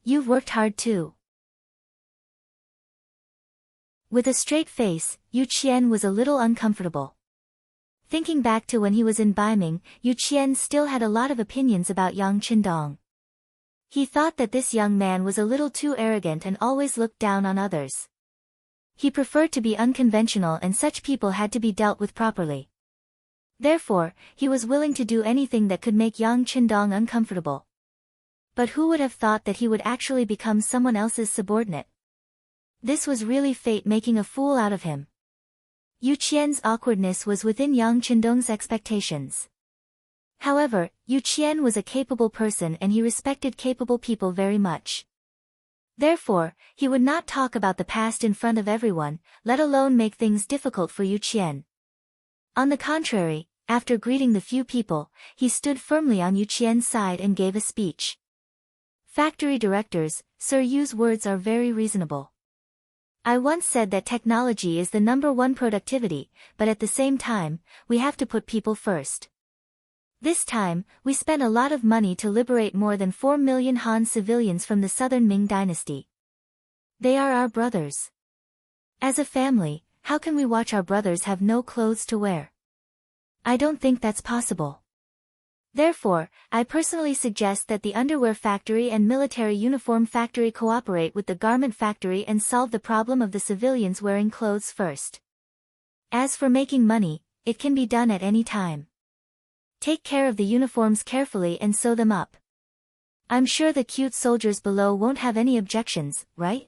You've worked hard too." With a straight face, Yu Qian was a little uncomfortable. Thinking back to when he was in Baiming, Yu Qian still had a lot of opinions about Yang Qindong. He thought that this young man was a little too arrogant and always looked down on others. He preferred to be unconventional and such people had to be dealt with properly. Therefore, he was willing to do anything that could make Yang Qindong uncomfortable. But who would have thought that he would actually become someone else's subordinate? This was really fate making a fool out of him. Yu Qian's awkwardness was within Yang Qindong's expectations. However, Yu Qian was a capable person and he respected capable people very much. Therefore, he would not talk about the past in front of everyone, let alone make things difficult for Yu Qian. On the contrary, after greeting the few people, he stood firmly on Yu Qian's side and gave a speech. "Factory directors, Sir Yu's words are very reasonable. I once said that technology is the #1 productivity, but at the same time, we have to put people first. This time, we spent a lot of money to liberate more than 4 million Han civilians from the southern Ming dynasty. They are our brothers. As a family, how can we watch our brothers have no clothes to wear? I don't think that's possible. Therefore, I personally suggest that the underwear factory and military uniform factory cooperate with the garment factory and solve the problem of the civilians wearing clothes first. As for making money, it can be done at any time. Take care of the uniforms carefully and sew them up. I'm sure the cute soldiers below won't have any objections, right?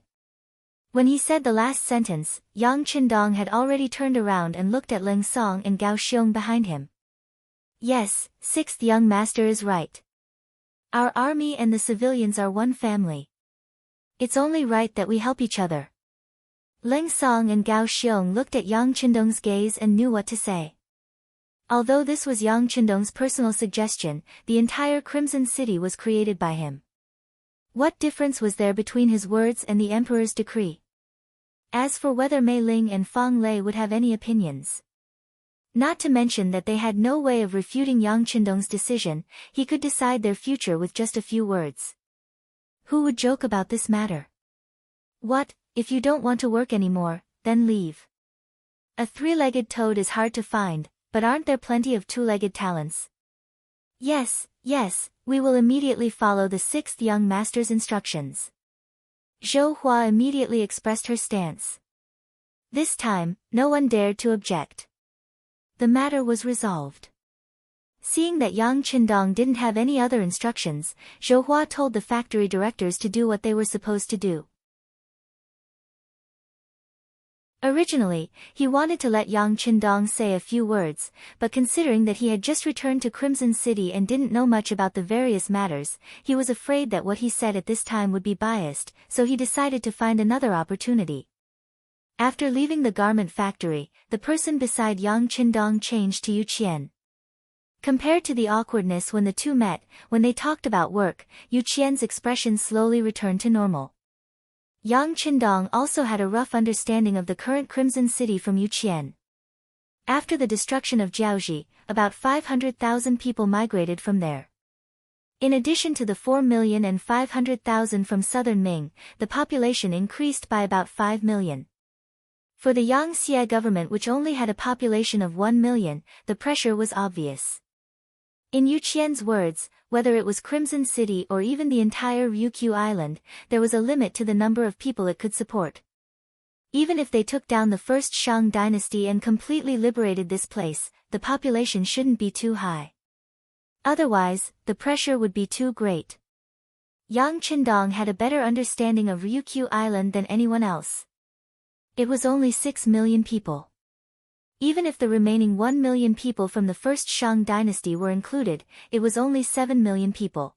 When he said the last sentence, Yang Qindong had already turned around and looked at Ling Song and Gao Xiong behind him. Yes, sixth young master is right. Our army and the civilians are one family. It's only right that we help each other. Ling Song and Gao Xiong looked at Yang Qindong's gaze and knew what to say. Although this was Yang Qindong's personal suggestion, the entire Crimson City was created by him. What difference was there between his words and the emperor's decree? As for whether Mei Ling and Fang Lei would have any opinions. Not to mention that they had no way of refuting Yang Qindong's decision, he could decide their future with just a few words. Who would joke about this matter? What, if you don't want to work anymore, then leave. A three-legged toad is hard to find, but aren't there plenty of two-legged talents? Yes, we will immediately follow the sixth young master's instructions. Zhou Hua immediately expressed her stance. This time, no one dared to object. The matter was resolved. Seeing that Yang Qindong didn't have any other instructions, Zhou Hua told the factory directors to do what they were supposed to do. Originally, he wanted to let Yang Qindong say a few words, but considering that he had just returned to Crimson City and didn't know much about the various matters, he was afraid that what he said at this time would be biased, so he decided to find another opportunity. After leaving the garment factory, the person beside Yang Qindong changed to Yu Qian. Compared to the awkwardness when the two met, when they talked about work, Yu Qian's expression slowly returned to normal. Yang Qindong also had a rough understanding of the current Crimson City from Yu Qian. After the destruction of Jiaoji, about 500,000 people migrated from there. In addition to the 4,500,000 from southern Ming, the population increased by about 5 million. For the Yang Xie government, which only had a population of 1 million, the pressure was obvious. In Yu Qian's words, whether it was Crimson City or even the entire Ryukyu Island, there was a limit to the number of people it could support. Even if they took down the first Shang dynasty and completely liberated this place, the population shouldn't be too high. Otherwise, the pressure would be too great. Yang Qindong had a better understanding of Ryukyu Island than anyone else. It was only 6 million people. Even if the remaining 1 million people from the first Shang dynasty were included, it was only 7 million people.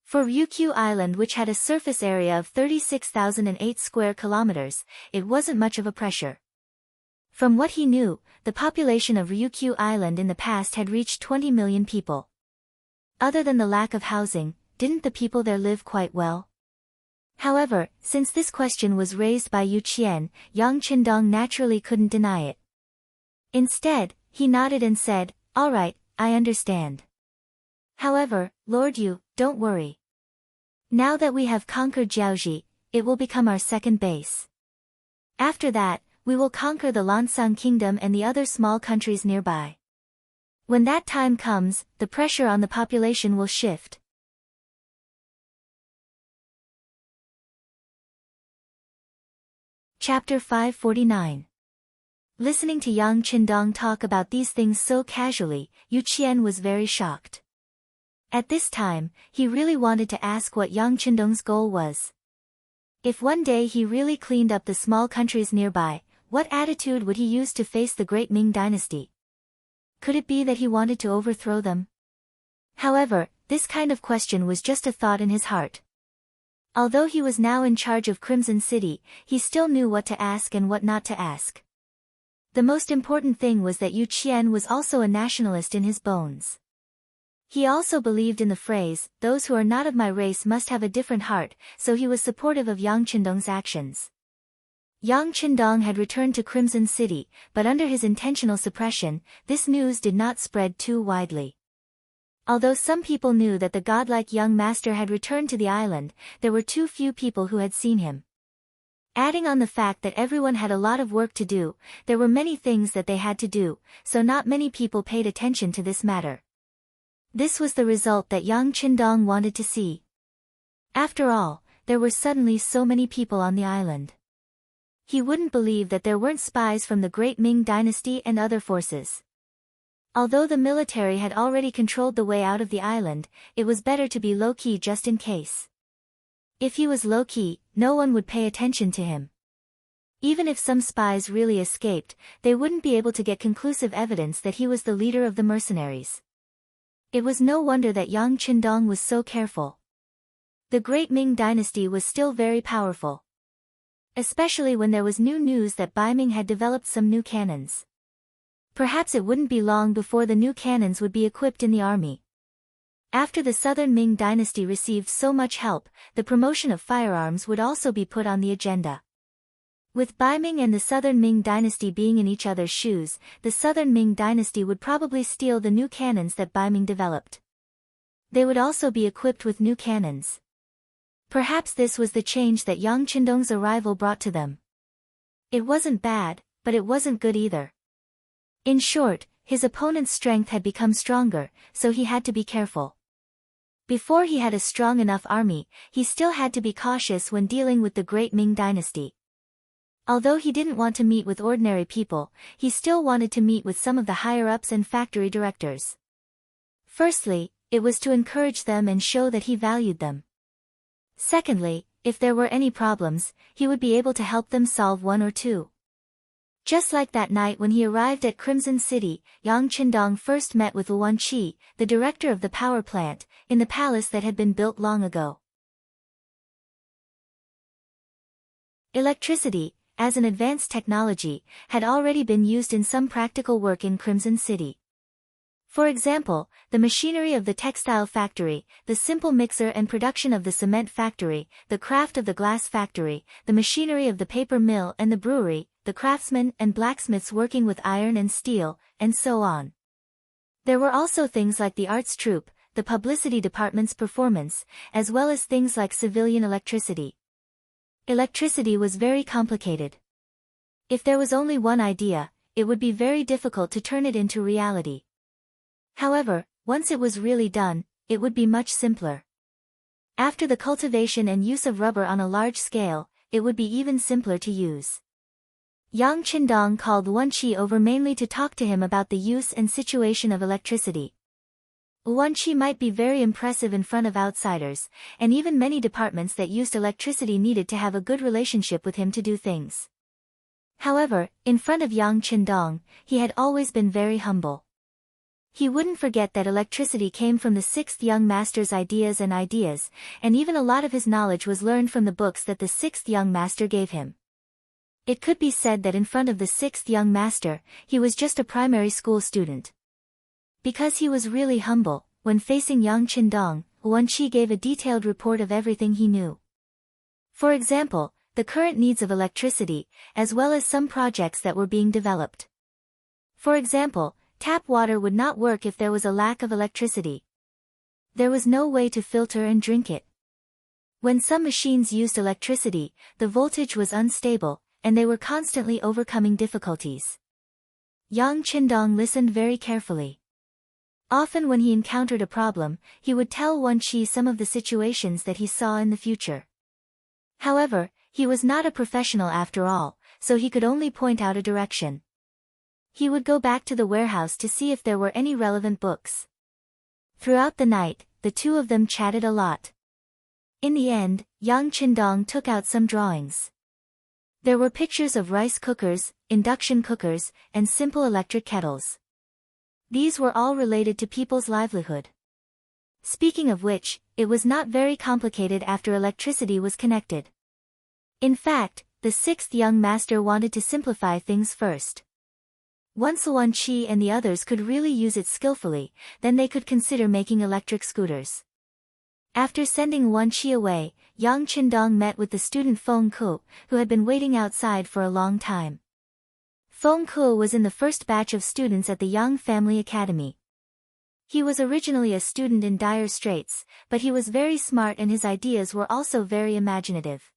For Ryukyu Island, which had a surface area of 36,008 square kilometers, it wasn't much of a pressure. From what he knew, the population of Ryukyu Island in the past had reached 20 million people. Other than the lack of housing, didn't the people there live quite well? However, since this question was raised by Yu Qian, Yang Qindong naturally couldn't deny it. Instead, he nodded and said, "All right, I understand. However, Lord Yu, don't worry. Now that we have conquered Jiaoji, it will become our second base. After that, we will conquer the Lansang Kingdom and the other small countries nearby. When that time comes, the pressure on the population will shift." Chapter 549. Listening to Yang Qindong talk about these things so casually, Yu Qian was very shocked. At this time, he really wanted to ask what Yang Qindong's goal was. If one day he really cleaned up the small countries nearby, what attitude would he use to face the great Ming dynasty? Could it be that he wanted to overthrow them? However, this kind of question was just a thought in his heart. Although he was now in charge of Crimson City, he still knew what to ask and what not to ask. The most important thing was that Yu Qian was also a nationalist in his bones. He also believed in the phrase, "Those who are not of my race must have a different heart," so he was supportive of Yang Qindong's actions. Yang Qindong had returned to Crimson City, but under his intentional suppression, this news did not spread too widely. Although some people knew that the godlike young master had returned to the island, there were too few people who had seen him. Adding on the fact that everyone had a lot of work to do, there were many things that they had to do, so not many people paid attention to this matter. This was the result that Yang Qindong wanted to see. After all, there were suddenly so many people on the island. He wouldn't believe that there weren't spies from the great Ming dynasty and other forces. Although the military had already controlled the way out of the island, it was better to be low-key just in case. If he was low-key, no one would pay attention to him. Even if some spies really escaped, they wouldn't be able to get conclusive evidence that he was the leader of the mercenaries. It was no wonder that Yang Qindong was so careful. The great Ming dynasty was still very powerful. Especially when there was new news that Baiming had developed some new cannons. Perhaps it wouldn't be long before the new cannons would be equipped in the army. After the Southern Ming dynasty received so much help, the promotion of firearms would also be put on the agenda. With Baiming and the Southern Ming dynasty being in each other's shoes, the Southern Ming dynasty would probably steal the new cannons that Baiming developed. They would also be equipped with new cannons. Perhaps this was the change that Yang Qindong's arrival brought to them. It wasn't bad, but it wasn't good either. In short, his opponent's strength had become stronger, so he had to be careful. Before he had a strong enough army, he still had to be cautious when dealing with the great Ming dynasty. Although he didn't want to meet with ordinary people, he still wanted to meet with some of the higher-ups and factory directors. Firstly, it was to encourage them and show that he valued them. Secondly, if there were any problems, he would be able to help them solve one or two. Just like that night when he arrived at Crimson City, Yang Qindong first met with Wan Qi, the director of the power plant, in the palace that had been built long ago. Electricity, as an advanced technology, had already been used in some practical work in Crimson City. For example, the machinery of the textile factory, the simple mixer and production of the cement factory, the craft of the glass factory, the machinery of the paper mill and the brewery, the craftsmen and blacksmiths working with iron and steel, and so on. There were also things like the arts troupe, the publicity department's performance, as well as things like civilian electricity. Electricity was very complicated. If there was only one idea, it would be very difficult to turn it into reality. However, once it was really done, it would be much simpler. After the cultivation and use of rubber on a large scale, it would be even simpler to use. Yang Qindong called Wan Qi over mainly to talk to him about the use and situation of electricity. Wan Qi might be very impressive in front of outsiders, and even many departments that used electricity needed to have a good relationship with him to do things. However, in front of Yang Qindong, he had always been very humble. He wouldn't forget that electricity came from the sixth young master's ideas, and even a lot of his knowledge was learned from the books that the sixth young master gave him. It could be said that in front of the sixth young master, he was just a primary school student. Because he was really humble, when facing Yang Qindong, Wan Qi gave a detailed report of everything he knew. For example, the current needs of electricity, as well as some projects that were being developed. For example, tap water would not work if there was a lack of electricity. There was no way to filter and drink it. When some machines used electricity, the voltage was unstable, and they were constantly overcoming difficulties. Yang Qindong listened very carefully. Often when he encountered a problem, he would tell Wan Qi some of the situations that he saw in the future. However, he was not a professional after all, so he could only point out a direction. He would go back to the warehouse to see if there were any relevant books. Throughout the night, the two of them chatted a lot. In the end, Yang Qindong took out some drawings. There were pictures of rice cookers, induction cookers, and simple electric kettles. These were all related to people's livelihood. Speaking of which, it was not very complicated after electricity was connected. In fact, the sixth young master wanted to simplify things first. Once Wan Qi and the others could really use it skillfully, then they could consider making electric scooters. After sending Wan Qi away, Yang Qindong met with the student Feng Ku, who had been waiting outside for a long time. Feng Ku was in the first batch of students at the Yang Family Academy. He was originally a student in dire straits, but he was very smart and his ideas were also very imaginative.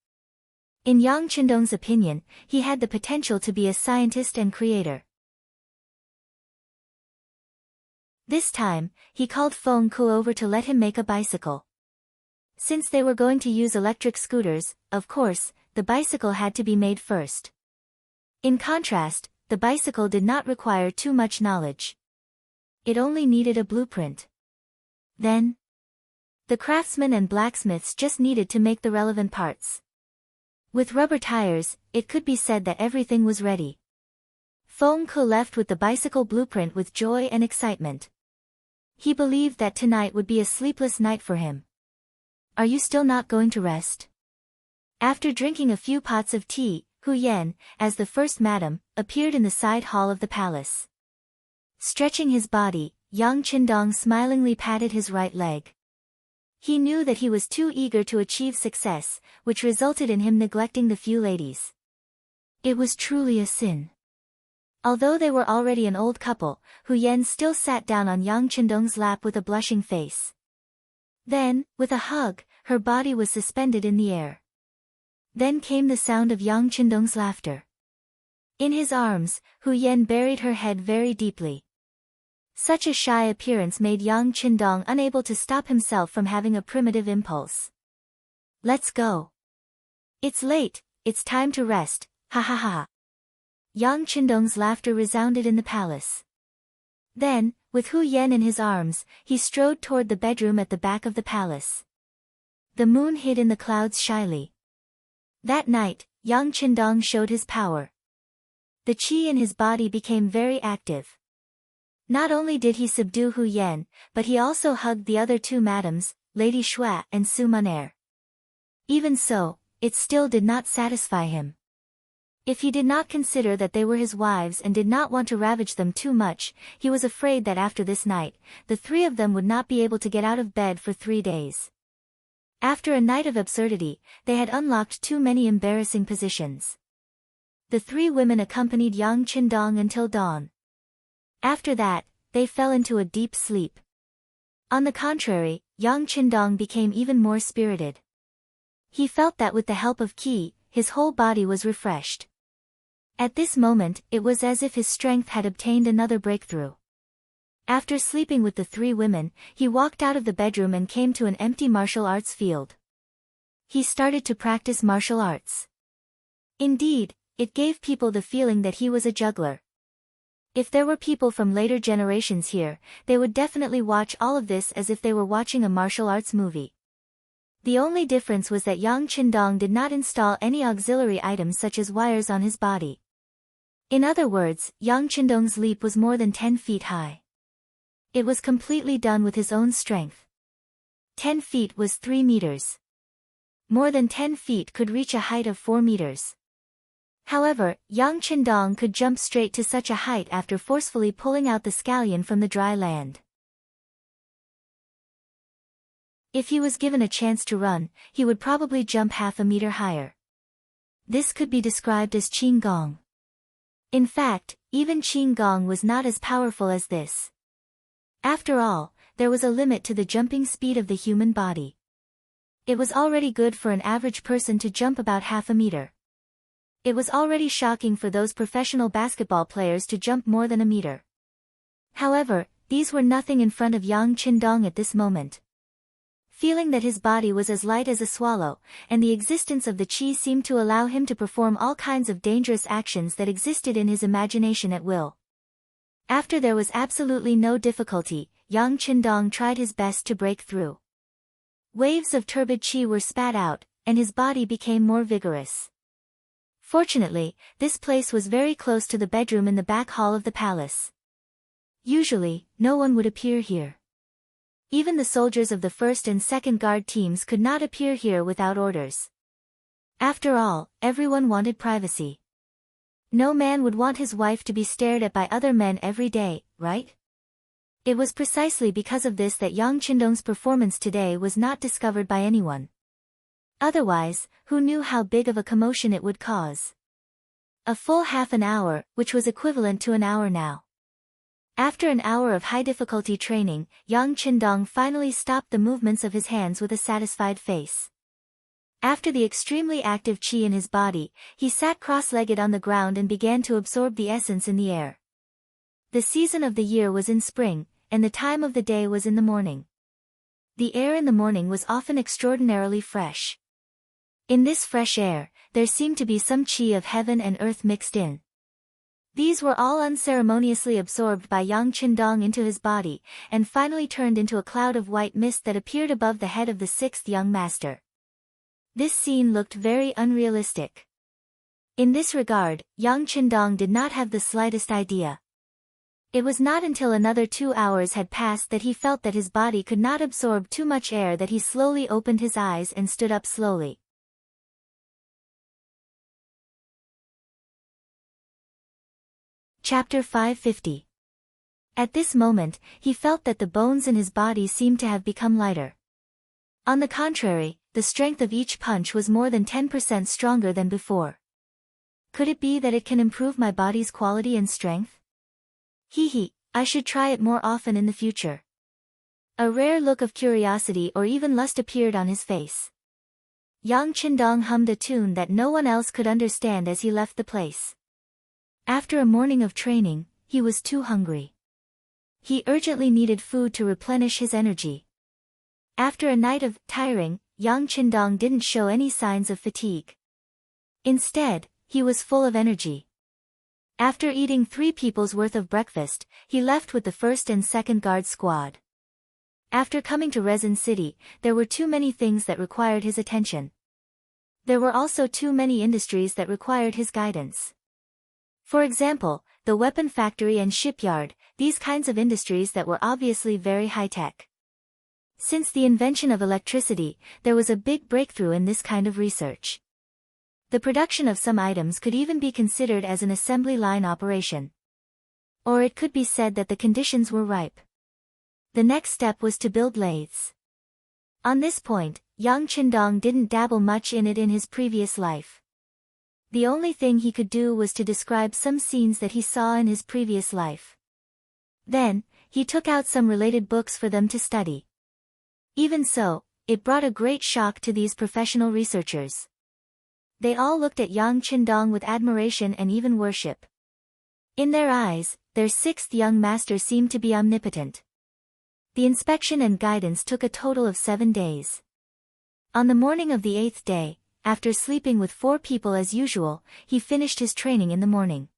In Yang Qindong's opinion, he had the potential to be a scientist and creator. This time, he called Feng Ku over to let him make a bicycle. Since they were going to use electric scooters, of course, the bicycle had to be made first. In contrast, the bicycle did not require too much knowledge. It only needed a blueprint. Then, the craftsmen and blacksmiths just needed to make the relevant parts. With rubber tires, it could be said that everything was ready. Feng Ku left with the bicycle blueprint with joy and excitement. He believed that tonight would be a sleepless night for him. Are you still not going to rest? After drinking a few pots of tea, Hu Yan, as the first madam, appeared in the side hall of the palace. Stretching his body, Yang Qindong smilingly patted his right leg. He knew that he was too eager to achieve success, which resulted in him neglecting the few ladies. It was truly a sin. Although they were already an old couple, Hu Yan still sat down on Yang Qindong's lap with a blushing face. Then, with a hug, her body was suspended in the air. Then came the sound of Yang Qindong's laughter. In his arms, Hu Yan buried her head very deeply. Such a shy appearance made Yang Qindong unable to stop himself from having a primitive impulse. Let's go. It's late, it's time to rest, ha ha ha. Yang Qindong's laughter resounded in the palace. Then, with Hu Yan in his arms, he strode toward the bedroom at the back of the palace. The moon hid in the clouds shyly. That night, Yang Qindong showed his power. The qi in his body became very active. Not only did he subdue Hu Yan, but he also hugged the other two madams, Lady Xue and Su Munair. Even so, it still did not satisfy him. If he did not consider that they were his wives and did not want to ravage them too much, he was afraid that after this night, the three of them would not be able to get out of bed for 3 days. After a night of absurdity, they had unlocked too many embarrassing positions. The three women accompanied Yang Qindong until dawn. After that, they fell into a deep sleep. On the contrary, Yang Qindong became even more spirited. He felt that with the help of qi, his whole body was refreshed. At this moment, it was as if his strength had obtained another breakthrough. After sleeping with the three women, he walked out of the bedroom and came to an empty martial arts field. He started to practice martial arts. Indeed, it gave people the feeling that he was a juggler. If there were people from later generations here, they would definitely watch all of this as if they were watching a martial arts movie. The only difference was that Yang Qindong did not install any auxiliary items such as wires on his body. In other words, Yang Qindong's leap was more than 10 feet high. It was completely done with his own strength. 10 feet was 3 meters. More than 10 feet could reach a height of 4 meters. However, Yang Qindong could jump straight to such a height after forcefully pulling out the scallion from the dry land. If he was given a chance to run, he would probably jump half a meter higher. This could be described as Qing Gong. In fact, even Qing Gong was not as powerful as this. After all, there was a limit to the jumping speed of the human body. It was already good for an average person to jump about half a meter. It was already shocking for those professional basketball players to jump more than a meter. However, these were nothing in front of Yang Qindong at this moment. Feeling that his body was as light as a swallow, and the existence of the qi seemed to allow him to perform all kinds of dangerous actions that existed in his imagination at will. After there was absolutely no difficulty, Yang Qindong tried his best to break through. Waves of turbid qi were spat out, and his body became more vigorous. Fortunately, this place was very close to the bedroom in the back hall of the palace. Usually, no one would appear here. Even the soldiers of the first and second guard teams could not appear here without orders. After all, everyone wanted privacy. No man would want his wife to be stared at by other men every day, right? It was precisely because of this that Yang Qindong's performance today was not discovered by anyone. Otherwise, who knew how big of a commotion it would cause? A full half an hour, which was equivalent to an hour now. After an hour of high-difficulty training, Yang Qindong finally stopped the movements of his hands with a satisfied face. After the extremely active qi in his body, he sat cross-legged on the ground and began to absorb the essence in the air. The season of the year was in spring, and the time of the day was in the morning. The air in the morning was often extraordinarily fresh. In this fresh air, there seemed to be some qi of heaven and earth mixed in. These were all unceremoniously absorbed by Yang Qindong into his body, and finally turned into a cloud of white mist that appeared above the head of the sixth young master. This scene looked very unrealistic. In this regard, Yang Qindong did not have the slightest idea. It was not until another 2 hours had passed that he felt that his body could not absorb too much air that he slowly opened his eyes and stood up slowly. Chapter 550. At this moment, he felt that the bones in his body seemed to have become lighter. On the contrary, the strength of each punch was more than 10% stronger than before. Could it be that it can improve my body's quality and strength? I should try it more often in the future. A rare look of curiosity or even lust appeared on his face. Yang Qindong hummed a tune that no one else could understand as he left the place. After a morning of training, he was too hungry. He urgently needed food to replenish his energy. After a night of tiring, Yang Qindong didn't show any signs of fatigue. Instead, he was full of energy. After eating 3 people's worth of breakfast, he left with the first and second guard squad. After coming to Resin City, there were too many things that required his attention. There were also too many industries that required his guidance. For example, the weapon factory and shipyard, these kinds of industries that were obviously very high-tech. Since the invention of electricity, there was a big breakthrough in this kind of research. The production of some items could even be considered as an assembly line operation. Or it could be said that the conditions were ripe. The next step was to build lathes. On this point, Yang Qindong didn't dabble much in it in his previous life. The only thing he could do was to describe some scenes that he saw in his previous life. Then, he took out some related books for them to study. Even so, it brought a great shock to these professional researchers. They all looked at Yang Qindong with admiration and even worship. In their eyes, their sixth young master seemed to be omnipotent. The inspection and guidance took a total of 7 days. On the morning of the 8th day, after sleeping with 4 people as usual, he finished his training in the morning.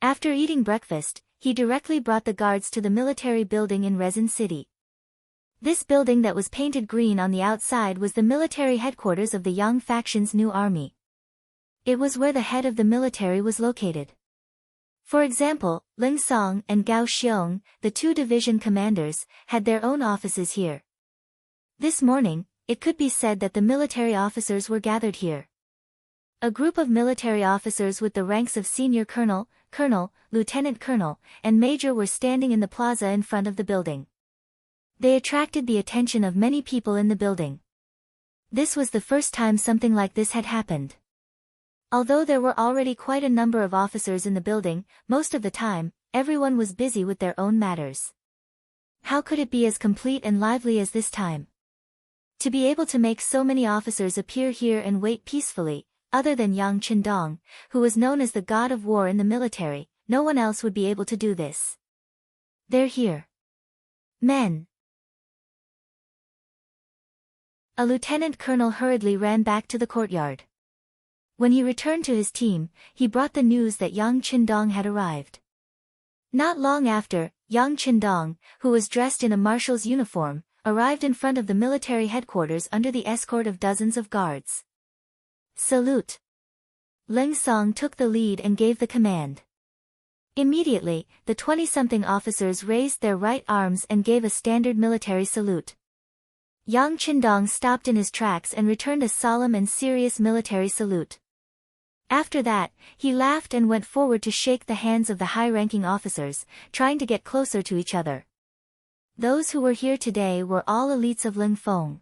After eating breakfast, he directly brought the guards to the military building in Resin City. This building that was painted green on the outside was the military headquarters of the Yang faction's new army. It was where the head of the military was located. For example, Ling Song and Gao Xiong, the 2 division commanders, had their own offices here. This morning, it could be said that the military officers were gathered here. A group of military officers with the ranks of senior colonel, colonel, lieutenant colonel, and major were standing in the plaza in front of the building. They attracted the attention of many people in the building. This was the first time something like this had happened. Although there were already quite a number of officers in the building, most of the time, everyone was busy with their own matters. How could it be as complete and lively as this time? To be able to make so many officers appear here and wait peacefully, other than Yang Qindong, who was known as the god of war in the military, no one else would be able to do this. They're here. Men. A lieutenant colonel hurriedly ran back to the courtyard. When he returned to his team, he brought the news that Yang Qindong had arrived. Not long after, Yang Qindong, who was dressed in a marshal's uniform, arrived in front of the military headquarters under the escort of dozens of guards. Salute! Ling Song took the lead and gave the command. Immediately, the 20-something officers raised their right arms and gave a standard military salute. Yang Qindong stopped in his tracks and returned a solemn and serious military salute. After that, he laughed and went forward to shake the hands of the high-ranking officers, trying to get closer to each other. Those who were here today were all elites of Lingfeng.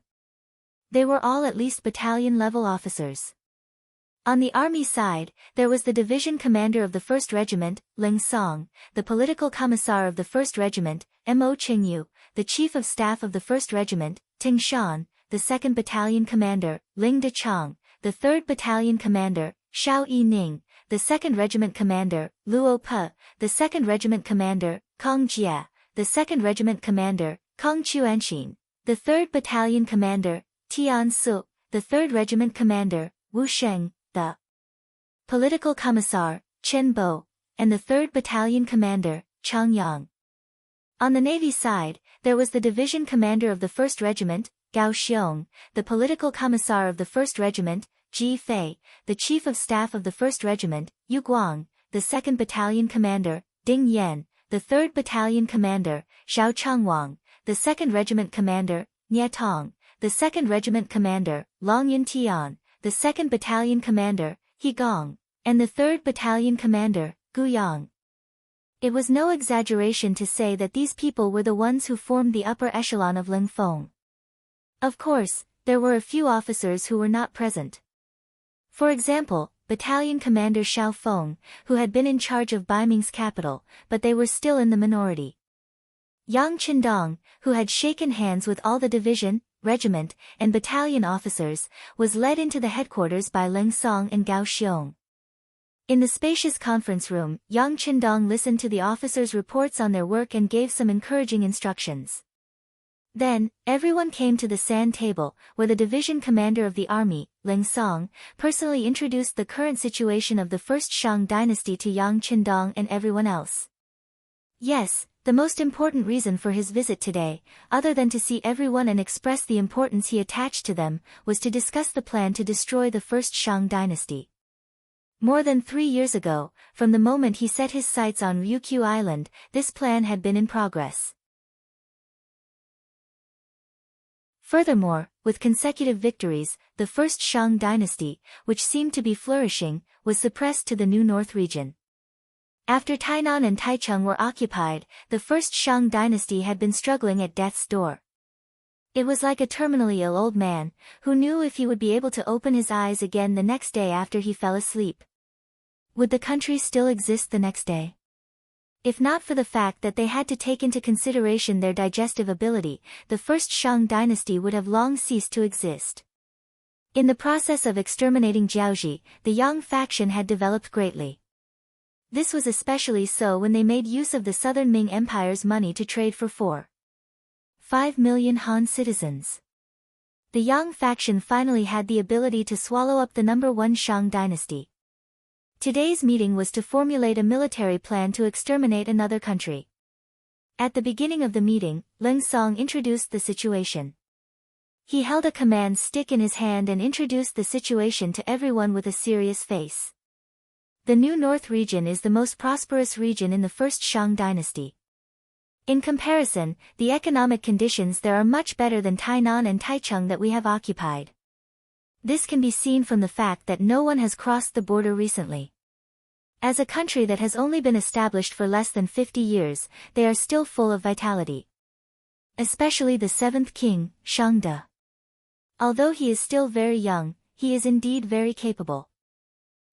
They were all at least battalion-level officers. On the army side, there was the division commander of the 1st Regiment, Ling Song, the political commissar of the 1st Regiment, Mo Qingyu, the chief of staff of the 1st Regiment, Ting Shan, the 2nd Battalion commander, Ling Dechang, the 3rd Battalion commander, Xiao Yining, the 2nd Regiment commander, Luo Pe, the 2nd Regiment commander, Kong Jia, the 2nd Regiment commander, Kong Chuanxin, the 3rd Battalion commander, Tian Su, the 3rd Regiment commander, Wu Sheng, the political commissar, Chen Bo, and the 3rd Battalion commander, Chang Yang. On the Navy side, there was the division commander of the 1st Regiment, Gao Xiong, the political commissar of the 1st Regiment, Ji Fei, the chief of staff of the 1st Regiment, Yu Guang, the 2nd Battalion commander, Ding Yan, the 3rd Battalion commander, Xiao Changwang, the 2nd Regiment commander, Nie Tong, the 2nd Regiment commander, Long Yin Tian, the 2nd Battalion commander, He Gong, and the 3rd Battalion commander, Gu Yang. It was no exaggeration to say that these people were the ones who formed the upper echelon of Lingfeng. Of course, there were a few officers who were not present. For example, Battalion Commander Xiao Feng, who had been in charge of Baiming's capital, but they were still in the minority. Yang Qindong, who had shaken hands with all the division, regiment, and battalion officers, was led into the headquarters by Ling Song and Gao Xiong. In the spacious conference room, Yang Qindong listened to the officers' reports on their work and gave some encouraging instructions. Then, everyone came to the sand table, where the division commander of the army, Ling Song, personally introduced the current situation of the first Shang dynasty to Yang Qindong and everyone else. Yes, the most important reason for his visit today, other than to see everyone and express the importance he attached to them, was to discuss the plan to destroy the first Shang dynasty. More than 3 years ago, from the moment he set his sights on Ryukyu Island, this plan had been in progress. Furthermore, with consecutive victories, the first Shang dynasty, which seemed to be flourishing, was suppressed to the new north region. After Tainan and Taichung were occupied, the first Shang dynasty had been struggling at death's door. It was like a terminally ill old man, who knew if he would be able to open his eyes again the next day after he fell asleep. Would the country still exist the next day? If not for the fact that they had to take into consideration their digestive ability, the first Shang dynasty would have long ceased to exist. In the process of exterminating Jiaoji, the Yang faction had developed greatly. This was especially so when they made use of the southern Ming Empire's money to trade for 4.5 million Han citizens. The Yang faction finally had the ability to swallow up the number 1 Shang dynasty. Today's meeting was to formulate a military plan to exterminate another country. At the beginning of the meeting, Ling Song introduced the situation. He held a command stick in his hand and introduced the situation to everyone with a serious face. The New North region is the most prosperous region in the first Shang dynasty. In comparison, the economic conditions there are much better than Tainan and Taichung that we have occupied. This can be seen from the fact that no one has crossed the border recently. As a country that has only been established for less than 50 years, they are still full of vitality. Especially the 7th king, Shangde. Although he is still very young, he is indeed very capable.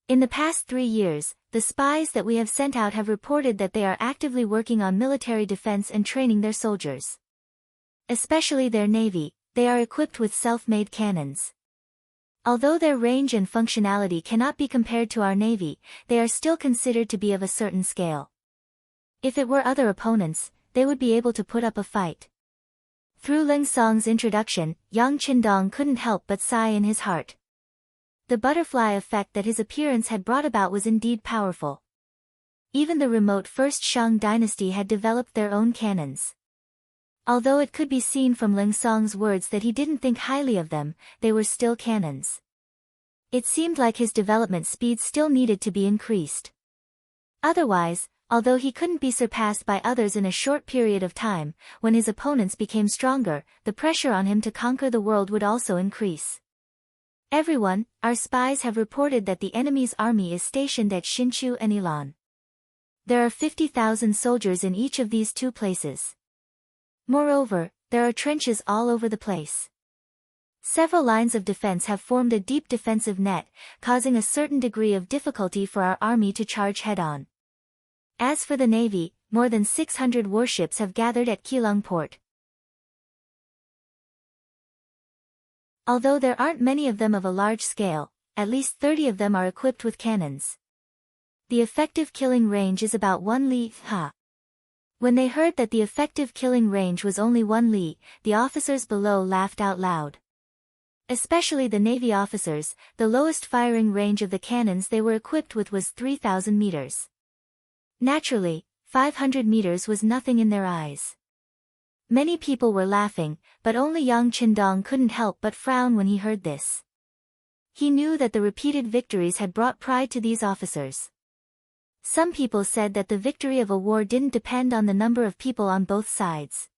In the past 3 years, the spies that we have sent out have reported that they are actively working on military defense and training their soldiers. Especially their navy, they are equipped with self-made cannons. Although their range and functionality cannot be compared to our navy, they are still considered to be of a certain scale. If it were other opponents, they would be able to put up a fight. Through Ling Song's introduction, Yang Qindong couldn't help but sigh in his heart. The butterfly effect that his appearance had brought about was indeed powerful. Even the remote first Shang dynasty had developed their own cannons. Although it could be seen from Ling Song's words that he didn't think highly of them, they were still cannons. It seemed like his development speed still needed to be increased. Otherwise, although he couldn't be surpassed by others in a short period of time, when his opponents became stronger, the pressure on him to conquer the world would also increase. Everyone, our spies have reported that the enemy's army is stationed at Hsinchu and Ilan. There are 50,000 soldiers in each of these 2 places. Moreover, there are trenches all over the place. Several lines of defense have formed a deep defensive net, causing a certain degree of difficulty for our army to charge head-on. As for the navy, more than 600 warships have gathered at Keelung port. Although there aren't many of them of a large scale, at least 30 of them are equipped with cannons. The effective killing range is about 1 li. When they heard that the effective killing range was only 1 li, the officers below laughed out loud. Especially the Navy officers, the lowest firing range of the cannons they were equipped with was 3,000 meters. Naturally, 500 meters was nothing in their eyes. Many people were laughing, but only Yang Qindong couldn't help but frown when he heard this. He knew that the repeated victories had brought pride to these officers. Some people said that the victory of a war didn't depend on the number of people on both sides.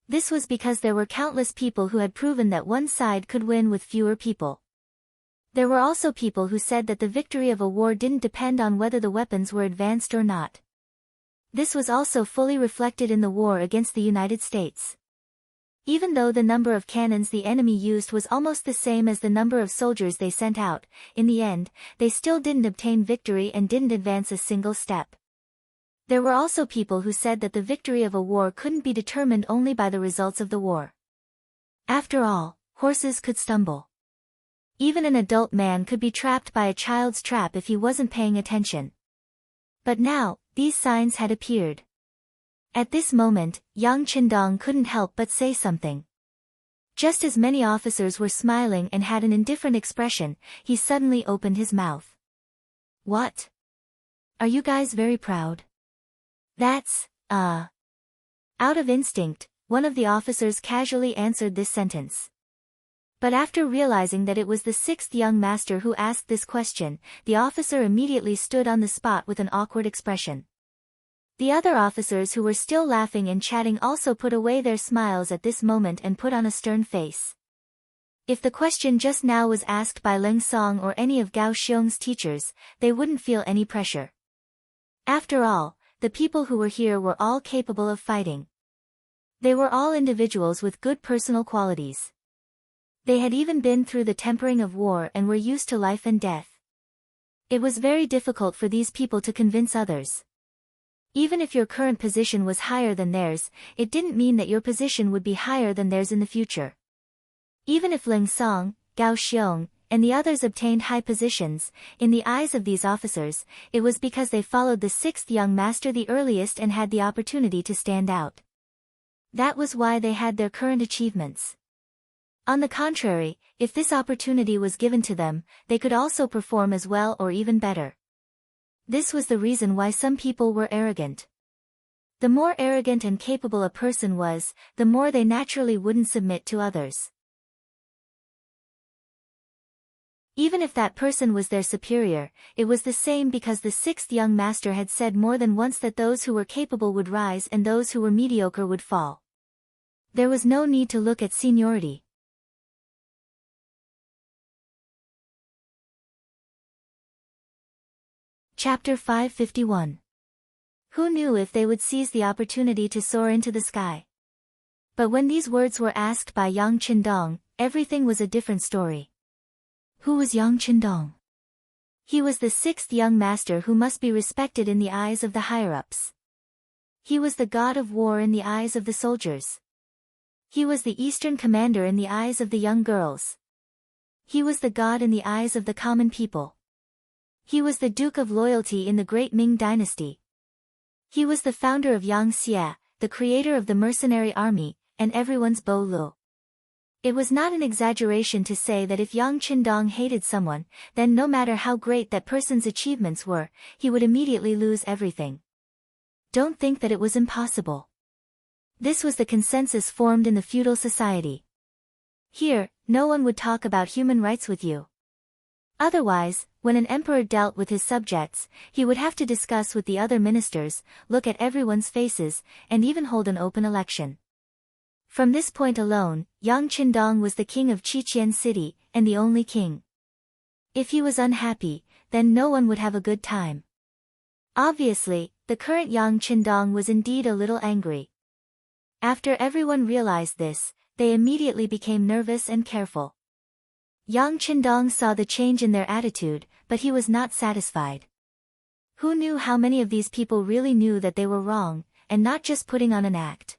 This was because there were countless people who had proven that one side could win with fewer people. There were also people who said that the victory of a war didn't depend on whether the weapons were advanced or not. This was also fully reflected in the war against the United States. Even though the number of cannons the enemy used was almost the same as the number of soldiers they sent out, in the end, they still didn't obtain victory and didn't advance a single step. There were also people who said that the victory of a war couldn't be determined only by the results of the war. After all, horses could stumble. Even an adult man could be trapped by a child's trap if he wasn't paying attention. But now, these signs had appeared. At this moment, Yang Qindong couldn't help but say something. Just as many officers were smiling and had an indifferent expression, he suddenly opened his mouth. What? Are you guys very proud? That's, Out of instinct, one of the officers casually answered this sentence. But after realizing that it was the sixth young master who asked this question, the officer immediately stood on the spot with an awkward expression. The other officers who were still laughing and chatting also put away their smiles at this moment and put on a stern face. If the question just now was asked by Leng Song or any of Gao Xiong's teachers, they wouldn't feel any pressure. After all, the people who were here were all capable of fighting. They were all individuals with good personal qualities. They had even been through the tempering of war and were used to life and death. It was very difficult for these people to convince others. Even if your current position was higher than theirs, it didn't mean that your position would be higher than theirs in the future. Even if Leng Song, Gao Xiong, and the others obtained high positions, in the eyes of these officers, it was because they followed the sixth young master the earliest and had the opportunity to stand out. That was why they had their current achievements. On the contrary, if this opportunity was given to them, they could also perform as well or even better. This was the reason why some people were arrogant. The more arrogant and capable a person was, the more they naturally wouldn't submit to others. Even if that person was their superior, it was the same because the sixth young master had said more than once that those who were capable would rise and those who were mediocre would fall. There was no need to look at seniority. Chapter 551. Who knew if they would seize the opportunity to soar into the sky? But when these words were asked by Yang Qindong, everything was a different story. Who was Yang Qindong? He was the sixth young master who must be respected in the eyes of the higher-ups. He was the god of war in the eyes of the soldiers. He was the eastern commander in the eyes of the young girls. He was the god in the eyes of the common people. He was the Duke of Loyalty in the great Ming dynasty. He was the founder of Yang Xie, the creator of the mercenary army, and everyone's Bo Lu. It was not an exaggeration to say that if Yang Qindong hated someone, then no matter how great that person's achievements were, he would immediately lose everything. Don't think that it was impossible. This was the consensus formed in the feudal society. Here, no one would talk about human rights with you. Otherwise, when an emperor dealt with his subjects, he would have to discuss with the other ministers, look at everyone's faces, and even hold an open election. From this point alone, Yang Qindong was the king of Qiqian city, and the only king. If he was unhappy, then no one would have a good time. Obviously, the current Yang Qindong was indeed a little angry. After everyone realized this, they immediately became nervous and careful. Yang Qindong saw the change in their attitude, but he was not satisfied. Who knew how many of these people really knew that they were wrong, and not just putting on an act?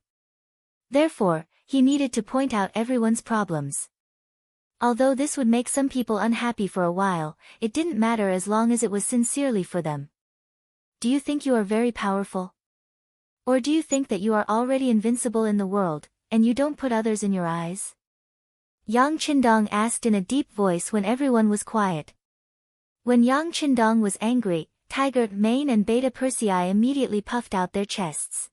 Therefore, he needed to point out everyone's problems. Although this would make some people unhappy for a while, it didn't matter as long as it was sincerely for them. Do you think you are very powerful? Or do you think that you are already invincible in the world, and you don't put others in your eyes? Yang Qindong asked in a deep voice when everyone was quiet. When Yang Qindong was angry, Tiger, Mane and Beta Persei immediately puffed out their chests.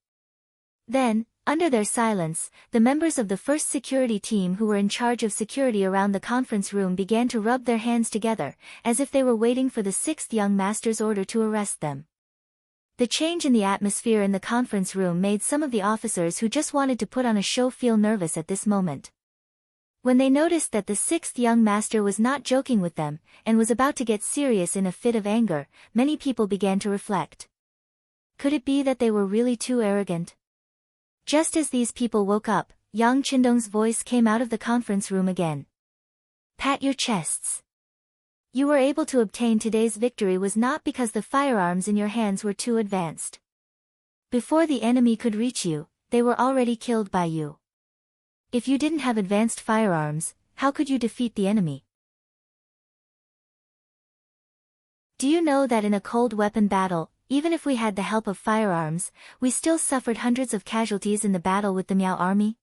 Then, under their silence, the members of the first security team who were in charge of security around the conference room began to rub their hands together, as if they were waiting for the sixth young master's order to arrest them. The change in the atmosphere in the conference room made some of the officers who just wanted to put on a show feel nervous at this moment. When they noticed that the sixth young master was not joking with them, and was about to get serious in a fit of anger, many people began to reflect. Could it be that they were really too arrogant? Just as these people woke up, Yang Qindong's voice came out of the conference room again. Pat your chests. You were able to obtain today's victory was not because the firearms in your hands were too advanced. Before the enemy could reach you, they were already killed by you. If you didn't have advanced firearms, how could you defeat the enemy? Do you know that in a cold weapon battle, even if we had the help of firearms, we still suffered hundreds of casualties in the battle with the Miao army?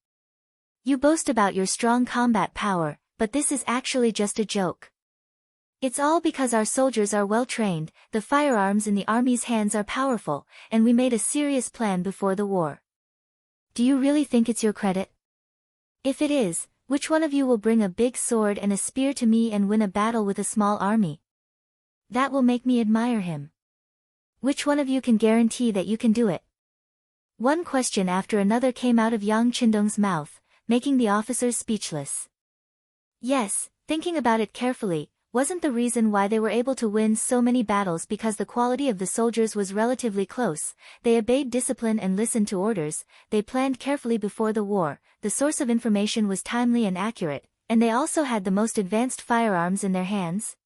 You boast about your strong combat power, but this is actually just a joke. It's all because our soldiers are well trained, the firearms in the army's hands are powerful, and we made a serious plan before the war. Do you really think it's your credit? If it is, which one of you will bring a big sword and a spear to me and win a battle with a small army? That will make me admire him. Which one of you can guarantee that you can do it? One question after another came out of Yang Qindong's mouth, making the officers speechless. Yes, thinking about it carefully, wasn't the reason why they were able to win so many battles because the quality of the soldiers was relatively close, they obeyed discipline and listened to orders, they planned carefully before the war, the source of information was timely and accurate, and they also had the most advanced firearms in their hands?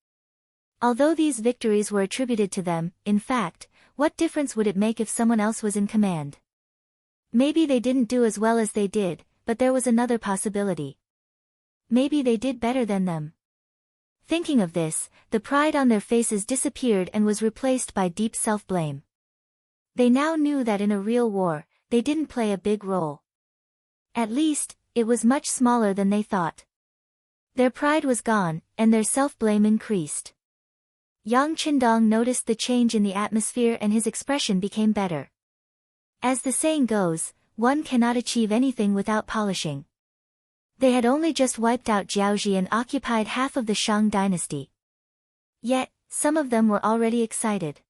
Although these victories were attributed to them, in fact, what difference would it make if someone else was in command? Maybe they didn't do as well as they did, but there was another possibility. Maybe they did better than them. Thinking of this, the pride on their faces disappeared and was replaced by deep self-blame. They now knew that in a real war, they didn't play a big role. At least, it was much smaller than they thought. Their pride was gone, and their self-blame increased. Yang Qindong noticed the change in the atmosphere and his expression became better. As the saying goes, one cannot achieve anything without polishing. They had only just wiped out Jiaoji and occupied half of the Shang dynasty. Yet, some of them were already excited.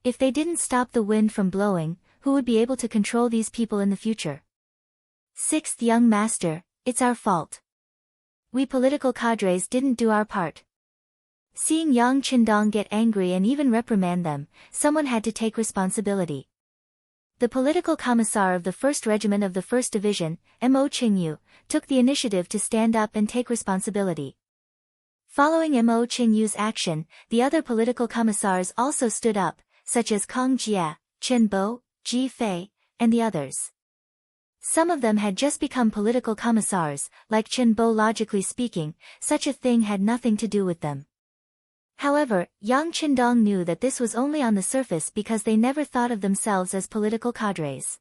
If they didn't stop the wind from blowing, who would be able to control these people in the future? Sixth young master, it's our fault. We political cadres didn't do our part. Seeing Yang Qindong get angry and even reprimand them, someone had to take responsibility. The political commissar of the 1st Regiment of the 1st Division, Mo Qingyu, took the initiative to stand up and take responsibility. Following Mo Qingyu's action, the other political commissars also stood up, such as Kang Jie, Chen Bo, Ji Fei, and the others. Some of them had just become political commissars, like Chen Bo. Logically speaking, such a thing had nothing to do with them. However, Yang Qindong knew that this was only on the surface because they never thought of themselves as political cadres.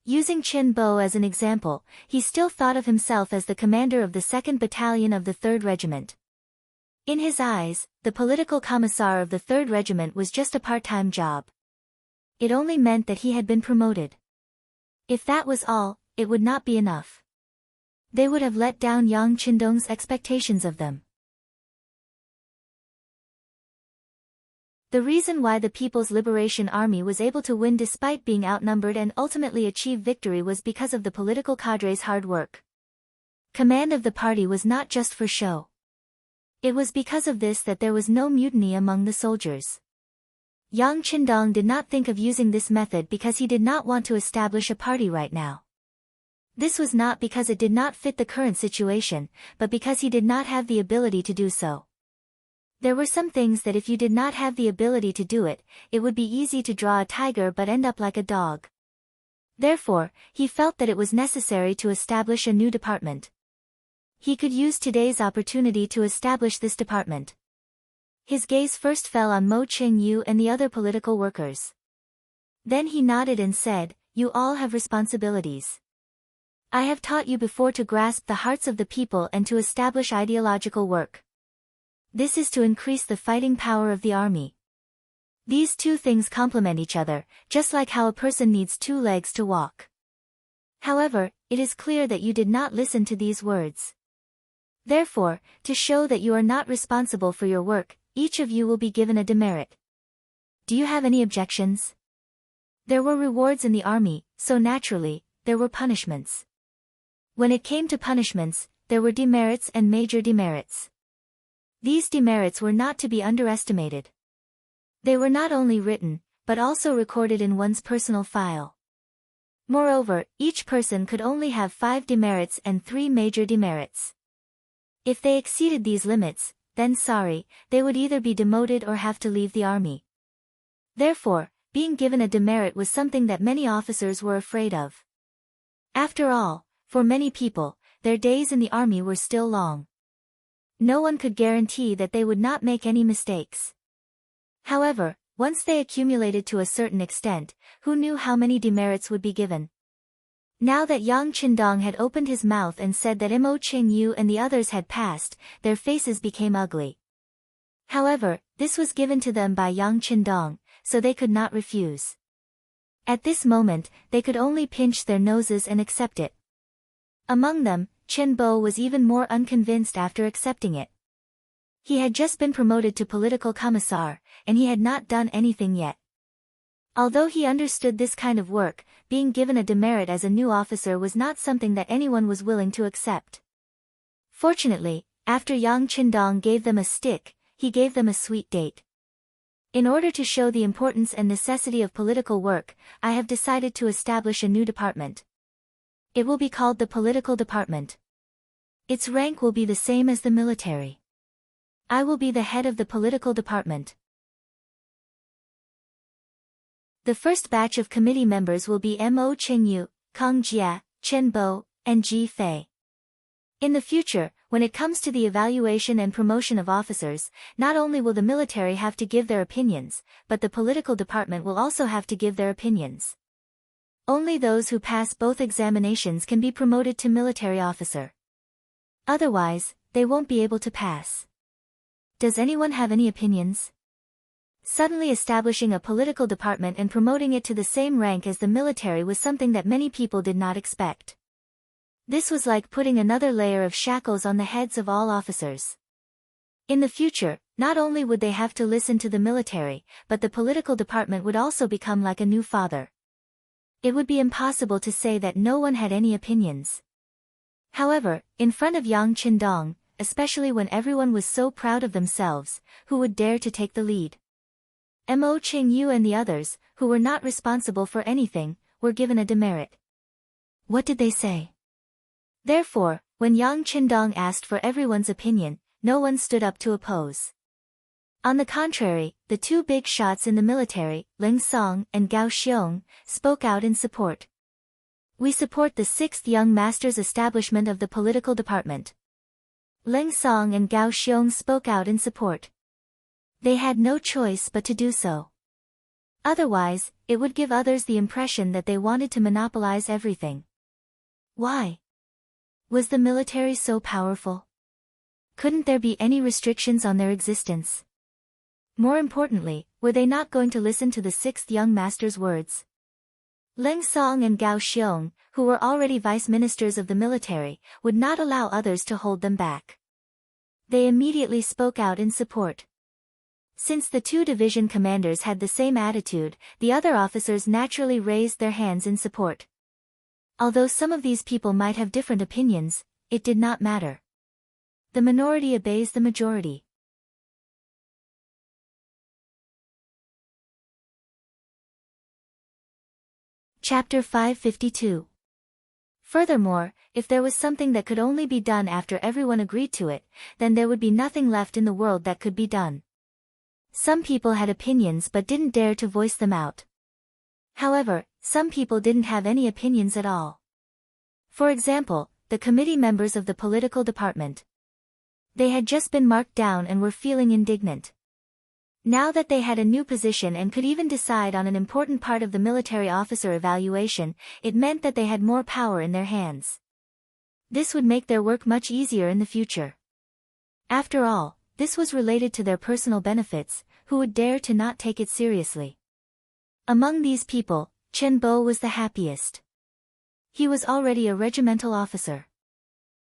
Using Chen Bo as an example, he still thought of himself as the commander of the 2nd Battalion of the 3rd Regiment. In his eyes, the political commissar of the 3rd Regiment was just a part-time job. It only meant that he had been promoted. If that was all, it would not be enough. They would have let down Yang Qindong's expectations of them. The reason why the People's Liberation Army was able to win despite being outnumbered and ultimately achieve victory was because of the political cadres' hard work. Command of the party was not just for show. It was because of this that there was no mutiny among the soldiers. Yang Qindong did not think of using this method because he did not want to establish a party right now. This was not because it did not fit the current situation, but because he did not have the ability to do so. There were some things that if you did not have the ability to do it, it would be easy to draw a tiger but end up like a dog. Therefore, he felt that it was necessary to establish a new department. He could use today's opportunity to establish this department. His gaze first fell on Mo Qing and the other political workers. Then he nodded and said, "You all have responsibilities. I have taught you before to grasp the hearts of the people and to establish ideological work. This is to increase the fighting power of the army. These two things complement each other, just like how a person needs two legs to walk. However, it is clear that you did not listen to these words. Therefore, to show that you are not responsible for your work, each of you will be given a demerit. Do you have any objections?" There were rewards in the army, so naturally, there were punishments. When it came to punishments, there were demerits and major demerits. These demerits were not to be underestimated. They were not only written, but also recorded in one's personal file. Moreover, each person could only have 5 demerits and 3 major demerits. If they exceeded these limits, then sorry, they would either be demoted or have to leave the army. Therefore, being given a demerit was something that many officers were afraid of. After all, for many people, their days in the army were still long. No one could guarantee that they would not make any mistakes. However, once they accumulated to a certain extent, who knew how many demerits would be given? Now that Yang Qindong had opened his mouth and said that Mo Qing and the others had passed, their faces became ugly. However, this was given to them by Yang Qindong, so they could not refuse. At this moment, they could only pinch their noses and accept it. Among them, Chen Bo was even more unconvinced after accepting it. He had just been promoted to political commissar, and he had not done anything yet. Although he understood this kind of work, being given a demerit as a new officer was not something that anyone was willing to accept. Fortunately, after Yang Qindong gave them a stick, he gave them a sweet date. In order to show the importance and necessity of political work, I have decided to establish a new department. It will be called the Political Department. Its rank will be the same as the military. I will be the head of the Political Department. The first batch of committee members will be Mo Qingyu, Kang Jia, Chen Bo, and Ji Fei. In the future, when it comes to the evaluation and promotion of officers, not only will the military have to give their opinions, but the political department will also have to give their opinions. Only those who pass both examinations can be promoted to military officer. Otherwise, they won't be able to pass. Does anyone have any opinions? Suddenly establishing a political department and promoting it to the same rank as the military was something that many people did not expect. This was like putting another layer of shackles on the heads of all officers. In the future, not only would they have to listen to the military, but the political department would also become like a new father. It would be impossible to say that no one had any opinions. However, in front of Yang Qindong, especially when everyone was so proud of themselves, who would dare to take the lead? Mo Qingyu and the others, who were not responsible for anything, were given a demerit. What did they say? Therefore, when Yang Qindong asked for everyone's opinion, no one stood up to oppose. On the contrary, the 2 big shots in the military, Ling Song and Gao Xiong, spoke out in support. We support the 6th Young Master's establishment of the political department. Ling Song and Gao Xiong spoke out in support. They had no choice but to do so. Otherwise, it would give others the impression that they wanted to monopolize everything. Why? Was the military so powerful? Couldn't there be any restrictions on their existence? More importantly, were they not going to listen to the 6th Young Master's words? Ling Song and Gao Xiong, who were already vice ministers of the military, would not allow others to hold them back. They immediately spoke out in support. Since the 2 division commanders had the same attitude, the other officers naturally raised their hands in support. Although some of these people might have different opinions, it did not matter. The minority obeys the majority. Chapter 552. Furthermore, if there was something that could only be done after everyone agreed to it, then there would be nothing left in the world that could be done. Some people had opinions but didn't dare to voice them out. However, some people didn't have any opinions at all. For example, the committee members of the political department. They had just been marked down and were feeling indignant. Now that they had a new position and could even decide on an important part of the military officer evaluation, it meant that they had more power in their hands. This would make their work much easier in the future. After all, this was related to their personal benefits. Who would dare to not take it seriously? Among these people, Chen Bo was the happiest. He was already a regimental officer.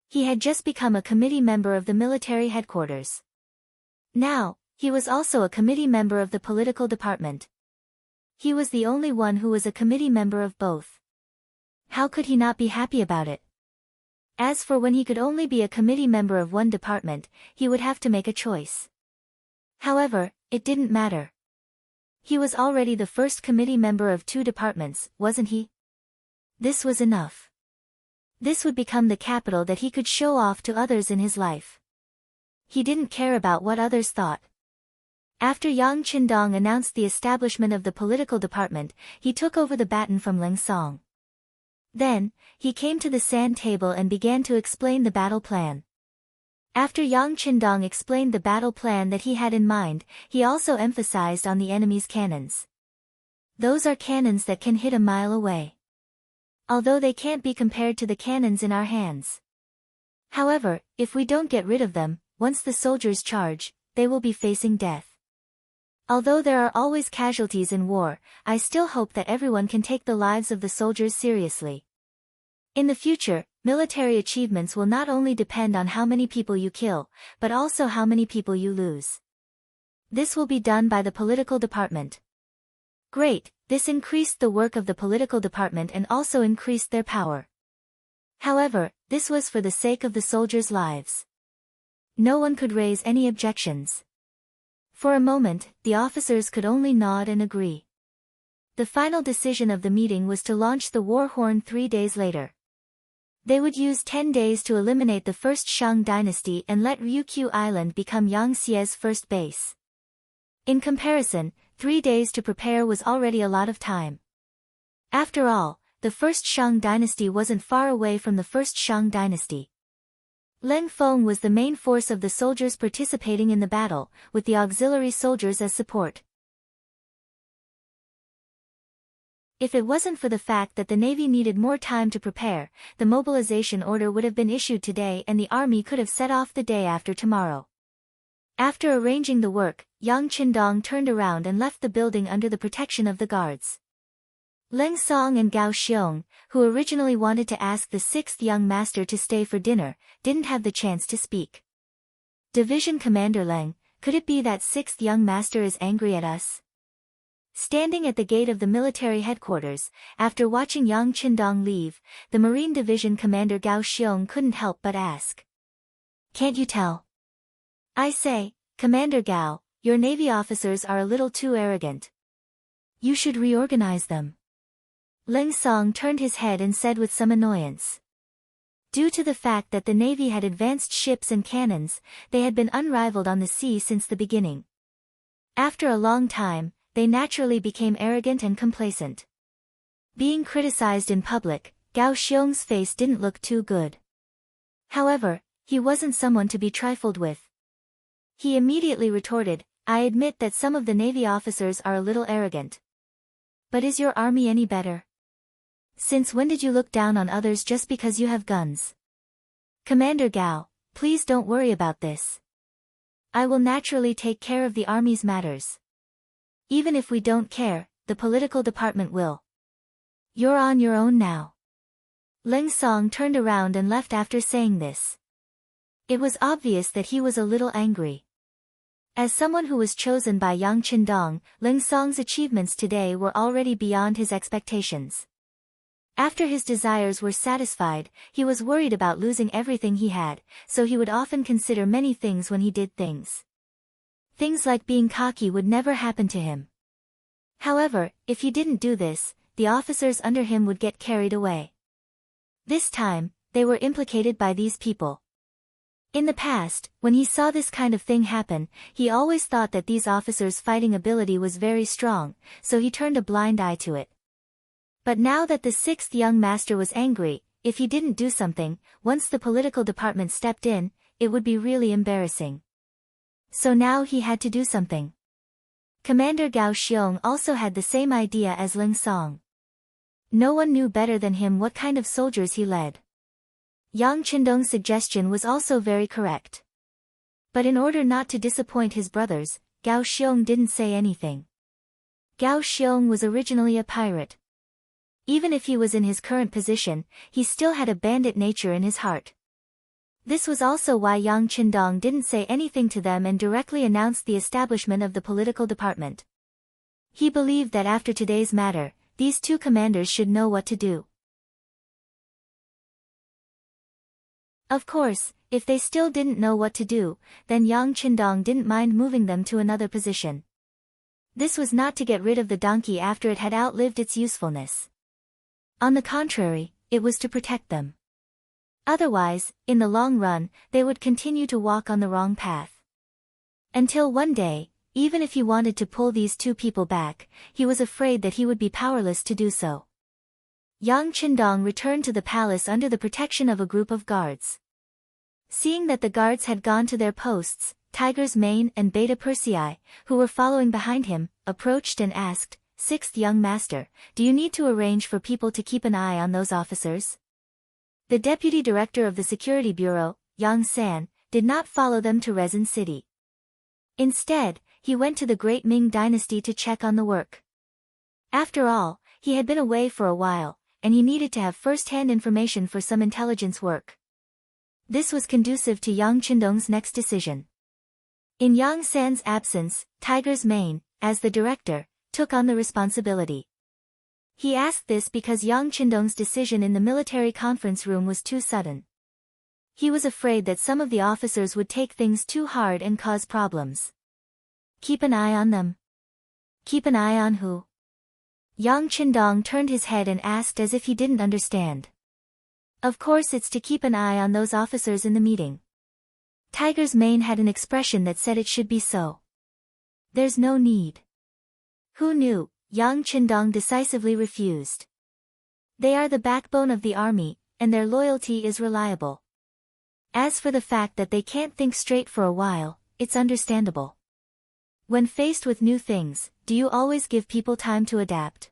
He had just become a committee member of the military headquarters. Now, he was also a committee member of the political department. He was the only one who was a committee member of both. How could he not be happy about it? As for when he could only be a committee member of one department, he would have to make a choice. However, it didn't matter. He was already the first committee member of two departments, wasn't he? This was enough. This would become the capital that he could show off to others in his life. He didn't care about what others thought. After Yang Qindong announced the establishment of the political department, he took over the baton from Leng Song. Then, he came to the sand table and began to explain the battle plan. After Yang Qindong explained the battle plan that he had in mind, he also emphasized on the enemy's cannons. Those are cannons that can hit a mile away. Although they can't be compared to the cannons in our hands. However, if we don't get rid of them, once the soldiers charge, they will be facing death. Although there are always casualties in war, I still hope that everyone can take the lives of the soldiers seriously. In the future, military achievements will not only depend on how many people you kill, but also how many people you lose. This will be done by the political department. Great, this increased the work of the political department and also increased their power. However, this was for the sake of the soldiers' lives. No one could raise any objections. For a moment, the officers could only nod and agree. The final decision of the meeting was to launch the war horn 3 days later. They would use 10 days to eliminate the first Shang dynasty and let Ryukyu Island become Yang Xie's first base. In comparison, 3 days to prepare was already a lot of time. After all, the first Shang dynasty wasn't far away from the first Shang dynasty. Leng Feng was the main force of the soldiers participating in the battle, with the auxiliary soldiers as support. If it wasn't for the fact that the Navy needed more time to prepare, the mobilization order would have been issued today and the army could have set off the day after tomorrow. After arranging the work, Yang Qindong turned around and left the building under the protection of the guards. Leng Song and Gao Xiong, who originally wanted to ask the 6th young master to stay for dinner, didn't have the chance to speak. Division Commander Leng, could it be that 6th young master is angry at us? Standing at the gate of the military headquarters, after watching Yang Qindong leave, the Marine Division Commander Gao Xiong couldn't help but ask. Can't you tell? I say, Commander Gao, your Navy officers are a little too arrogant. You should reorganize them. Leng Song turned his head and said with some annoyance. Due to the fact that the Navy had advanced ships and cannons, they had been unrivaled on the sea since the beginning. After a long time, they naturally became arrogant and complacent. Being criticized in public, Gao Xiong's face didn't look too good. However, he wasn't someone to be trifled with. He immediately retorted, I admit that some of the Navy officers are a little arrogant. But is your army any better? Since when did you look down on others just because you have guns? Commander Gao, please don't worry about this. I will naturally take care of the army's matters. Even if we don't care, the political department will. You're on your own now. Leng Song turned around and left after saying this. It was obvious that he was a little angry. As someone who was chosen by Yang Qindong, Leng Song's achievements today were already beyond his expectations. After his desires were satisfied, he was worried about losing everything he had, so he would often consider many things when he did things. Things like being cocky would never happen to him. However, if he didn't do this, the officers under him would get carried away. This time, they were implicated by these people. In the past, when he saw this kind of thing happen, he always thought that these officers' fighting ability was very strong, so he turned a blind eye to it. But now that the sixth young master was angry, if he didn't do something, once the political department stepped in, it would be really embarrassing. So now he had to do something. Commander Gao Xiong also had the same idea as Ling Song. No one knew better than him what kind of soldiers he led. Yang Qindong's suggestion was also very correct. But in order not to disappoint his brothers, Gao Xiong didn't say anything. Gao Xiong was originally a pirate. Even if he was in his current position, he still had a bandit nature in his heart. This was also why Yang Qindong didn't say anything to them and directly announced the establishment of the political department. He believed that after today's matter, these two commanders should know what to do. Of course, if they still didn't know what to do, then Yang Qindong didn't mind moving them to another position. This was not to get rid of the donkey after it had outlived its usefulness. On the contrary, it was to protect them. Otherwise, in the long run, they would continue to walk on the wrong path. Until one day, even if he wanted to pull these two people back, he was afraid that he would be powerless to do so. Yang Qindong returned to the palace under the protection of a group of guards. Seeing that the guards had gone to their posts, Tiger's Mane and Beta Persei, who were following behind him, approached and asked, "Sixth young master, do you need to arrange for people to keep an eye on those officers?" The deputy director of the security bureau, Yang San, did not follow them to Resin City. Instead, he went to the Great Ming Dynasty to check on the work. After all, he had been away for a while, and he needed to have first-hand information for some intelligence work. This was conducive to Yang Qindong's next decision. In Yang San's absence, Tiger's Mane, as the director, took on the responsibility. He asked this because Yang Qindong's decision in the military conference room was too sudden. He was afraid that some of the officers would take things too hard and cause problems. Keep an eye on them. Keep an eye on who? Yang Qindong turned his head and asked as if he didn't understand. Of course it's to keep an eye on those officers in the meeting. Tiger's Mane had an expression that said it should be so. There's no need. Who knew? Yang Qindong decisively refused. They are the backbone of the army, and their loyalty is reliable. As for the fact that they can't think straight for a while, it's understandable. When faced with new things, do you always give people time to adapt?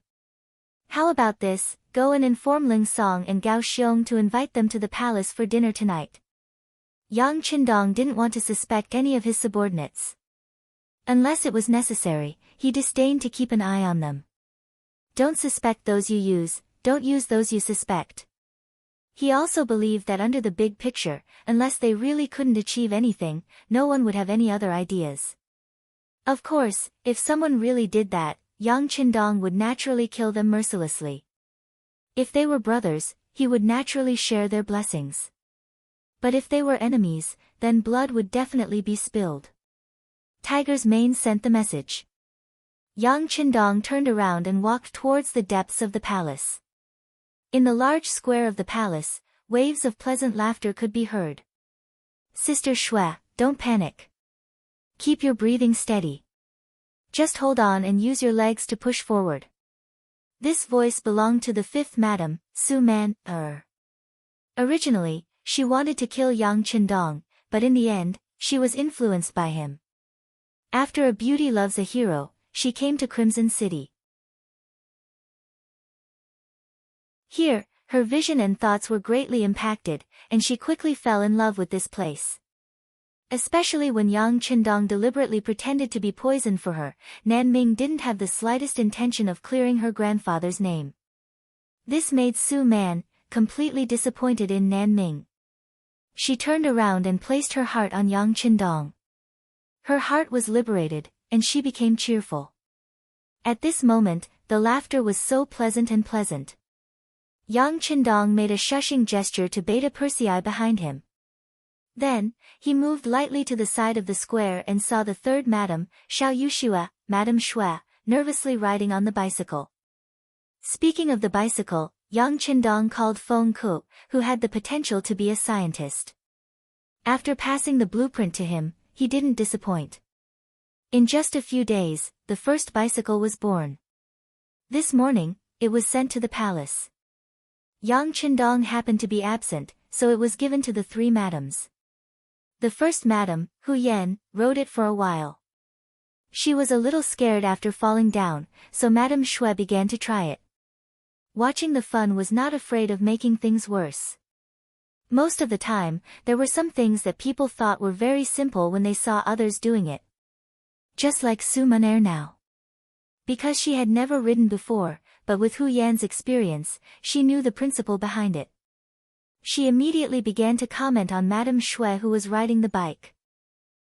How about this? Go and inform Ling Song and Gao Xiong to invite them to the palace for dinner tonight. Yang Qindong didn't want to suspect any of his subordinates. Unless it was necessary, he disdained to keep an eye on them. Don't suspect those you use, don't use those you suspect. He also believed that under the big picture, unless they really couldn't achieve anything, no one would have any other ideas. Of course, if someone really did that, Yang Qindong would naturally kill them mercilessly. If they were brothers, he would naturally share their blessings. But if they were enemies, then blood would definitely be spilled. Tiger's Mane sent the message. Yang Qindong turned around and walked towards the depths of the palace. In the large square of the palace, waves of pleasant laughter could be heard. Sister Shui, don't panic. Keep your breathing steady. Just hold on and use your legs to push forward. This voice belonged to the fifth madam, Su Man. Originally, she wanted to kill Yang Qindong, but in the end, she was influenced by him. After a beauty loves a hero, she came to Crimson City. Here, her vision and thoughts were greatly impacted, and she quickly fell in love with this place. Especially when Yang Qindong deliberately pretended to be poisoned for her, Nan Ming didn't have the slightest intention of clearing her grandfather's name. This made Su Man completely disappointed in Nan Ming. She turned around and placed her heart on Yang Qindong. Her heart was liberated, and she became cheerful. At this moment, the laughter was so pleasant and pleasant. Yang Qindong made a shushing gesture to Beta Persei behind him. Then, he moved lightly to the side of the square and saw the third madam, Xiao Yushua, Madame Shui, nervously riding on the bicycle. Speaking of the bicycle, Yang Qindong called Feng Ku, who had the potential to be a scientist. After passing the blueprint to him, he didn't disappoint. In just a few days, the first bicycle was born. This morning, it was sent to the palace. Yang Qindong happened to be absent, so it was given to the three madams. The first madam, Hu Yan, rode it for a while. She was a little scared after falling down, so Madame Shui began to try it. Watching the fun was not afraid of making things worse. Most of the time, there were some things that people thought were very simple when they saw others doing it. Just like Su Munair now. Because she had never ridden before, but with Hu Yan's experience, she knew the principle behind it. She immediately began to comment on Madame Shui who was riding the bike.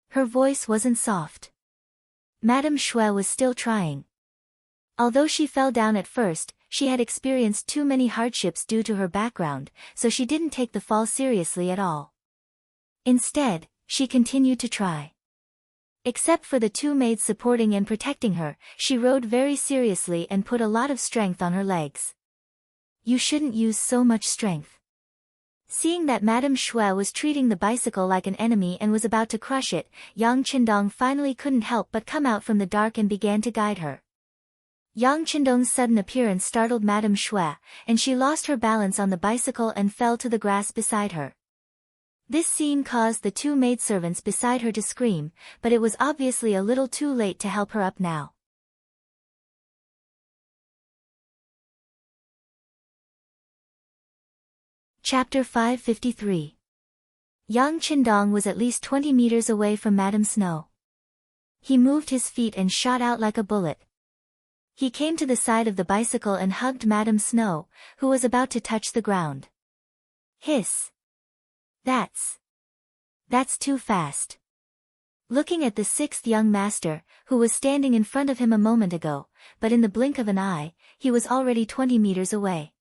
Her voice wasn't soft. Madame Shui was still trying. Although she fell down at first, she had experienced too many hardships due to her background, so she didn't take the fall seriously at all. Instead, she continued to try. Except for the two maids supporting and protecting her, she rode very seriously and put a lot of strength on her legs. You shouldn't use so much strength. Seeing that Madame Shui was treating the bicycle like an enemy and was about to crush it, Yang Qindong finally couldn't help but come out from the dark and began to guide her. Yang Qindong's sudden appearance startled Madame Shui, and she lost her balance on the bicycle and fell to the grass beside her. This scene caused the two maidservants beside her to scream, but it was obviously a little too late to help her up now. Chapter 553. Yang Qindong was at least 20 meters away from Madame Snow. He moved his feet and shot out like a bullet. He came to the side of the bicycle and hugged Madame Snow, who was about to touch the ground. Hiss. That's too fast. Looking at the sixth young master, who was standing in front of him a moment ago, but in the blink of an eye, he was already 20 meters away.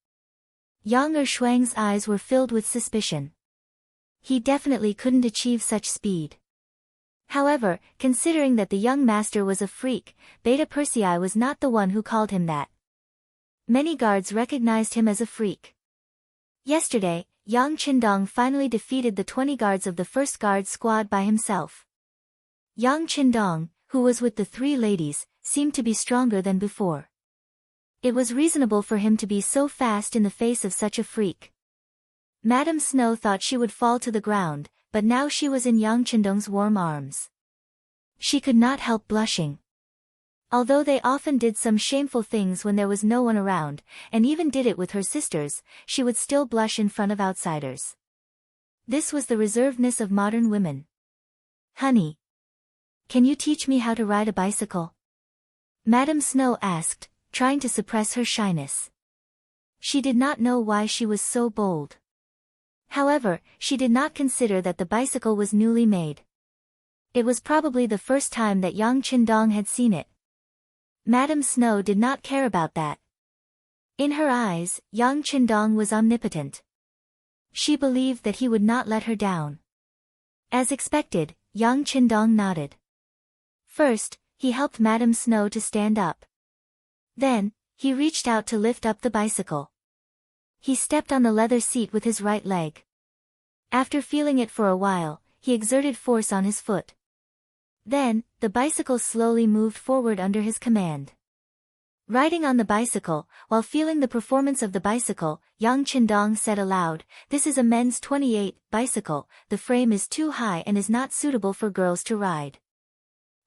Yang Ershuang's eyes were filled with suspicion. He definitely couldn't achieve such speed. However, considering that the young master was a freak, Beta Persei was not the one who called him that. Many guards recognized him as a freak. Yesterday, Yang Qindong finally defeated the 20 guards of the first guard squad by himself. Yang Qindong, who was with the three ladies, seemed to be stronger than before. It was reasonable for him to be so fast in the face of such a freak. Madame Snow thought she would fall to the ground, but now she was in Yang Qindong's warm arms. She could not help blushing. Although they often did some shameful things when there was no one around, and even did it with her sisters, she would still blush in front of outsiders. This was the reservedness of modern women. Honey, can you teach me how to ride a bicycle? Madame Snow asked, trying to suppress her shyness. She did not know why she was so bold. However, she did not consider that the bicycle was newly made. It was probably the first time that Yang Qindong had seen it. Madame Snow did not care about that. In her eyes, Yang Qindong was omnipotent. She believed that he would not let her down. As expected, Yang Qindong nodded. First, he helped Madame Snow to stand up. Then, he reached out to lift up the bicycle. He stepped on the leather seat with his right leg. After feeling it for a while, he exerted force on his foot. Then, the bicycle slowly moved forward under his command. Riding on the bicycle, while feeling the performance of the bicycle, Yang Qindong said aloud, "This is a men's 28 bicycle, the frame is too high and is not suitable for girls to ride.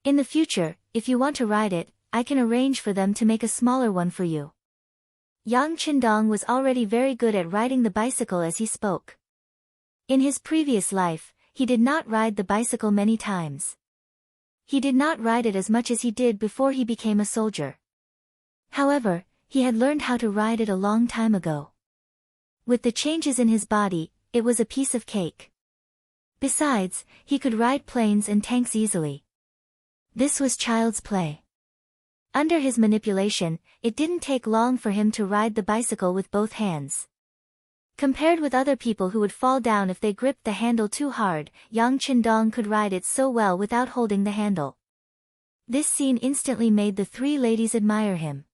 In the future, if you want to ride it, I can arrange for them to make a smaller one for you." Yang Qindong was already very good at riding the bicycle as he spoke. In his previous life, he did not ride the bicycle many times. He did not ride it as much as he did before he became a soldier. However, he had learned how to ride it a long time ago. With the changes in his body, it was a piece of cake. Besides, he could ride planes and tanks easily. This was child's play. Under his manipulation, it didn't take long for him to ride the bicycle with both hands. Compared with other people who would fall down if they gripped the handle too hard, Yang Qindong could ride it so well without holding the handle. This scene instantly made the three ladies admire him.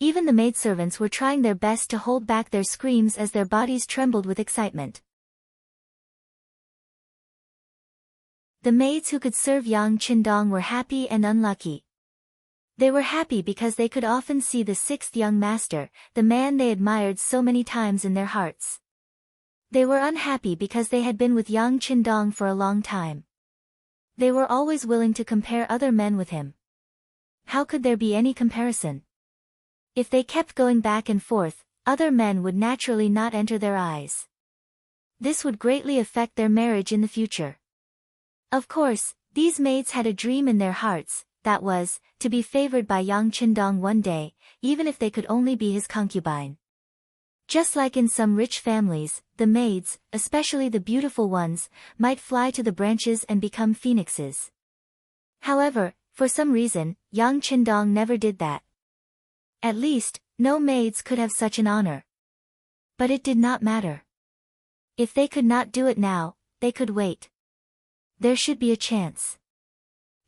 Even the maidservants were trying their best to hold back their screams as their bodies trembled with excitement. The maids who could serve Yang Qindong were happy and unlucky. They were happy because they could often see the sixth young master, the man they admired so many times in their hearts. They were unhappy because they had been with Yang Qindong for a long time. They were always willing to compare other men with him. How could there be any comparison? If they kept going back and forth, other men would naturally not enter their eyes. This would greatly affect their marriage in the future. Of course, these maids had a dream in their hearts, that was, to be favored by Yang Qindong one day, even if they could only be his concubine. Just like in some rich families, the maids, especially the beautiful ones, might fly to the branches and become phoenixes. However, for some reason, Yang Qindong never did that. At least, no maids could have such an honor. But it did not matter. If they could not do it now, they could wait. There should be a chance.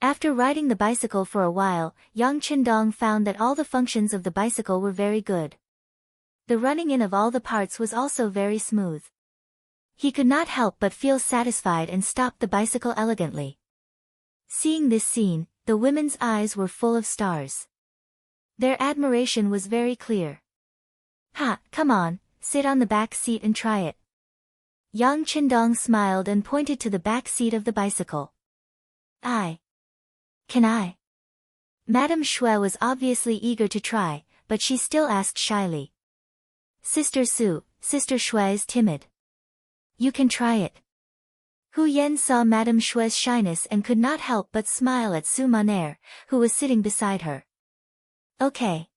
After riding the bicycle for a while, Yang Qindong found that all the functions of the bicycle were very good. The running in of all the parts was also very smooth. He could not help but feel satisfied and stopped the bicycle elegantly. Seeing this scene, the women's eyes were full of stars. Their admiration was very clear. "Ha, come on, sit on the back seat and try it." Yang Qindong smiled and pointed to the back seat of the bicycle. Can I? Madame Shui was obviously eager to try, but she still asked shyly. Sister Su, Sister Shui is timid. You can try it. Hu Yan saw Madame Shui's shyness and could not help but smile at Su Monaire, who was sitting beside her. Okay.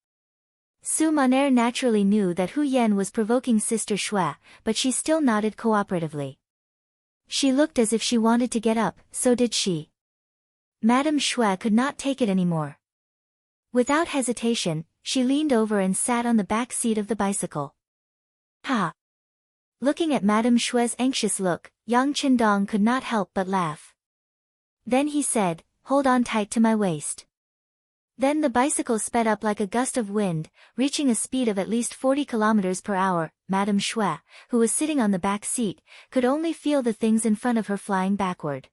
Su Monaire naturally knew that Hu Yan was provoking Sister Shui, but she still nodded cooperatively. She looked as if she wanted to get up, so did she. Madame Shui could not take it anymore. Without hesitation, she leaned over and sat on the back seat of the bicycle. Ha! Looking at Madame Shui's anxious look, Yang Qindong could not help but laugh. Then he said, "Hold on tight to my waist." Then the bicycle sped up like a gust of wind, reaching a speed of at least 40 kilometers per hour. Madame Shui, who was sitting on the back seat, could only feel the things in front of her flying backward.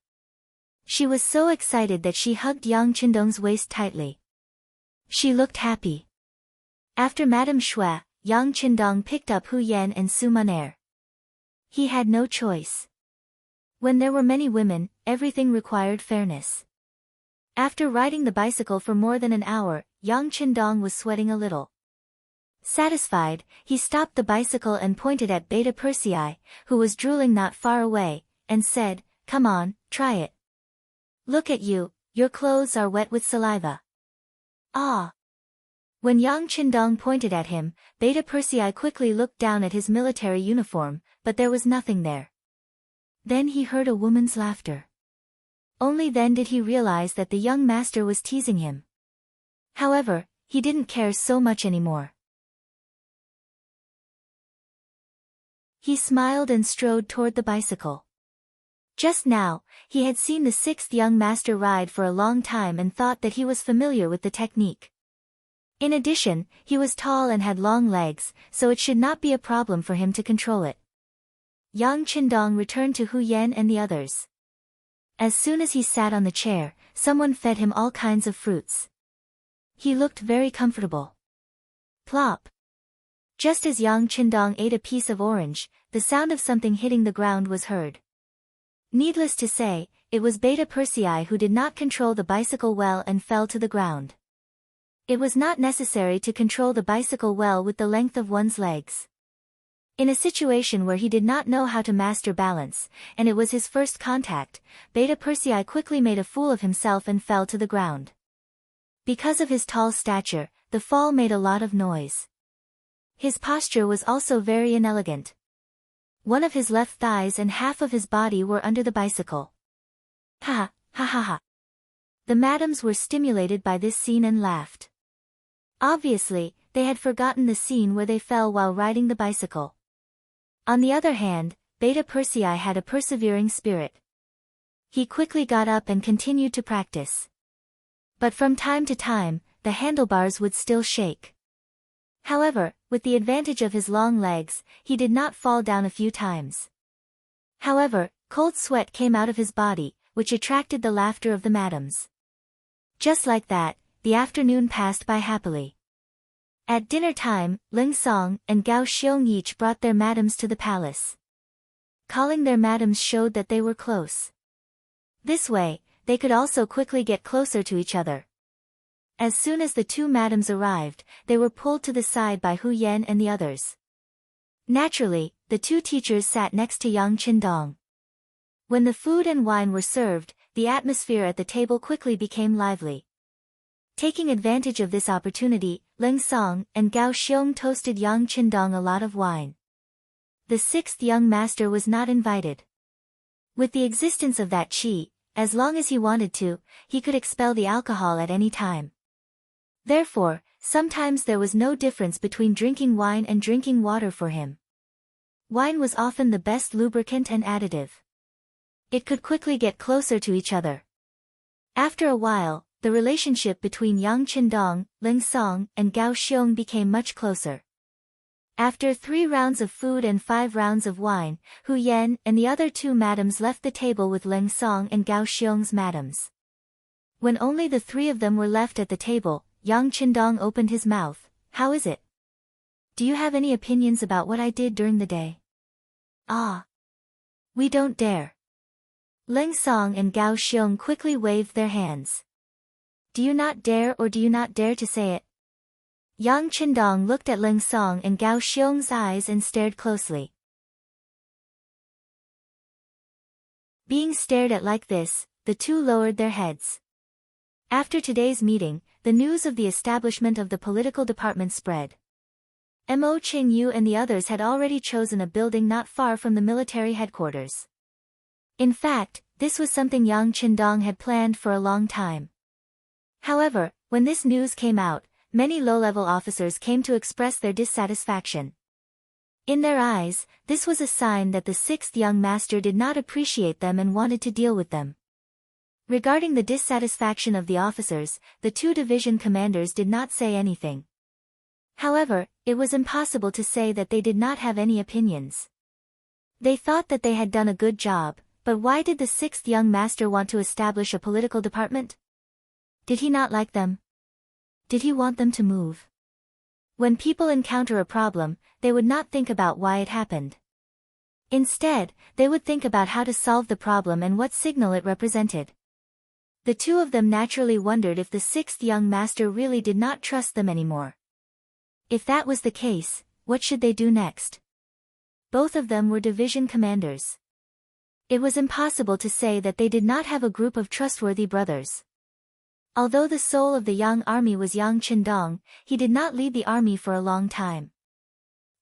She was so excited that she hugged Yang Qindong's waist tightly. She looked happy. After Madame Shui, Yang Qindong picked up Hu Yan and Su Monaire. He had no choice. When there were many women, everything required fairness. After riding the bicycle for more than an hour, Yang Qindong was sweating a little. Satisfied, he stopped the bicycle and pointed at Beta Persei, who was drooling not far away, and said, "Come on, try it. Look at you, your clothes are wet with saliva." Ah! When Yang Qindong pointed at him, Beta Persei quickly looked down at his military uniform, but there was nothing there. Then he heard a woman's laughter. Only then did he realize that the young master was teasing him. However, he didn't care so much anymore. He smiled and strode toward the bicycle. Just now, he had seen the sixth young master ride for a long time and thought that he was familiar with the technique. In addition, he was tall and had long legs, so it should not be a problem for him to control it. Yang Qindong returned to Hu Yan and the others. As soon as he sat on the chair, someone fed him all kinds of fruits. He looked very comfortable. Plop! Just as Yang Qindong ate a piece of orange, the sound of something hitting the ground was heard. Needless to say, it was Beta Persei who did not control the bicycle well and fell to the ground. It was not necessary to control the bicycle well with the length of one's legs. In a situation where he did not know how to master balance, and it was his first contact, Beta Persei quickly made a fool of himself and fell to the ground. Because of his tall stature, the fall made a lot of noise. His posture was also very inelegant. One of his left thighs and half of his body were under the bicycle. Ha, ha ha ha. The madams were stimulated by this scene and laughed. Obviously, they had forgotten the scene where they fell while riding the bicycle. On the other hand, Beta Persei had a persevering spirit. He quickly got up and continued to practice. But from time to time, the handlebars would still shake. However, with the advantage of his long legs, he did not fall down a few times. However, cold sweat came out of his body, which attracted the laughter of the madams. Just like that, the afternoon passed by happily. At dinner time, Ling Song and Gao Xiong each brought their madams to the palace. Calling their madams showed that they were close. This way, they could also quickly get closer to each other. As soon as the two madams arrived, they were pulled to the side by Hu Yan and the others. Naturally, the two teachers sat next to Yang Qindong. When the food and wine were served, the atmosphere at the table quickly became lively. Taking advantage of this opportunity, Ling Song and Gao Xiong toasted Yang Qindong a lot of wine. The sixth young master was not invited. With the existence of that qi, as long as he wanted to, he could expel the alcohol at any time. Therefore, sometimes there was no difference between drinking wine and drinking water for him. Wine was often the best lubricant and additive. It could quickly get closer to each other. After a while, the relationship between Yang Qindong, Ling Song, and Gao Xiong became much closer. After 3 rounds of food and 5 rounds of wine, Hu Yan and the other two madams left the table with Ling Song and Gao Xiong's madams. When only the 3 of them were left at the table, Yang Qindong opened his mouth. "How is it? Do you have any opinions about what I did during the day?" "Ah. We don't dare." Ling Song and Gao Xiong quickly waved their hands. "Do you not dare or do you not dare to say it?" Yang Qindong looked at Ling Song and Gao Xiong's eyes and stared closely. Being stared at like this, the two lowered their heads. After today's meeting, the news of the establishment of the political department spread. Mo Qingyu and the others had already chosen a building not far from the military headquarters. In fact, this was something Yang Qindong had planned for a long time. However, when this news came out, many low-level officers came to express their dissatisfaction. In their eyes, this was a sign that the sixth young master did not appreciate them and wanted to deal with them. Regarding the dissatisfaction of the officers, the two division commanders did not say anything. However, it was impossible to say that they did not have any opinions. They thought that they had done a good job, but why did the sixth young master want to establish a political department? Did he not like them? Did he want them to move? When people encounter a problem, they would not think about why it happened. Instead, they would think about how to solve the problem and what signal it represented. The two of them naturally wondered if the sixth young master really did not trust them anymore. If that was the case, what should they do next? Both of them were division commanders. It was impossible to say that they did not have a group of trustworthy brothers. Although the soul of the young army was Yang Qindong, he did not lead the army for a long time.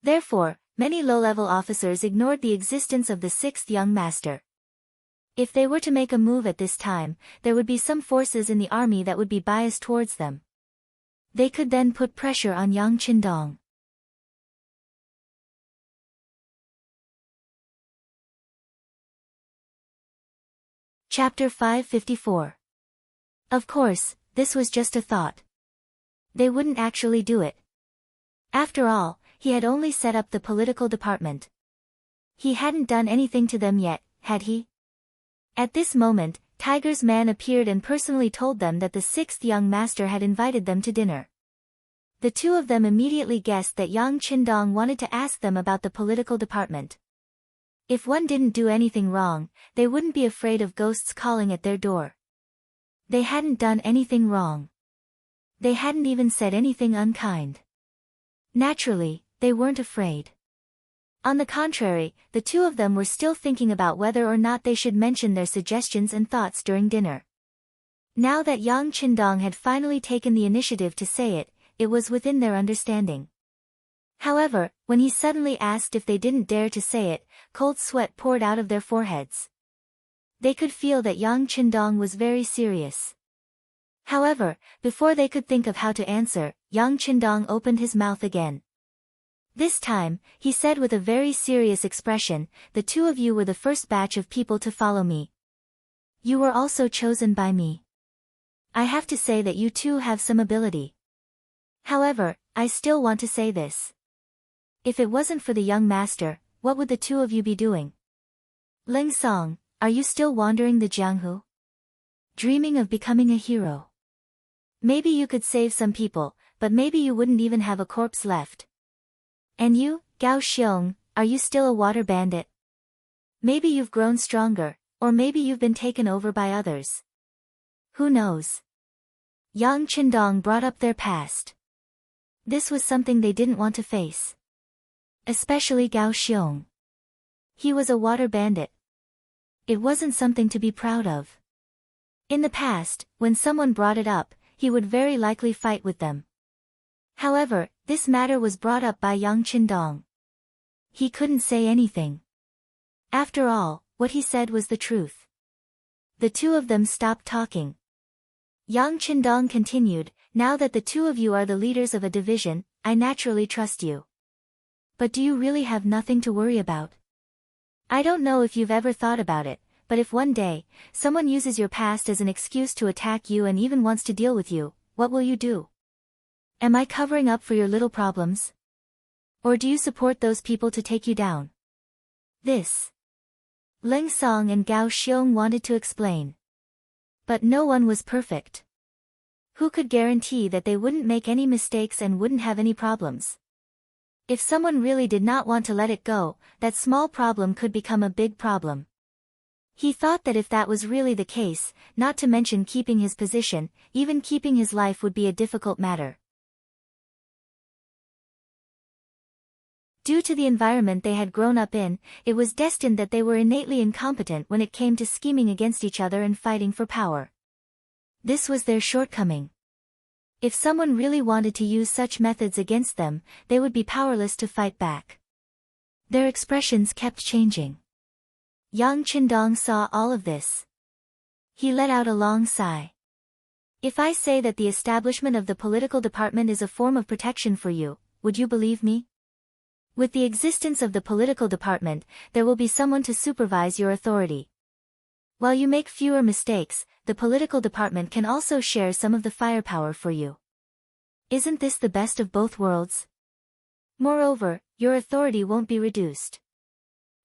Therefore, many low-level officers ignored the existence of the sixth young master. If they were to make a move at this time, there would be some forces in the army that would be biased towards them. They could then put pressure on Yang Qindong. Chapter 554. Of course, this was just a thought. They wouldn't actually do it. After all, he had only set up the political department. He hadn't done anything to them yet, had he? At this moment, Tiger's man appeared and personally told them that the sixth young master had invited them to dinner. The two of them immediately guessed that Yang Qindong wanted to ask them about the political department. If one didn't do anything wrong, they wouldn't be afraid of ghosts calling at their door. They hadn't done anything wrong. They hadn't even said anything unkind. Naturally, they weren't afraid. On the contrary, the two of them were still thinking about whether or not they should mention their suggestions and thoughts during dinner. Now that Yang Qindong had finally taken the initiative to say it, it was within their understanding. However, when he suddenly asked if they didn't dare to say it, cold sweat poured out of their foreheads. They could feel that Yang Qindong was very serious. However, before they could think of how to answer, Yang Qindong opened his mouth again. This time, he said with a very serious expression, "The two of you were the first batch of people to follow me. You were also chosen by me. I have to say that you two have some ability. However, I still want to say this. If it wasn't for the young master, what would the two of you be doing? Ling Song, are you still wandering the Jianghu? Dreaming of becoming a hero? Maybe you could save some people, but maybe you wouldn't even have a corpse left. And you, Gao Xiong, are you still a water bandit? Maybe you've grown stronger, or maybe you've been taken over by others. Who knows? Yang Qindong brought up their past. This was something they didn't want to face. Especially Gao Xiong. He was a water bandit. It wasn't something to be proud of. In the past, when someone brought it up, he would very likely fight with them. However, this matter was brought up by Yang Qindong. He couldn't say anything. After all, what he said was the truth. The two of them stopped talking. Yang Qindong continued, now that the two of you are the leaders of a division, I naturally trust you. But do you really have nothing to worry about? I don't know if you've ever thought about it, but if one day, someone uses your past as an excuse to attack you and even wants to deal with you, what will you do? Am I covering up for your little problems? Or do you support those people to take you down? This. Ling Song and Gao Xiong wanted to explain. But no one was perfect. Who could guarantee that they wouldn't make any mistakes and wouldn't have any problems? If someone really did not want to let it go, that small problem could become a big problem. He thought that if that was really the case, not to mention keeping his position, even keeping his life would be a difficult matter. Due to the environment they had grown up in, it was destined that they were innately incompetent when it came to scheming against each other and fighting for power. This was their shortcoming. If someone really wanted to use such methods against them, they would be powerless to fight back. Their expressions kept changing. Yang Qindong saw all of this. He let out a long sigh. If I say that the establishment of the political department is a form of protection for you, would you believe me? With the existence of the political department, there will be someone to supervise your authority. While you make fewer mistakes, the political department can also share some of the firepower for you. Isn't this the best of both worlds? Moreover, your authority won't be reduced.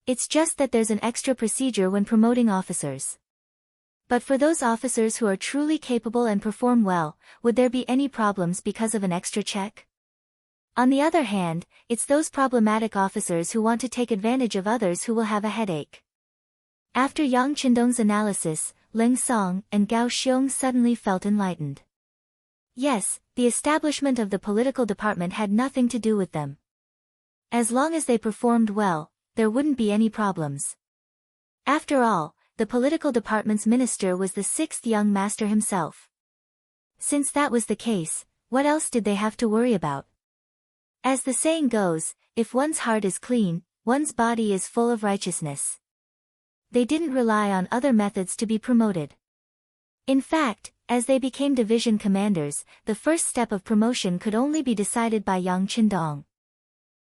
It's just that there's an extra procedure when promoting officers. But for those officers who are truly capable and perform well, would there be any problems because of an extra check? On the other hand, it's those problematic officers who want to take advantage of others who will have a headache. After Yang Qindong's analysis, Ling Song and Gao Xiong suddenly felt enlightened. Yes, the establishment of the political department had nothing to do with them. As long as they performed well, there wouldn't be any problems. After all, the political department's minister was the sixth young master himself. Since that was the case, what else did they have to worry about? As the saying goes, if one's heart is clean, one's body is full of righteousness. They didn't rely on other methods to be promoted. In fact, as they became division commanders, the first step of promotion could only be decided by Yang Qindong.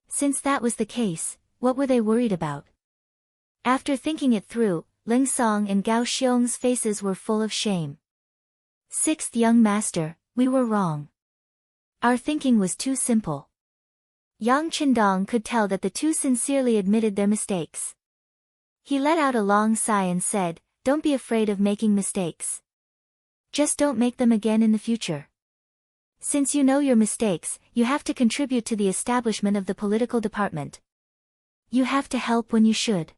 Since that was the case, what were they worried about? After thinking it through, Ling Song and Gao Xiong's faces were full of shame. Sixth young master, we were wrong. Our thinking was too simple. Yang Qindong could tell that the two sincerely admitted their mistakes. He let out a long sigh and said, don't be afraid of making mistakes. Just don't make them again in the future. Since you know your mistakes, you have to contribute to the establishment of the political department. You have to help when you should.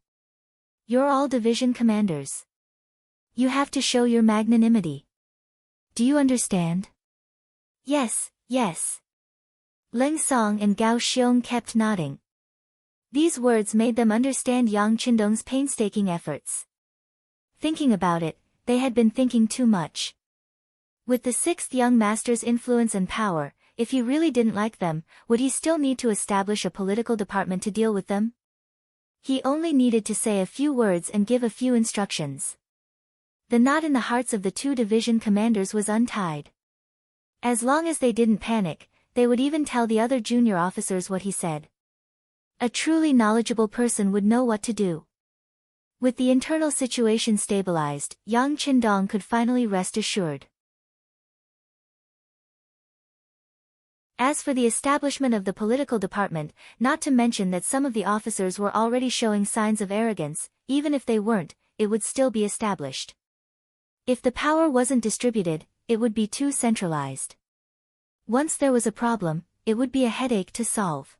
You're all division commanders. You have to show your magnanimity. Do you understand? Yes, yes. Ling Song and Gao Xiong kept nodding. These words made them understand Yang Qindong's painstaking efforts. Thinking about it, they had been thinking too much. With the sixth young master's influence and power, if he really didn't like them, would he still need to establish a political department to deal with them? He only needed to say a few words and give a few instructions. The knot in the hearts of the two division commanders was untied. As long as they didn't panic, they would even tell the other junior officers what he said. A truly knowledgeable person would know what to do. With the internal situation stabilized, Yang Qindong could finally rest assured. As for the establishment of the political department, not to mention that some of the officers were already showing signs of arrogance, even if they weren't, it would still be established. If the power wasn't distributed, it would be too centralized. Once there was a problem, it would be a headache to solve.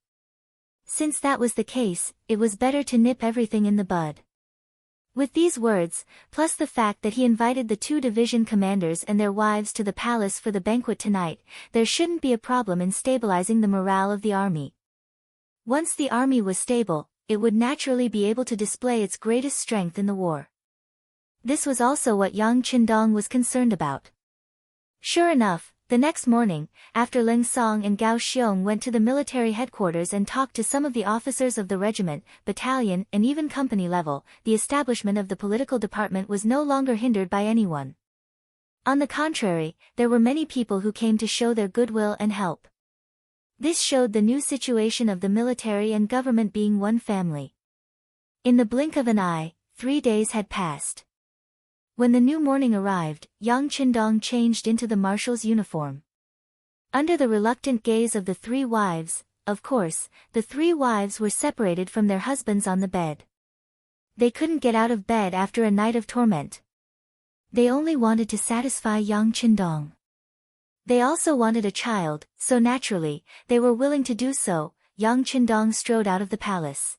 Since that was the case, it was better to nip everything in the bud. With these words, plus the fact that he invited the 2 division commanders and their wives to the palace for the banquet tonight, there shouldn't be a problem in stabilizing the morale of the army. Once the army was stable, it would naturally be able to display its greatest strength in the war. This was also what Yang Qindong was concerned about. Sure enough, the next morning, after Ling Song and Gao Xiong went to the military headquarters and talked to some of the officers of the regiment, battalion, and even company level, the establishment of the political department was no longer hindered by anyone. On the contrary, there were many people who came to show their goodwill and help. This showed the new situation of the military and government being one family. In the blink of an eye, 3 days had passed. When the new morning arrived, Yang Qindong changed into the marshal's uniform. Under the reluctant gaze of the 3 wives, of course, the 3 wives were separated from their husbands on the bed. They couldn't get out of bed after a night of torment. They only wanted to satisfy Yang Qindong. They also wanted a child, so naturally, they were willing to do so. Yang Qindong strode out of the palace.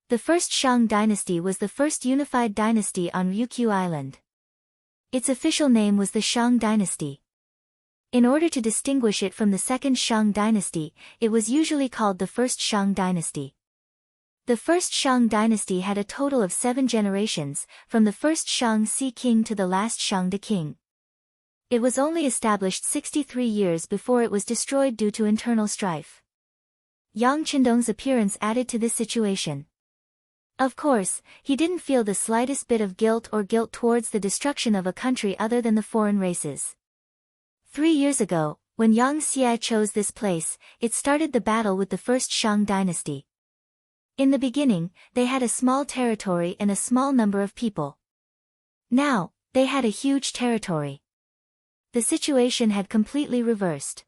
The first Shang dynasty was the first unified dynasty on Ryukyu Island. Its official name was the Shang dynasty. In order to distinguish it from the second Shang dynasty, it was usually called the first Shang dynasty. The first Shang dynasty had a total of 7 generations, from the first Shang Si king to the last Shangde king. It was only established 63 years before it was destroyed due to internal strife. Yang Qindong's appearance added to this situation. Of course, he didn't feel the slightest bit of guilt towards the destruction of a country other than the foreign races. 3 years ago, when Yang Xie chose this place, it started the battle with the first Shang dynasty. In the beginning, they had a small territory and a small number of people. Now, they had a huge territory. The situation had completely reversed.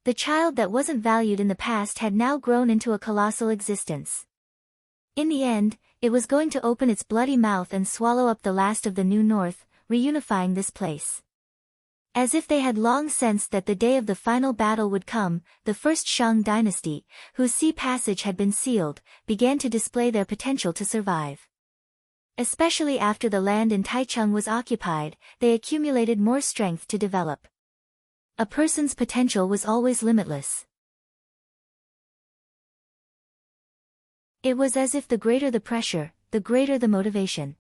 The child that wasn't valued in the past had now grown into a colossal existence. In the end, it was going to open its bloody mouth and swallow up the last of the New North, reunifying this place. As if they had long sensed that the day of the final battle would come, the first Shang dynasty, whose sea passage had been sealed, began to display their potential to survive. Especially after the land in Taichung was occupied, they accumulated more strength to develop. A person's potential was always limitless. It was as if the greater the pressure, the greater the motivation.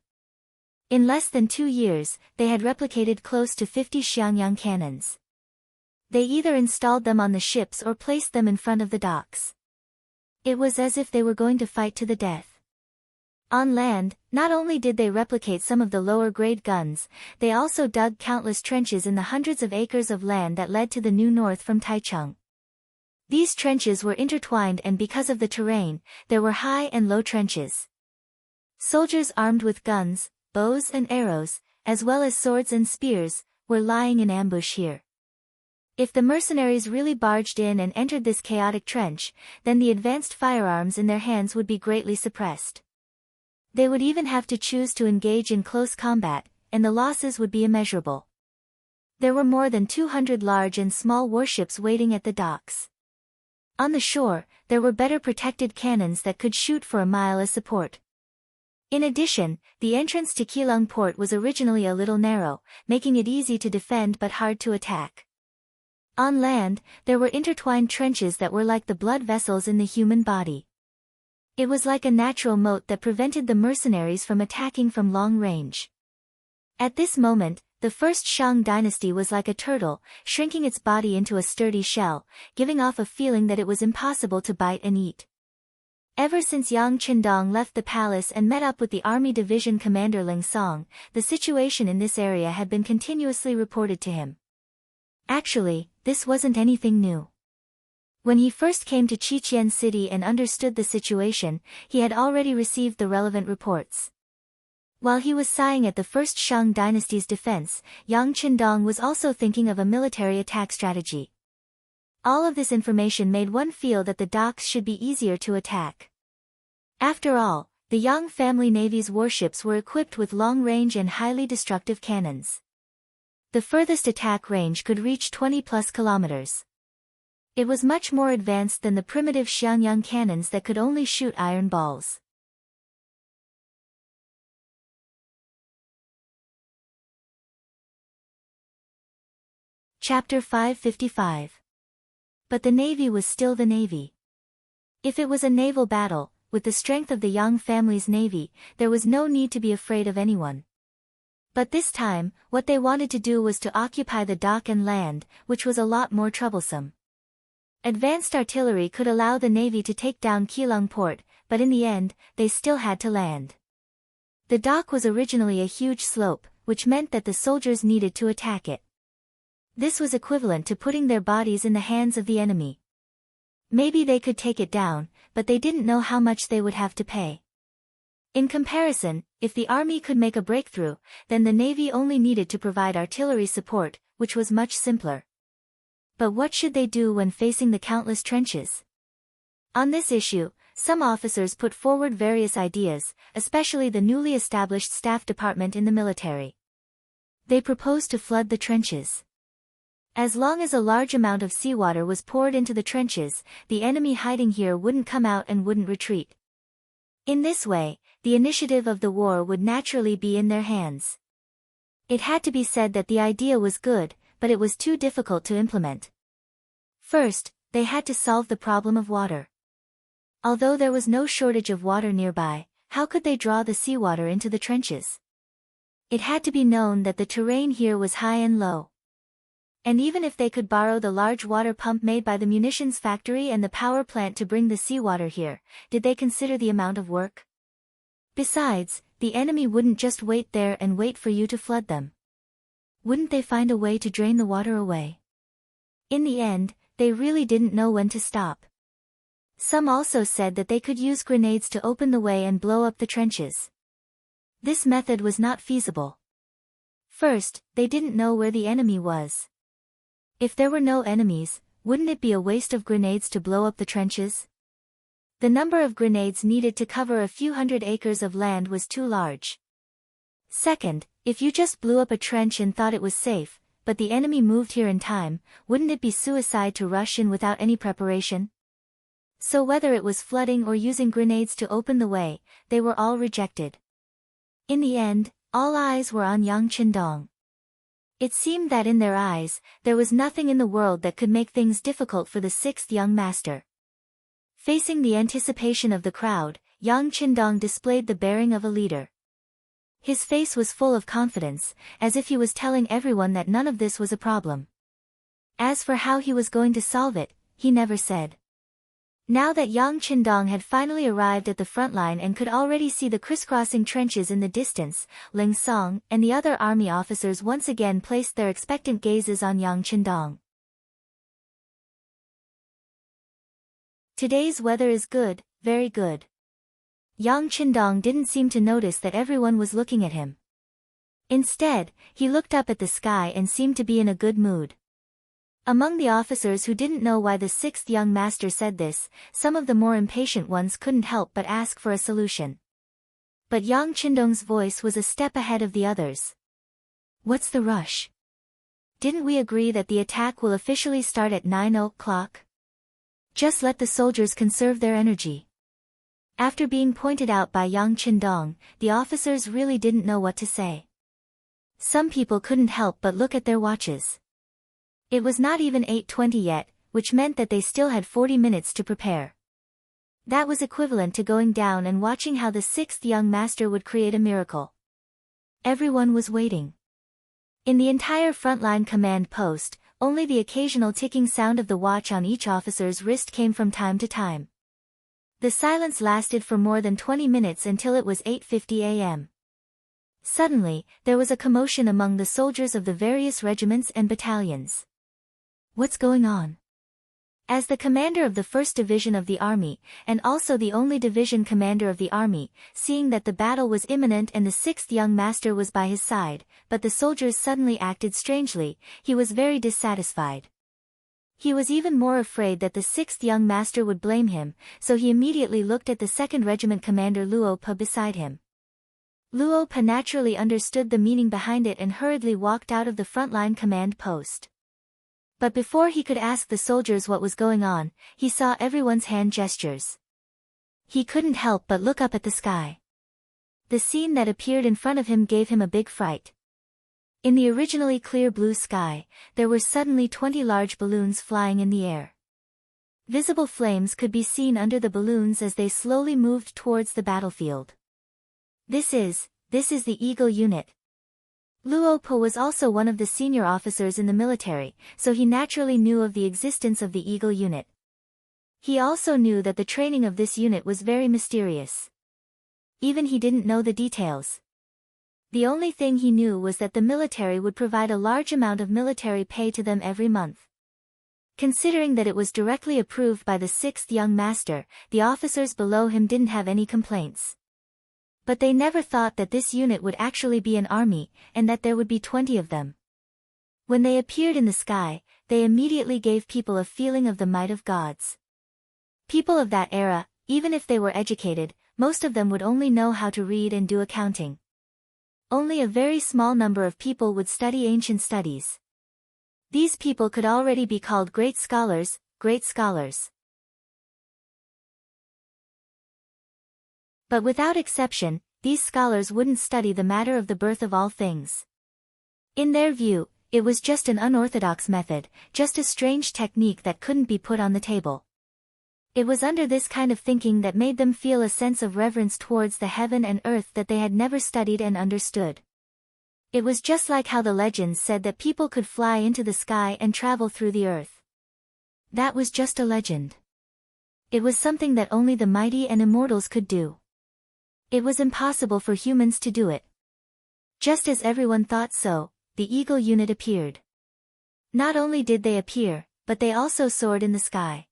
In less than 2 years, they had replicated close to 50 Xiangyang cannons. They either installed them on the ships or placed them in front of the docks. It was as if they were going to fight to the death. On land, not only did they replicate some of the lower-grade guns, they also dug countless trenches in the hundreds of acres of land that led to the New North from Taichung. These trenches were intertwined, and because of the terrain, there were high and low trenches. Soldiers armed with guns, bows and arrows, as well as swords and spears, were lying in ambush here. If the mercenaries really barged in and entered this chaotic trench, then the advanced firearms in their hands would be greatly suppressed. They would even have to choose to engage in close combat, and the losses would be immeasurable. There were more than 200 large and small warships waiting at the docks. On the shore, there were better protected cannons that could shoot for a mile as support. In addition, the entrance to Keelung port was originally a little narrow, making it easy to defend but hard to attack. On land, there were intertwined trenches that were like the blood vessels in the human body. It was like a natural moat that prevented the mercenaries from attacking from long range. At this moment, the first Shang dynasty was like a turtle, shrinking its body into a sturdy shell, giving off a feeling that it was impossible to bite and eat. Ever since Yang Qindong left the palace and met up with the Army Division Commander Ling Song, the situation in this area had been continuously reported to him. Actually, this wasn't anything new. When he first came to Qiqian City and understood the situation, he had already received the relevant reports. While he was sighing at the first Shang dynasty's defense, Yang Qindong was also thinking of a military attack strategy. All of this information made one feel that the docks should be easier to attack. After all, the Yang family navy's warships were equipped with long-range and highly destructive cannons. The furthest attack range could reach 20+ kilometers. It was much more advanced than the primitive Xiangyang cannons that could only shoot iron balls. Chapter 555. But the navy was still the navy. If it was a naval battle, with the strength of the Yang family's navy, there was no need to be afraid of anyone. But this time, what they wanted to do was to occupy the dock and land, which was a lot more troublesome. Advanced artillery could allow the navy to take down Keelung port, but in the end, they still had to land. The dock was originally a huge slope, which meant that the soldiers needed to attack it. This was equivalent to putting their bodies in the hands of the enemy. Maybe they could take it down, but they didn't know how much they would have to pay. In comparison, if the army could make a breakthrough, then the navy only needed to provide artillery support, which was much simpler. But what should they do when facing the countless trenches? On this issue, some officers put forward various ideas, especially the newly established staff department in the military. They proposed to flood the trenches. As long as a large amount of seawater was poured into the trenches, the enemy hiding here wouldn't come out and wouldn't retreat. In this way, the initiative of the war would naturally be in their hands. It had to be said that the idea was good, but it was too difficult to implement. First, they had to solve the problem of water. Although there was no shortage of water nearby, how could they draw the seawater into the trenches? It had to be known that the terrain here was high and low. And even if they could borrow the large water pump made by the munitions factory and the power plant to bring the seawater here, did they consider the amount of work? Besides, the enemy wouldn't just wait there and wait for you to flood them. Wouldn't they find a way to drain the water away? In the end, they really didn't know when to stop. Some also said that they could use grenades to open the way and blow up the trenches. This method was not feasible. First, they didn't know where the enemy was. If there were no enemies, wouldn't it be a waste of grenades to blow up the trenches? The number of grenades needed to cover a few hundred acres of land was too large. Second, if you just blew up a trench and thought it was safe, but the enemy moved here in time, wouldn't it be suicide to rush in without any preparation? So whether it was flooding or using grenades to open the way, they were all rejected. In the end, all eyes were on Yang Qindong. It seemed that in their eyes, there was nothing in the world that could make things difficult for the sixth young master. Facing the anticipation of the crowd, Yang Qindong displayed the bearing of a leader. His face was full of confidence, as if he was telling everyone that none of this was a problem. As for how he was going to solve it, he never said. Now that Yang Qindong had finally arrived at the front line and could already see the crisscrossing trenches in the distance, Ling Song and the other army officers once again placed their expectant gazes on Yang Qindong. Today's weather is good, very good. Yang Qindong didn't seem to notice that everyone was looking at him. Instead, he looked up at the sky and seemed to be in a good mood. Among the officers who didn't know why the sixth young master said this, some of the more impatient ones couldn't help but ask for a solution. But Yang Qindong's voice was a step ahead of the others. What's the rush? Didn't we agree that the attack will officially start at 9 o'clock? Just let the soldiers conserve their energy. After being pointed out by Yang Qindong, the officers really didn't know what to say. Some people couldn't help but look at their watches. It was not even 8:20 yet, which meant that they still had 40 minutes to prepare. That was equivalent to going down and watching how the sixth young master would create a miracle. Everyone was waiting. In the entire frontline command post, only the occasional ticking sound of the watch on each officer's wrist came from time to time. The silence lasted for more than 20 minutes until it was 8:50 a.m. Suddenly, there was a commotion among the soldiers of the various regiments and battalions. What's going on? As the commander of the 1st Division of the army, and also the only division commander of the army, seeing that the battle was imminent and the sixth young master was by his side, but the soldiers suddenly acted strangely, he was very dissatisfied. He was even more afraid that the sixth young master would blame him, so he immediately looked at the 2nd Regiment commander Luo Pa beside him. Luo Pa naturally understood the meaning behind it and hurriedly walked out of the frontline command post. But before he could ask the soldiers what was going on, he saw everyone's hand gestures. He couldn't help but look up at the sky. The scene that appeared in front of him gave him a big fright. In the originally clear blue sky, there were suddenly 20 large balloons flying in the air. Visible flames could be seen under the balloons as they slowly moved towards the battlefield. This is the Eagle Unit. Luo Pa was also one of the senior officers in the military, so he naturally knew of the existence of the Eagle Unit. He also knew that the training of this unit was very mysterious. Even he didn't know the details. The only thing he knew was that the military would provide a large amount of military pay to them every month. Considering that it was directly approved by the 6th young master, the officers below him didn't have any complaints. But they never thought that this unit would actually be an army, and that there would be 20 of them. When they appeared in the sky, they immediately gave people a feeling of the might of gods. People of that era, even if they were educated, most of them would only know how to read and do accounting. Only a very small number of people would study ancient studies. These people could already be called great scholars, great scholars. But without exception, these scholars wouldn't study the matter of the birth of all things. In their view, it was just an unorthodox method, just a strange technique that couldn't be put on the table. It was under this kind of thinking that made them feel a sense of reverence towards the heaven and earth that they had never studied and understood. It was just like how the legends said that people could fly into the sky and travel through the earth. That was just a legend. It was something that only the mighty and immortals could do. It was impossible for humans to do it. Just as everyone thought so, the Eagle Unit appeared. Not only did they appear, but they also soared in the sky.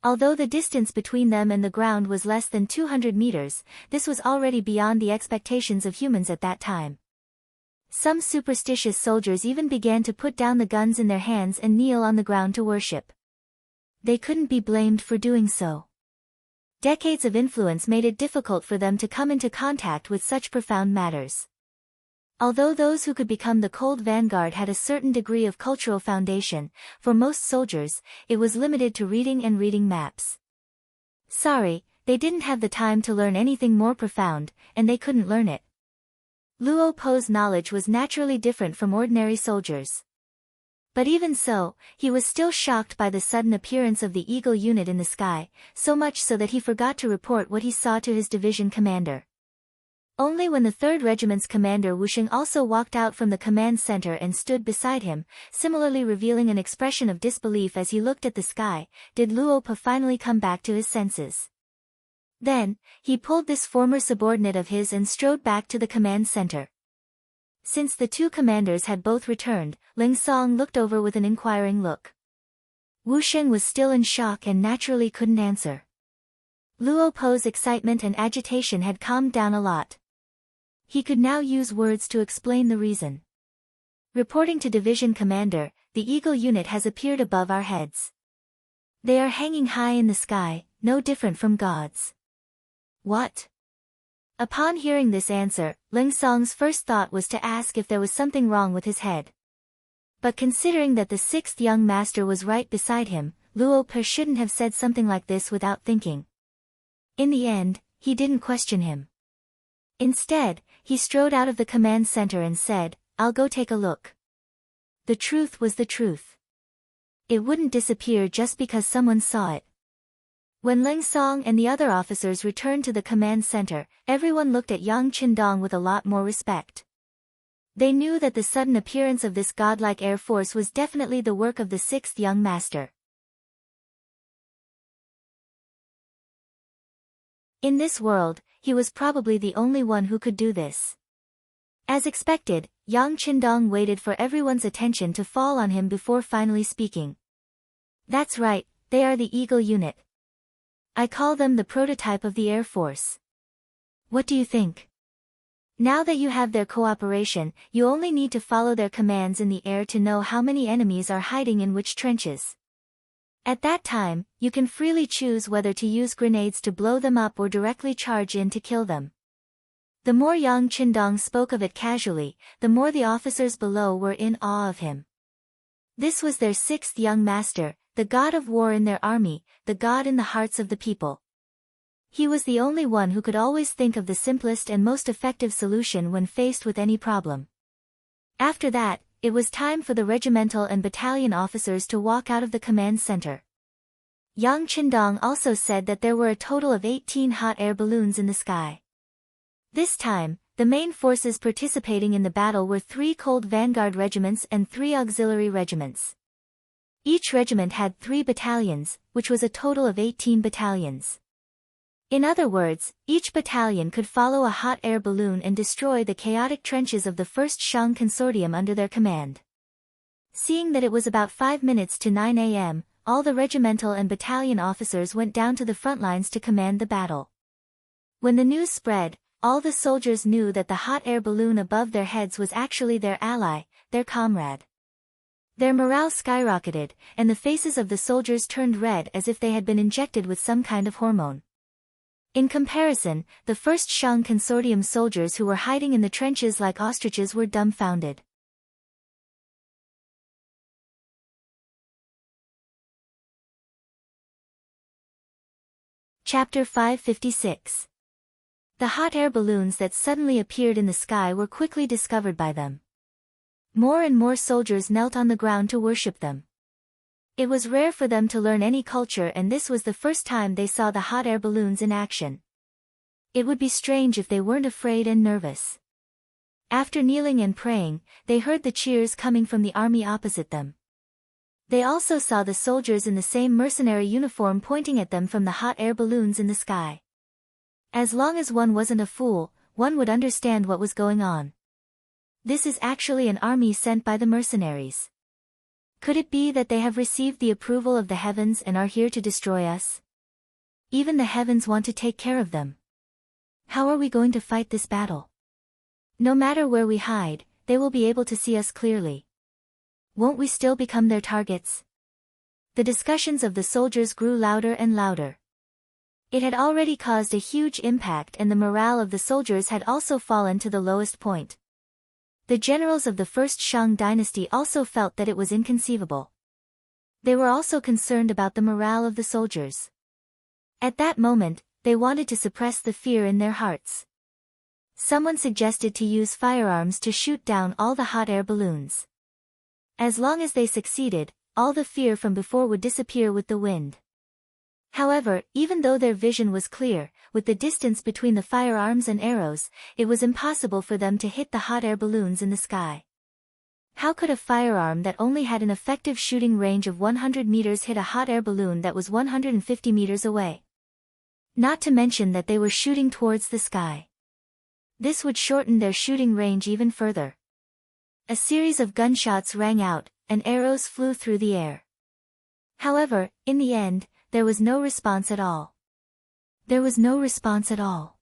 Although the distance between them and the ground was less than 200 meters, this was already beyond the expectations of humans at that time. Some superstitious soldiers even began to put down the guns in their hands and kneel on the ground to worship. They couldn't be blamed for doing so. Decades of influence made it difficult for them to come into contact with such profound matters. Although those who could become the cold vanguard had a certain degree of cultural foundation, for most soldiers, it was limited to reading and reading maps. Sorry, they didn't have the time to learn anything more profound, and they couldn't learn it. Luo Pa's knowledge was naturally different from ordinary soldiers. But even so, he was still shocked by the sudden appearance of the Eagle Unit in the sky, so much so that he forgot to report what he saw to his division commander. Only when the 3rd Regiment's commander Wuxing also walked out from the command center and stood beside him, similarly revealing an expression of disbelief as he looked at the sky, did Luo Pa finally come back to his senses. Then, he pulled this former subordinate of his and strode back to the command center. Since the two commanders had both returned, Ling Song looked over with an inquiring look. Wuxing was still in shock and naturally couldn't answer. Luo Pa's excitement and agitation had calmed down a lot. He could now use words to explain the reason. Reporting to Division Commander, the Eagle Unit has appeared above our heads. They are hanging high in the sky, no different from gods. What? Upon hearing this answer, Ling Song's first thought was to ask if there was something wrong with his head. But considering that the 6th young master was right beside him, Luo Pa shouldn't have said something like this without thinking. In the end, he didn't question him. Instead, he strode out of the command center and said, "I'll go take a look." The truth was the truth. It wouldn't disappear just because someone saw it. When Ling Song and the other officers returned to the command center, everyone looked at Yang Qindong with a lot more respect. They knew that the sudden appearance of this godlike air force was definitely the work of the 6th young master. In this world, he was probably the only one who could do this. As expected, Yang Qindong waited for everyone's attention to fall on him before finally speaking. "That's right, they are the Eagle Unit. I call them the prototype of the Air Force. What do you think? Now that you have their cooperation, you only need to follow their commands in the air to know how many enemies are hiding in which trenches. At that time, you can freely choose whether to use grenades to blow them up or directly charge in to kill them. The more Yang Qindong spoke of it casually, the more the officers below were in awe of him. This was their sixth young master, the god of war in their army, the god in the hearts of the people. He was the only one who could always think of the simplest and most effective solution when faced with any problem. After that, it was time for the regimental and battalion officers to walk out of the command center. Yang Qindong also said that there were a total of 18 hot air balloons in the sky. This time, the main forces participating in the battle were 3 cold vanguard regiments and 3 auxiliary regiments. Each regiment had 3 battalions, which was a total of 18 battalions. In other words, each battalion could follow a hot air balloon and destroy the chaotic trenches of the 1st Shang Consortium under their command. Seeing that it was about 5 minutes to 9 a.m., all the regimental and battalion officers went down to the front lines to command the battle. When the news spread, all the soldiers knew that the hot air balloon above their heads was actually their ally, their comrade. Their morale skyrocketed, and the faces of the soldiers turned red as if they had been injected with some kind of hormone. In comparison, the 1st Shang Consortium soldiers who were hiding in the trenches like ostriches were dumbfounded. Chapter 556. The hot air balloons that suddenly appeared in the sky were quickly discovered by them. More and more soldiers knelt on the ground to worship them. It was rare for them to learn any culture, and this was the first time they saw the hot air balloons in action. It would be strange if they weren't afraid and nervous. After kneeling and praying, they heard the cheers coming from the army opposite them. They also saw the soldiers in the same mercenary uniform pointing at them from the hot air balloons in the sky. As long as one wasn't a fool, one would understand what was going on. This is actually an army sent by the mercenaries. Could it be that they have received the approval of the heavens and are here to destroy us? Even the heavens want to take care of them. How are we going to fight this battle? No matter where we hide, they will be able to see us clearly. Won't we still become their targets? The discussions of the soldiers grew louder and louder. It had already caused a huge impact, and the morale of the soldiers had also fallen to the lowest point. The generals of the 1st Shang dynasty also felt that it was inconceivable. They were also concerned about the morale of the soldiers. At that moment, they wanted to suppress the fear in their hearts. Someone suggested to use firearms to shoot down all the hot air balloons. As long as they succeeded, all the fear from before would disappear with the wind. However, even though their vision was clear, with the distance between the firearms and arrows, it was impossible for them to hit the hot air balloons in the sky. How could a firearm that only had an effective shooting range of 100 meters hit a hot air balloon that was 150 meters away? Not to mention that they were shooting towards the sky. This would shorten their shooting range even further. A series of gunshots rang out, and arrows flew through the air. However, in the end, there was no response at all. There was no response at all.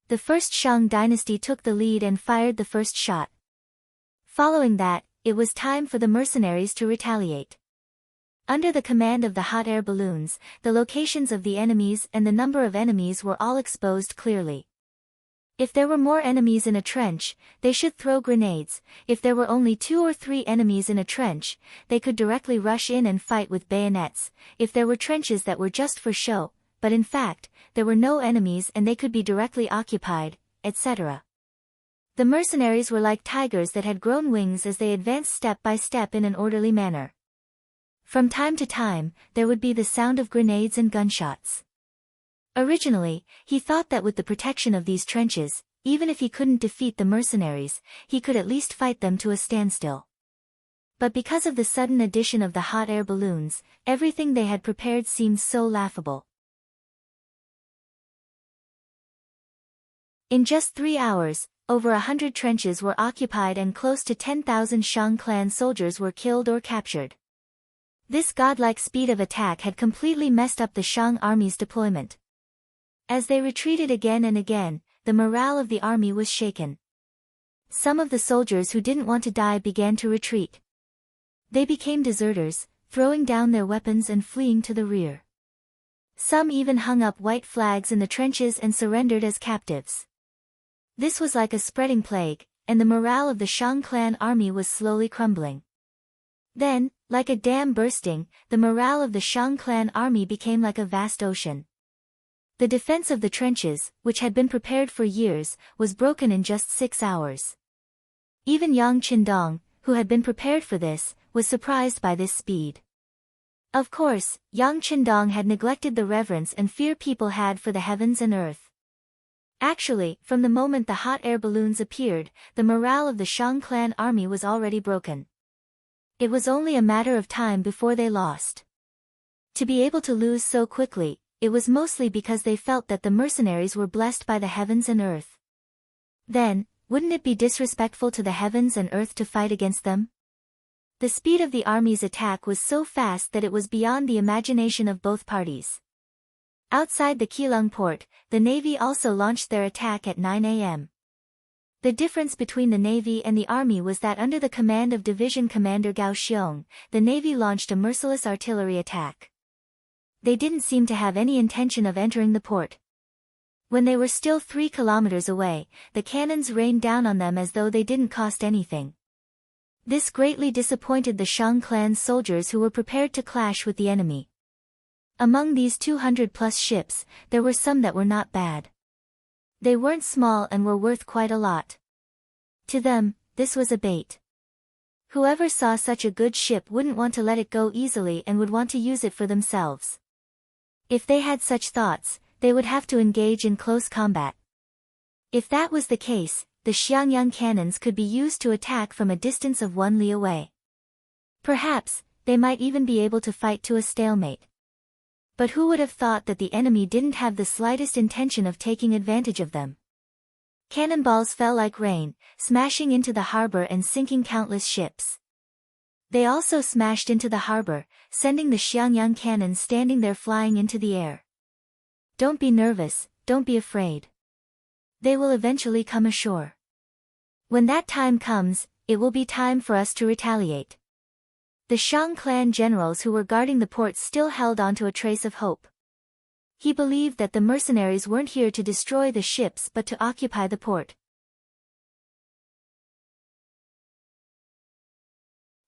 The 1st Shang dynasty took the lead and fired the first shot. Following that, it was time for the mercenaries to retaliate. Under the command of the hot air balloons, the locations of the enemies and the number of enemies were all exposed clearly. If there were more enemies in a trench, they should throw grenades. If there were only 2 or 3 enemies in a trench, they could directly rush in and fight with bayonets. If there were trenches that were just for show, but in fact, there were no enemies and they could be directly occupied, etc. The mercenaries were like tigers that had grown wings as they advanced step by step in an orderly manner. From time to time, there would be the sound of grenades and gunshots. Originally, he thought that with the protection of these trenches, even if he couldn't defeat the mercenaries, he could at least fight them to a standstill. But because of the sudden addition of the hot air balloons, everything they had prepared seemed so laughable. In just 3 hours, over 100 trenches were occupied and close to 10,000 Shang clan soldiers were killed or captured. This godlike speed of attack had completely messed up the Shang army's deployment. As they retreated again and again, the morale of the army was shaken. Some of the soldiers who didn't want to die began to retreat. They became deserters, throwing down their weapons and fleeing to the rear. Some even hung up white flags in the trenches and surrendered as captives. This was like a spreading plague, and the morale of the Shang clan army was slowly crumbling. Then, like a dam bursting, the morale of the Shang clan army became like a vast ocean. The defense of the trenches, which had been prepared for years, was broken in just 6 hours. Even Yang Qindong, who had been prepared for this, was surprised by this speed. Of course, Yang Qindong had neglected the reverence and fear people had for the heavens and earth. Actually, from the moment the hot air balloons appeared, the morale of the Shang clan army was already broken. It was only a matter of time before they lost. To be able to lose so quickly, it was mostly because they felt that the mercenaries were blessed by the heavens and earth. Then, wouldn't it be disrespectful to the heavens and earth to fight against them? The speed of the army's attack was so fast that it was beyond the imagination of both parties. Outside the Keelung port, the Navy also launched their attack at 9 a.m. The difference between the Navy and the Army was that under the command of Division Commander Gao Xiong, the Navy launched a merciless artillery attack. They didn't seem to have any intention of entering the port. When they were still 3 kilometers away, the cannons rained down on them as though they didn't cost anything. This greatly disappointed the Shang clan's soldiers who were prepared to clash with the enemy. Among these 200-plus ships, there were some that were not bad. They weren't small and were worth quite a lot. To them, this was a bait. Whoever saw such a good ship wouldn't want to let it go easily and would want to use it for themselves. If they had such thoughts, they would have to engage in close combat. If that was the case, the Xiangyang cannons could be used to attack from a distance of 1 li away. Perhaps, they might even be able to fight to a stalemate. But who would have thought that the enemy didn't have the slightest intention of taking advantage of them? Cannonballs fell like rain, smashing into the harbor and sinking countless ships. They also smashed into the harbor, sending the Xiangyang cannons standing there flying into the air. Don't be nervous, don't be afraid. They will eventually come ashore. When that time comes, it will be time for us to retaliate. The Shang clan generals who were guarding the port still held on to a trace of hope. He believed that the mercenaries weren't here to destroy the ships but to occupy the port.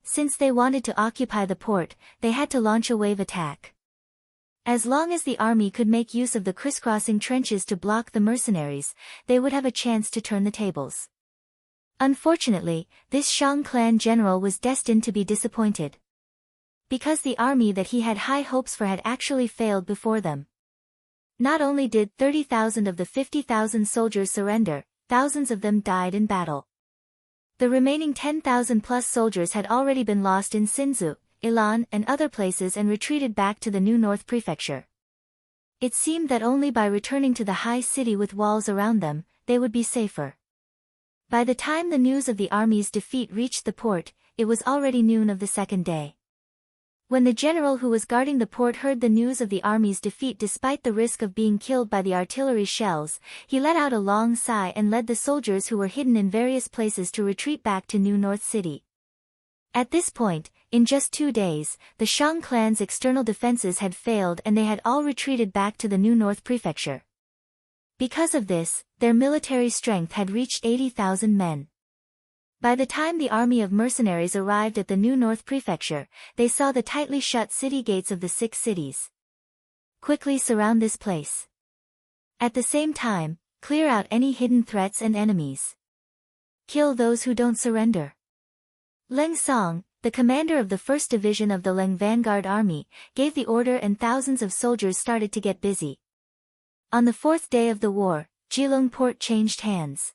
Since they wanted to occupy the port, they had to launch a wave attack. As long as the army could make use of the crisscrossing trenches to block the mercenaries, they would have a chance to turn the tables. Unfortunately, this Shang clan general was destined to be disappointed. Because the army that he had high hopes for had actually failed before them. Not only did 30,000 of the 50,000 soldiers surrender, thousands of them died in battle. The remaining 10,000 plus soldiers had already been lost in Sinzu, Ilan and other places and retreated back to the New North Prefecture. It seemed that only by returning to the high city with walls around them, they would be safer. By the time the news of the army's defeat reached the port, it was already noon of the second day. When the general who was guarding the port heard the news of the army's defeat despite the risk of being killed by the artillery shells, he let out a long sigh and led the soldiers who were hidden in various places to retreat back to New North City. At this point, in just 2 days, the Shang clan's external defenses had failed and they had all retreated back to the New North Prefecture. Because of this, their military strength had reached 80,000 men. By the time the army of mercenaries arrived at the New North Prefecture, they saw the tightly shut city gates of the 6 cities. Quickly surround this place. At the same time, clear out any hidden threats and enemies. Kill those who don't surrender. Leng Song, the commander of the 1st Division of the Leng Vanguard Army, gave the order and thousands of soldiers started to get busy. On the 4th day of the war, Jilong Port changed hands.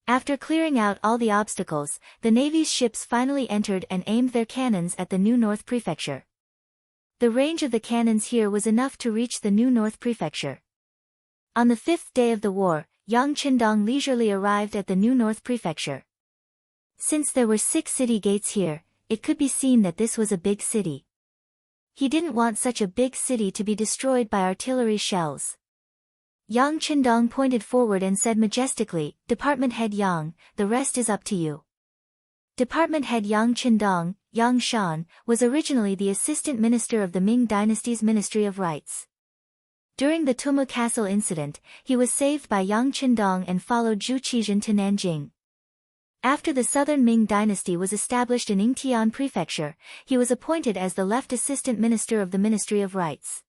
After clearing out all the obstacles, the Navy's ships finally entered and aimed their cannons at the New North Prefecture. The range of the cannons here was enough to reach the New North Prefecture. On the 5th day of the war, Yang Qindong leisurely arrived at the New North Prefecture. Since there were 6 city gates here, it could be seen that this was a big city. He didn't want such a big city to be destroyed by artillery shells. Yang Qindong pointed forward and said majestically, "Department Head Yang, the rest is up to you." Department Head Yang Qindong, Yang Shan, was originally the assistant minister of the Ming dynasty's Ministry of Rites. During the Tumu Castle incident, he was saved by Yang Qindong and followed Zhu Qizhen to Nanjing. After the southern Ming dynasty was established in Yingtian Prefecture, he was appointed as the left assistant minister of the Ministry of Rites.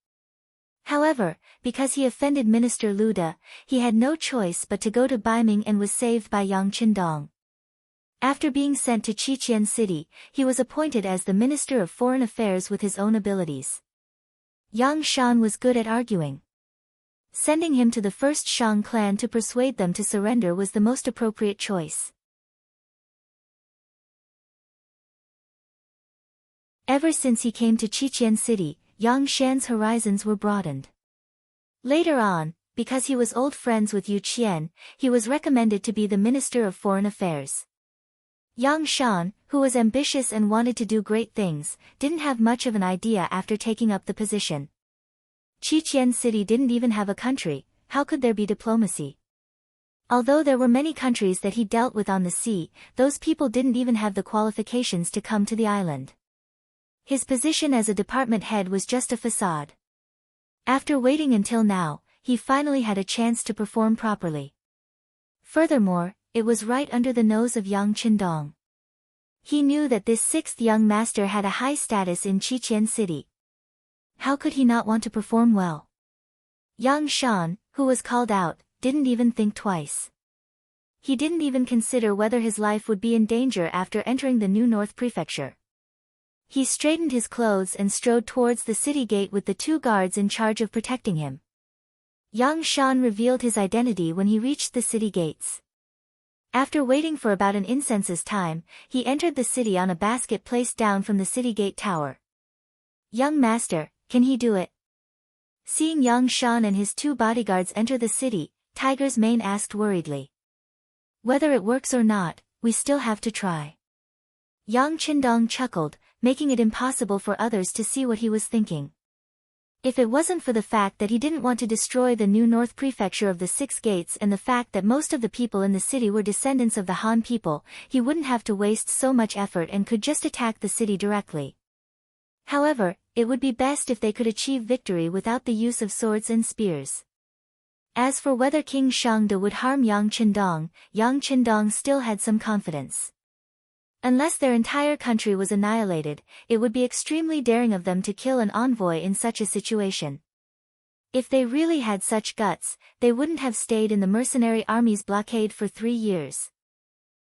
However, because he offended Minister Lu De, he had no choice but to go to Baiming and was saved by Yang Qindong. After being sent to Qiqian City, he was appointed as the Minister of Foreign Affairs with his own abilities. Yang Shan was good at arguing. Sending him to the first Shang clan to persuade them to surrender was the most appropriate choice. Ever since he came to Qiqian City, Yang Shan's horizons were broadened. Later on, because he was old friends with Yu Qian, he was recommended to be the Minister of Foreign Affairs. Yang Shan, who was ambitious and wanted to do great things, didn't have much of an idea after taking up the position. Qiqian City didn't even have a country, how could there be diplomacy? Although there were many countries that he dealt with on the sea, those people didn't even have the qualifications to come to the island. His position as a department head was just a facade. After waiting until now, he finally had a chance to perform properly. Furthermore, it was right under the nose of Yang Qindong. He knew that this sixth young master had a high status in Qiqian City. How could he not want to perform well? Yang Shan, who was called out, didn't even think twice. He didn't even consider whether his life would be in danger after entering the New North Prefecture. He straightened his clothes and strode towards the city gate with the two guards in charge of protecting him. Yang Shan revealed his identity when he reached the city gates. After waiting for about an incense's time, he entered the city on a basket placed down from the city gate tower. Young master, can he do it? Seeing Yang Shan and his two bodyguards enter the city, Tiger's Mane asked worriedly. Whether it works or not, we still have to try. Yang Qindong chuckled, making it impossible for others to see what he was thinking. If it wasn't for the fact that he didn't want to destroy the New North Prefecture of the Six Gates and the fact that most of the people in the city were descendants of the Han people, he wouldn't have to waste so much effort and could just attack the city directly. However, it would be best if they could achieve victory without the use of swords and spears. As for whether King Shangde would harm Yang Qindong still had some confidence. Unless their entire country was annihilated, it would be extremely daring of them to kill an envoy in such a situation. If they really had such guts, they wouldn't have stayed in the mercenary army's blockade for 3 years.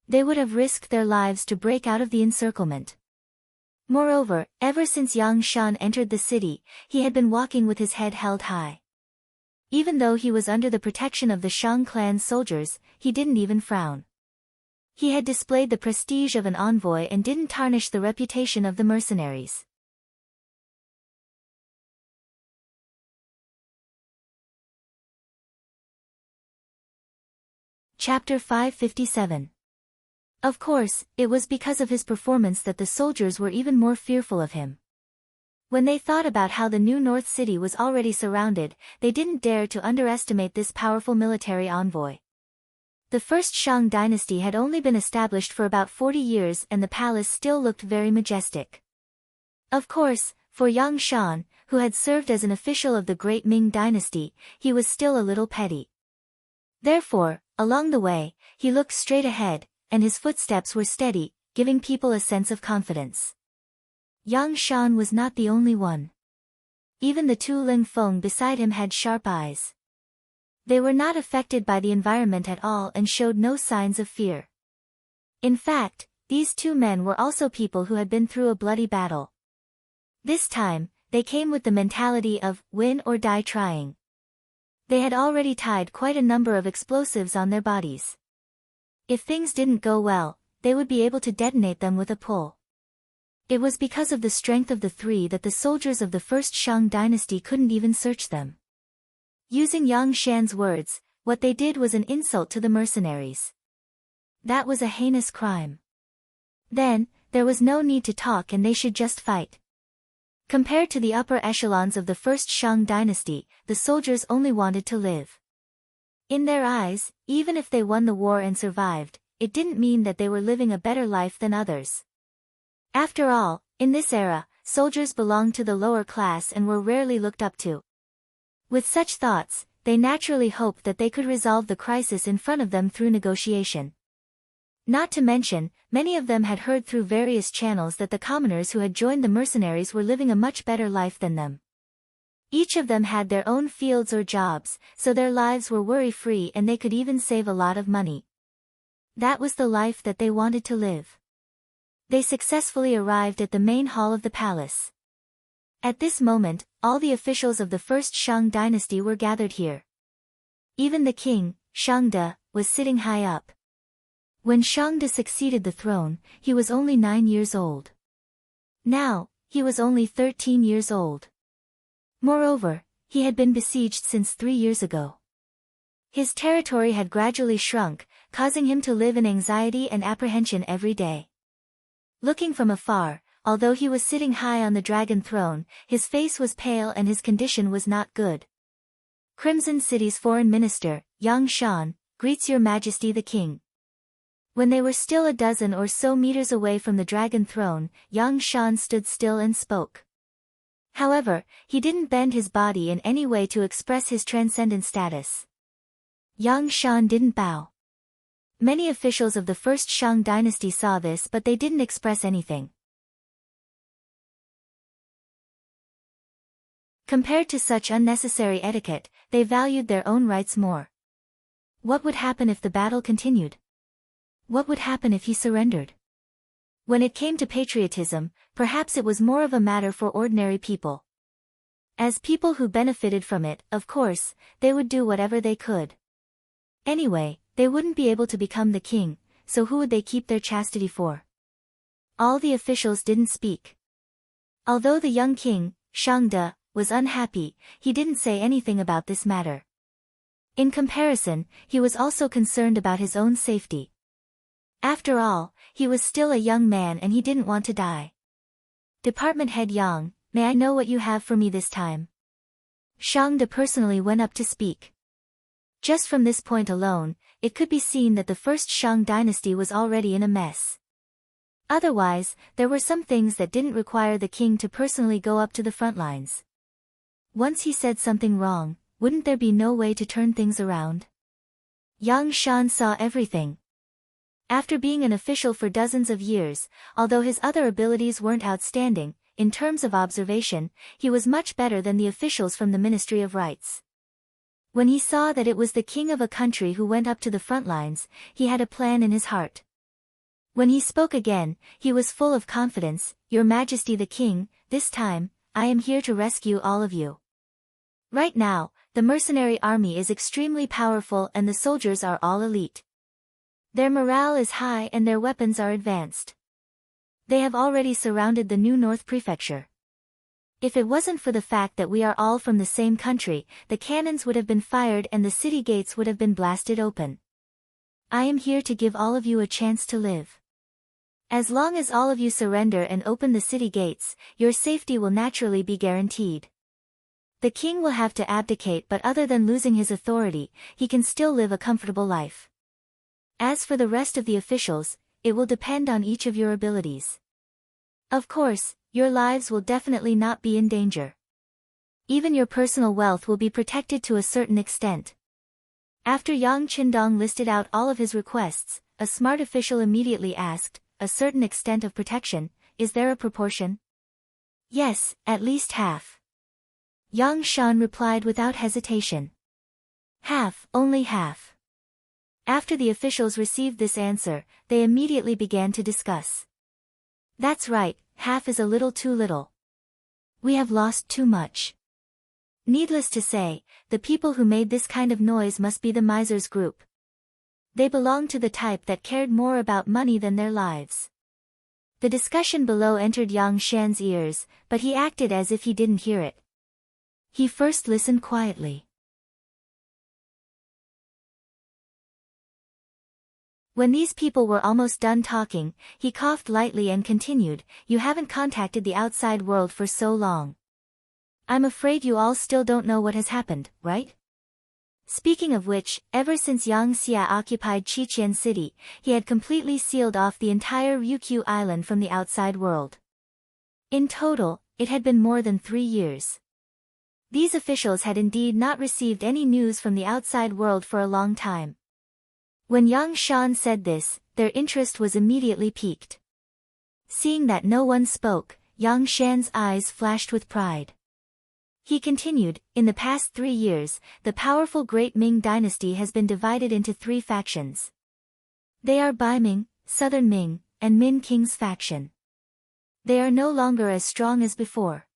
They would have risked their lives to break out of the encirclement. Moreover, ever since Yang Shan entered the city, he had been walking with his head held high. Even though he was under the protection of the Shang clan's soldiers, he didn't even frown. He had displayed the prestige of an envoy and didn't tarnish the reputation of the mercenaries. Chapter 557. Of course, it was because of his performance that the soldiers were even more fearful of him. When they thought about how the New North City was already surrounded, they didn't dare to underestimate this powerful military envoy. The first Shang dynasty had only been established for about 40 years and the palace still looked very majestic. Of course, for Yang Shan, who had served as an official of the great Ming dynasty, he was still a little petty. Therefore, along the way, he looked straight ahead, and his footsteps were steady, giving people a sense of confidence. Yang Shan was not the only one. Even the two Ling Feng beside him had sharp eyes. They were not affected by the environment at all and showed no signs of fear. In fact, these two men were also people who had been through a bloody battle. This time, they came with the mentality of win or die trying. They had already tied quite a number of explosives on their bodies. If things didn't go well, they would be able to detonate them with a pull. It was because of the strength of the three that the soldiers of the first Shang dynasty couldn't even search them. Using Yang Shan's words, what they did was an insult to the mercenaries. That was a heinous crime. Then, there was no need to talk and they should just fight. Compared to the upper echelons of the first Shang dynasty, the soldiers only wanted to live. In their eyes, even if they won the war and survived, it didn't mean that they were living a better life than others. After all, in this era, soldiers belonged to the lower class and were rarely looked up to. With such thoughts, they naturally hoped that they could resolve the crisis in front of them through negotiation. Not to mention, many of them had heard through various channels that the commoners who had joined the mercenaries were living a much better life than them. Each of them had their own fields or jobs, so their lives were worry-free and they could even save a lot of money. That was the life that they wanted to live. They successfully arrived at the main hall of the palace. At this moment, all the officials of the first Shang dynasty were gathered here. Even the king, Shangde, was sitting high up. When Shangde succeeded the throne, he was only 9 years old. Now, he was only 13 years old. Moreover, he had been besieged since 3 years ago. His territory had gradually shrunk, causing him to live in anxiety and apprehension every day. Looking from afar, although he was sitting high on the dragon throne, his face was pale and his condition was not good. Crimson City's foreign minister, Yang Shan, greets your majesty the king. When they were still a dozen or so meters away from the dragon throne, Yang Shan stood still and spoke. However, he didn't bend his body in any way to express his transcendent status. Yang Shan didn't bow. Many officials of the first Shang dynasty saw this but they didn't express anything. Compared to such unnecessary etiquette, they valued their own rights more. What would happen if the battle continued? What would happen if he surrendered? When it came to patriotism, perhaps it was more of a matter for ordinary people. As people who benefited from it, of course, they would do whatever they could. Anyway, they wouldn't be able to become the king, so who would they keep their chastity for? All the officials didn't speak. Although the young king, Shangde, was unhappy, he didn't say anything about this matter. In comparison, he was also concerned about his own safety. After all, he was still a young man and he didn't want to die. Department head Yang, may I know what you have for me this time? Shangde personally went up to speak. Just from this point alone, it could be seen that the first Shang dynasty was already in a mess. Otherwise, there were some things that didn't require the king to personally go up to the front lines. Once he said something wrong, wouldn't there be no way to turn things around? Yang Shan saw everything. After being an official for dozens of years, although his other abilities weren't outstanding, in terms of observation, he was much better than the officials from the Ministry of Rights. When he saw that it was the king of a country who went up to the front lines, he had a plan in his heart. When he spoke again, he was full of confidence. Your Majesty the King, this time, I am here to rescue all of you. Right now, the mercenary army is extremely powerful and the soldiers are all elite. Their morale is high and their weapons are advanced. They have already surrounded the New North Prefecture. If it wasn't for the fact that we are all from the same country, the cannons would have been fired and the city gates would have been blasted open. I am here to give all of you a chance to live. As long as all of you surrender and open the city gates, your safety will naturally be guaranteed. The king will have to abdicate, but other than losing his authority, he can still live a comfortable life. As for the rest of the officials, it will depend on each of your abilities. Of course, your lives will definitely not be in danger. Even your personal wealth will be protected to a certain extent. After Yang Qindong listed out all of his requests, a smart official immediately asked, a certain extent of protection, is there a proportion? Yes, at least half. Yang Shan replied without hesitation. Half, only half. After the officials received this answer, they immediately began to discuss. That's right, half is a little too little. We have lost too much. Needless to say, the people who made this kind of noise must be the misers group. They belonged to the type that cared more about money than their lives. The discussion below entered Yang Shan's ears, but he acted as if he didn't hear it. He first listened quietly. When these people were almost done talking, he coughed lightly and continued, you haven't contacted the outside world for so long. I'm afraid you all still don't know what has happened, right? Speaking of which, ever since Yang Xia occupied Qiqian City, he had completely sealed off the entire Ryukyu Island from the outside world. In total, it had been more than 3 years. These officials had indeed not received any news from the outside world for a long time. When Yang Shan said this, their interest was immediately piqued. Seeing that no one spoke, Yang Shan's eyes flashed with pride. He continued, in the past 3 years, the powerful Great Ming dynasty has been divided into 3 factions. They are Bai Ming, Southern Ming, and Min King's faction. They are no longer as strong as before.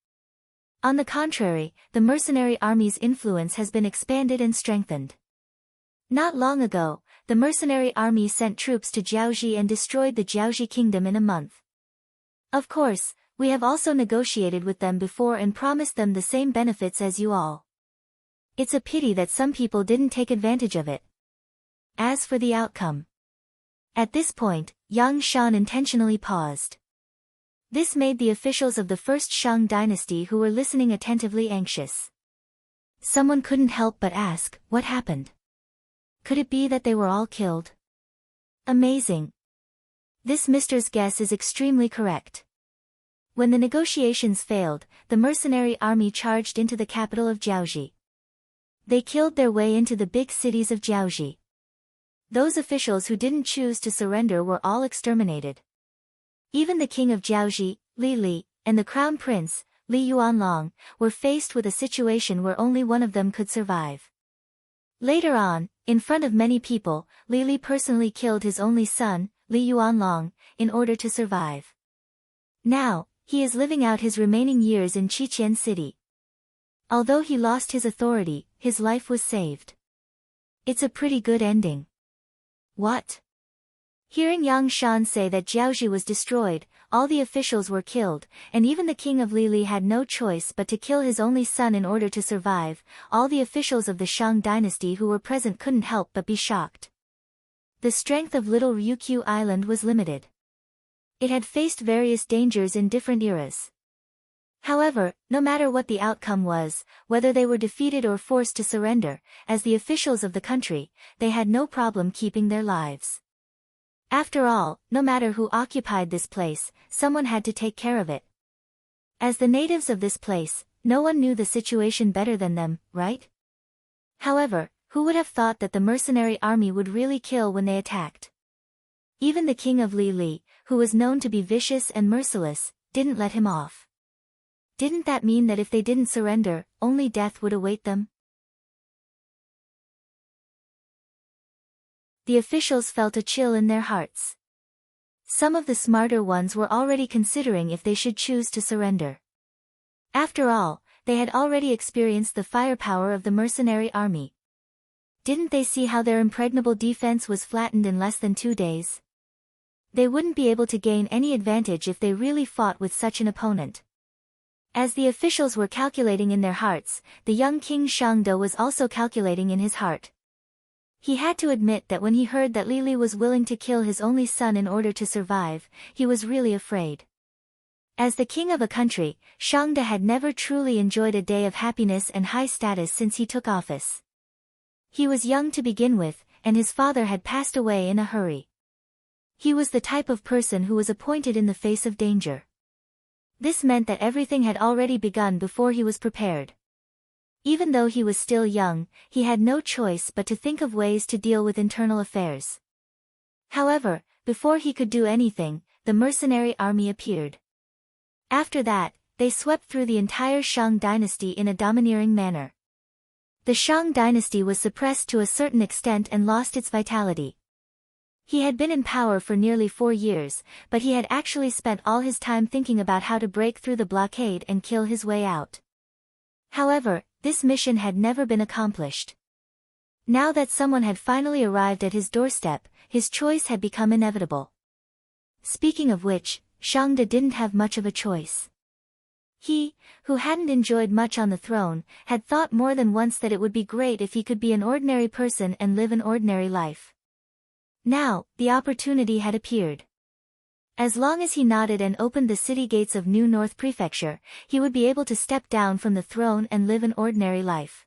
On the contrary, the mercenary army's influence has been expanded and strengthened. Not long ago, the mercenary army sent troops to Jiaoxi and destroyed the Jiaoxi kingdom in a month. Of course, we have also negotiated with them before and promised them the same benefits as you all. It's a pity that some people didn't take advantage of it. As for the outcome. At this point, Yang Shan intentionally paused. This made the officials of the first Shang dynasty who were listening attentively anxious. Someone couldn't help but ask, what happened? Could it be that they were all killed? Amazing. This mister's guess is extremely correct. When the negotiations failed, the mercenary army charged into the capital of Jiaoxi. They killed their way into the big cities of Jiaoxi. Those officials who didn't choose to surrender were all exterminated. Even the king of Jiaoxi, Li Li, and the crown prince, Li Yuanlong, were faced with a situation where only one of them could survive. Later on, in front of many people, Li Li personally killed his only son, Li Yuanlong, in order to survive. Now, he is living out his remaining years in Qiqian City. Although he lost his authority, his life was saved. It's a pretty good ending. What? Hearing Yang Shan say that Jiaoxi was destroyed, all the officials were killed, and even the king of Lili had no choice but to kill his only son in order to survive, all the officials of the Shang dynasty who were present couldn't help but be shocked. The strength of Little Ryukyu Island was limited. It had faced various dangers in different eras. However, no matter what the outcome was, whether they were defeated or forced to surrender, as the officials of the country, they had no problem keeping their lives. After all, no matter who occupied this place, someone had to take care of it. As the natives of this place, no one knew the situation better than them, right? However, who would have thought that the mercenary army would really kill when they attacked? Even the king of Li, who was known to be vicious and merciless, didn't let him off. Didn't that mean that if they didn't surrender, only death would await them? The officials felt a chill in their hearts. Some of the smarter ones were already considering if they should choose to surrender. After all, they had already experienced the firepower of the mercenary army. Didn't they see how their impregnable defense was flattened in less than 2 days? They wouldn't be able to gain any advantage if they really fought with such an opponent. As the officials were calculating in their hearts, the young King Shangde was also calculating in his heart. He had to admit that when he heard that Lili was willing to kill his only son in order to survive, he was really afraid. As the king of a country, Shangde had never truly enjoyed a day of happiness and high status since he took office. He was young to begin with, and his father had passed away in a hurry. He was the type of person who was appointed in the face of danger. This meant that everything had already begun before he was prepared. Even though he was still young, he had no choice but to think of ways to deal with internal affairs. However, before he could do anything, the mercenary army appeared. After that, they swept through the entire Shang dynasty in a domineering manner. The Shang dynasty was suppressed to a certain extent and lost its vitality. He had been in power for nearly 4 years, but he had actually spent all his time thinking about how to break through the blockade and kill his way out. However, this mission had never been accomplished. Now that someone had finally arrived at his doorstep, his choice had become inevitable. Speaking of which, Shangde didn't have much of a choice. He, who hadn't enjoyed much on the throne, had thought more than once that it would be great if he could be an ordinary person and live an ordinary life. Now, the opportunity had appeared. As long as he nodded and opened the city gates of New North Prefecture, he would be able to step down from the throne and live an ordinary life.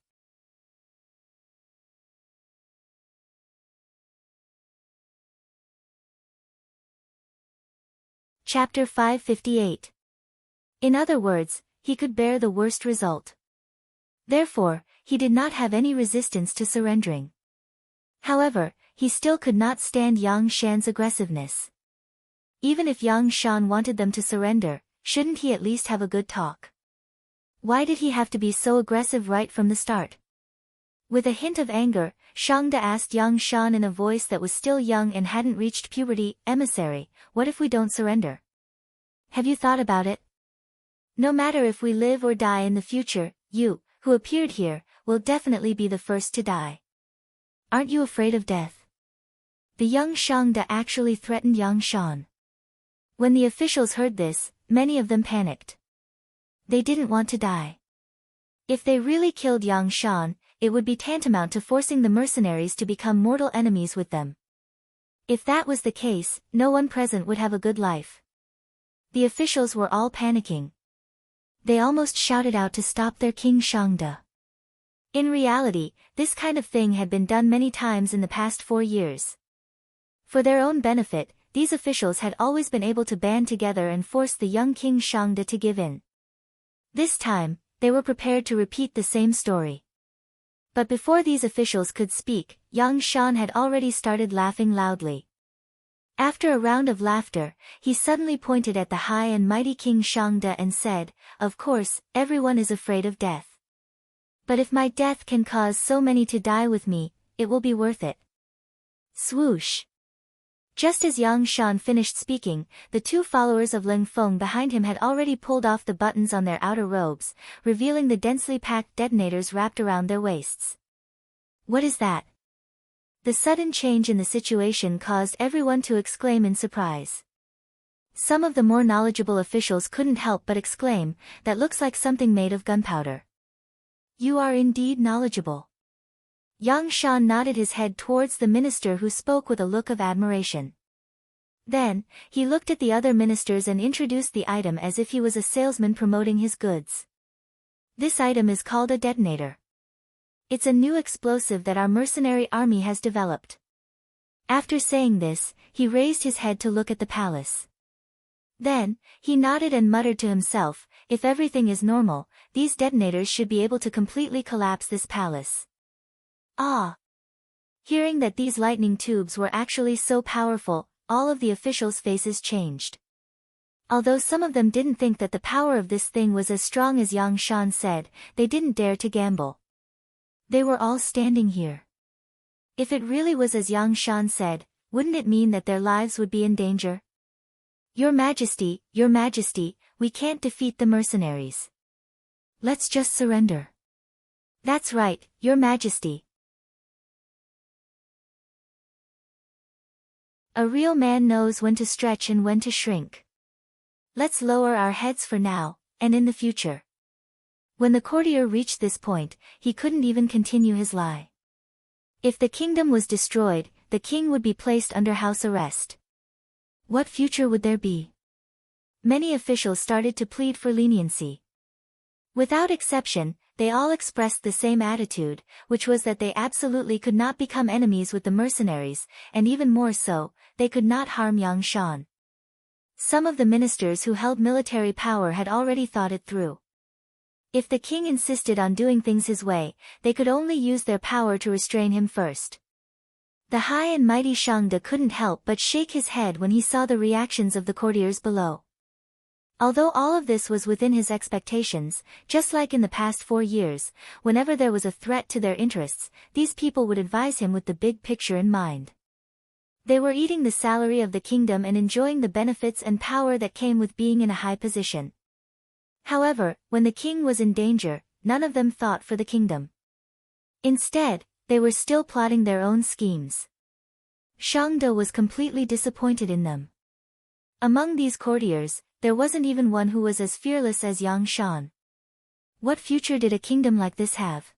Chapter 558. In other words, he could bear the worst result. Therefore, he did not have any resistance to surrendering. However, he still could not stand Yang Shan's aggressiveness. Even if Yang Shan wanted them to surrender, shouldn't he at least have a good talk? Why did he have to be so aggressive right from the start? With a hint of anger, Shangde asked Yang Shan in a voice that was still young and hadn't reached puberty, "Emissary, what if we don't surrender? Have you thought about it? No matter if we live or die in the future, you, who appeared here, will definitely be the first to die. Aren't you afraid of death?" The young Shangde actually threatened Yang Shan. When the officials heard this, many of them panicked. They didn't want to die. If they really killed Yang Shan, it would be tantamount to forcing the mercenaries to become mortal enemies with them. If that was the case, no one present would have a good life. The officials were all panicking. They almost shouted out to stop their king Shangde. In reality, this kind of thing had been done many times in the past 4 years. For their own benefit, these officials had always been able to band together and force the young king Shangde to give in. This time, they were prepared to repeat the same story. But before these officials could speak, Yang Shan had already started laughing loudly. After a round of laughter, he suddenly pointed at the high and mighty King Shangde and said, "Of course, everyone is afraid of death. But if my death can cause so many to die with me, it will be worth it." Swoosh! Just as Yang Shan finished speaking, the 2 followers of Ling Feng behind him had already pulled off the buttons on their outer robes, revealing the densely packed detonators wrapped around their waists. What is that? The sudden change in the situation caused everyone to exclaim in surprise. Some of the more knowledgeable officials couldn't help but exclaim, "That looks like something made of gunpowder." "You are indeed knowledgeable." Yang Shan nodded his head towards the minister, who spoke with a look of admiration. Then, he looked at the other ministers and introduced the item as if he was a salesman promoting his goods. "This item is called a detonator. It's a new explosive that our mercenary army has developed." After saying this, he raised his head to look at the palace. Then, he nodded and muttered to himself, "If everything is normal, these detonators should be able to completely collapse this palace." Ah! Hearing that these lightning tubes were actually so powerful, all of the officials' faces changed. Although some of them didn't think that the power of this thing was as strong as Yang Shan said, they didn't dare to gamble. They were all standing here. If it really was as Yang Shan said, wouldn't it mean that their lives would be in danger? Your Majesty, we can't defeat the mercenaries. Let's just surrender." "That's right, Your Majesty. A real man knows when to stretch and when to shrink. Let's lower our heads for now, and in the future." When the courtier reached this point, he couldn't even continue his lie. If the kingdom was destroyed, the king would be placed under house arrest. What future would there be? Many officials started to plead for leniency. Without exception, they all expressed the same attitude, which was that they absolutely could not become enemies with the mercenaries, and even more so, they could not harm Yang Shan. Some of the ministers who held military power had already thought it through. If the king insisted on doing things his way, they could only use their power to restrain him first. The high and mighty Shangde couldn't help but shake his head when he saw the reactions of the courtiers below. Although all of this was within his expectations, just like in the past 4 years, whenever there was a threat to their interests, these people would advise him with the big picture in mind. They were eating the salary of the kingdom and enjoying the benefits and power that came with being in a high position. However, when the king was in danger, none of them thought for the kingdom. Instead, they were still plotting their own schemes. Shangde was completely disappointed in them. Among these courtiers, there wasn't even one who was as fearless as Yang Shan. What future did a kingdom like this have?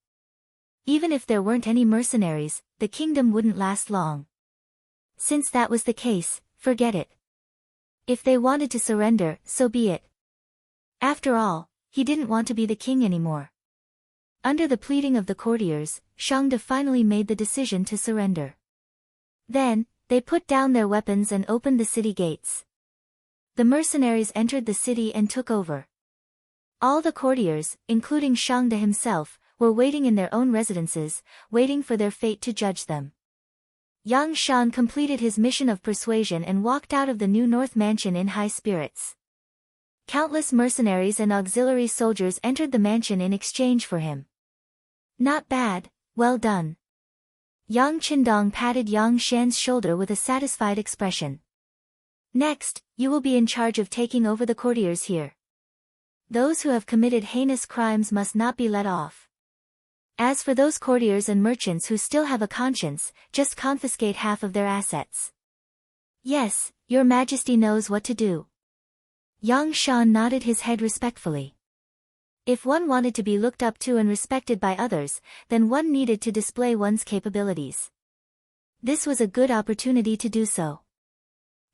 Even if there weren't any mercenaries, the kingdom wouldn't last long. Since that was the case, forget it. If they wanted to surrender, so be it. After all, he didn't want to be the king anymore. Under the pleading of the courtiers, Shangde finally made the decision to surrender. Then, they put down their weapons and opened the city gates. the mercenaries entered the city and took over. All the courtiers, including Shangde himself, were waiting in their own residences, waiting for their fate to judge them. Yang Shan completed his mission of persuasion and walked out of the New North mansion in high spirits. Countless mercenaries and auxiliary soldiers entered the mansion in exchange for him. Not bad, well done. Yang Qindong patted Yang Shan's shoulder with a satisfied expression. Next, you will be in charge of taking over the courtiers here. Those who have committed heinous crimes must not be let off. As for those courtiers and merchants who still have a conscience, just confiscate half of their assets. Yes, your majesty knows what to do. Yang Shan nodded his head respectfully. If one wanted to be looked up to and respected by others, then one needed to display one's capabilities. This was a good opportunity to do so.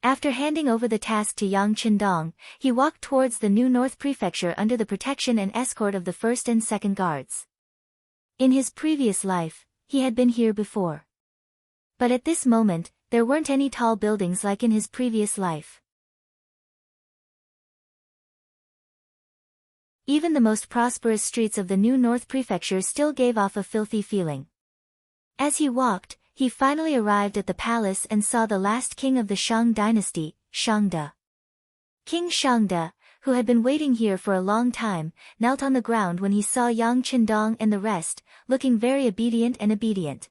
After handing over the task to Yang Qindong, he walked towards the New North Prefecture under the protection and escort of the first and second guards. In his previous life, he had been here before. But at this moment, there weren't any tall buildings like in his previous life. Even the most prosperous streets of the New North Prefecture still gave off a filthy feeling. As he walked, he finally arrived at the palace and saw the last king of the Shang dynasty, Shangde. King Shangde, who had been waiting here for a long time, knelt on the ground when he saw Yang Qindong and the rest, looking very obedient.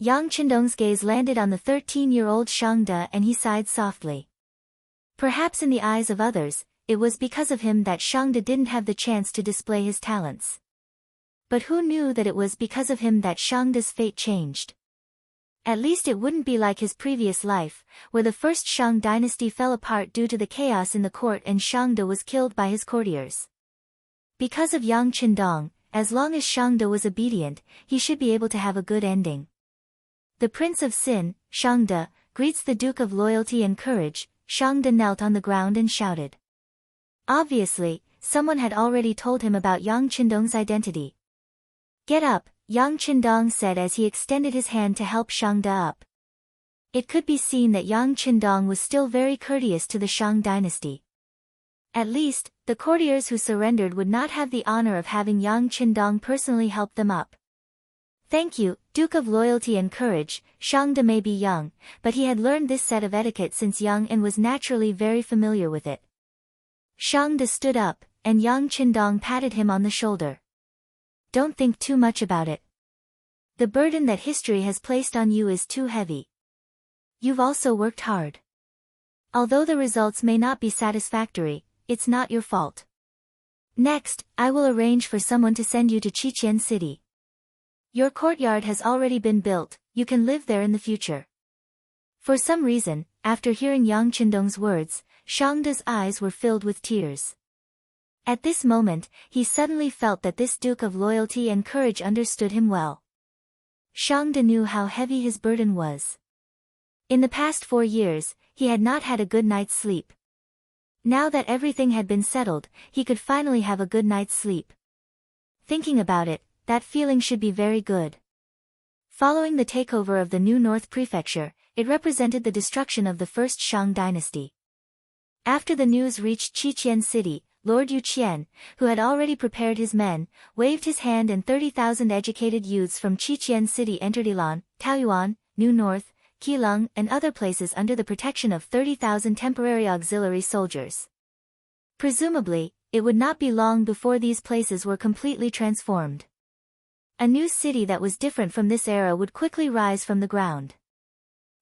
Yang Qindong's gaze landed on the 13-year-old Shangde and he sighed softly. Perhaps in the eyes of others, it was because of him that Shangde didn't have the chance to display his talents. But who knew that it was because of him that Shangde's fate changed? At least it wouldn't be like his previous life, where the first Shang dynasty fell apart due to the chaos in the court and Shangde was killed by his courtiers. Because of Yang Qindong, as long as Shangde was obedient, he should be able to have a good ending. The Prince of Sin, Shangde, greets the Duke of Loyalty and Courage. Shangde knelt on the ground and shouted. Obviously, someone had already told him about Yang Qindong's identity. Get up, Yang Qindong said as he extended his hand to help Shangde up. It could be seen that Yang Qindong was still very courteous to the Shang dynasty. At least, the courtiers who surrendered would not have the honor of having Yang Qindong personally help them up. Thank you, Duke of Loyalty and Courage. Shangde may be young, but he had learned this set of etiquette since young and was naturally very familiar with it. Shangde stood up, and Yang Qindong patted him on the shoulder. Don't think too much about it. The burden that history has placed on you is too heavy. You've also worked hard. Although the results may not be satisfactory, it's not your fault. Next, I will arrange for someone to send you to Qiqian City. Your courtyard has already been built, you can live there in the future. For some reason, after hearing Yang Qindong's words, Shangde's eyes were filled with tears. At this moment, he suddenly felt that this Duke of Loyalty and Courage understood him well. Shangde knew how heavy his burden was. In the past 4 years, he had not had a good night's sleep. Now that everything had been settled, he could finally have a good night's sleep. Thinking about it, that feeling should be very good. Following the takeover of the New North Prefecture, it represented the destruction of the first Shang dynasty. After the news reached Qiqian City, Lord Yuqian, who had already prepared his men, waved his hand and 30,000 educated youths from Qiqian City entered Ilan, Taoyuan, New North, Keelung and other places under the protection of 30,000 temporary auxiliary soldiers. Presumably, it would not be long before these places were completely transformed. A new city that was different from this era would quickly rise from the ground.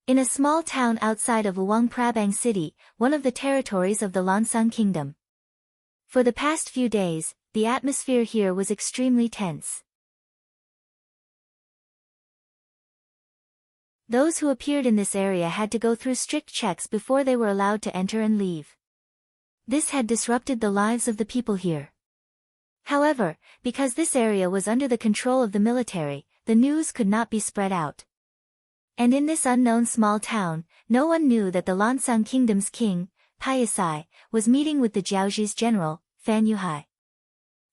In a small town outside of Luang Prabang City, one of the territories of the Lansang Kingdom. For the past few days, the atmosphere here was extremely tense. Those who appeared in this area had to go through strict checks before they were allowed to enter and leave. This had disrupted the lives of the people here. However, because this area was under the control of the military, the news could not be spread out. And in this unknown small town, no one knew that the Lansang Kingdom's king, Paisai, was meeting with the Jiaoji's general, Fan Yuhai.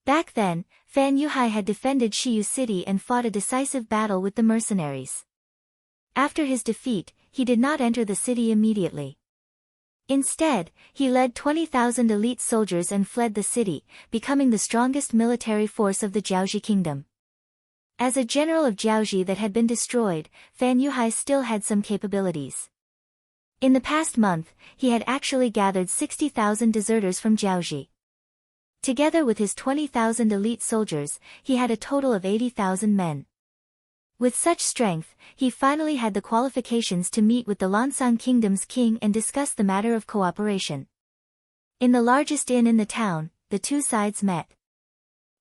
Back then, Fan Yuhai had defended Shiyu City and fought a decisive battle with the mercenaries. After his defeat, he did not enter the city immediately. Instead, he led 20,000 elite soldiers and fled the city, becoming the strongest military force of the Jiaoji kingdom. As a general of Jiaoji that had been destroyed, Fan Yuhai still had some capabilities. In the past month, he had actually gathered 60,000 deserters from Jiaoji. Together with his 20,000 elite soldiers, he had a total of 80,000 men. With such strength, he finally had the qualifications to meet with the Lansang Kingdom's king and discuss the matter of cooperation. In the largest inn in the town, the two sides met.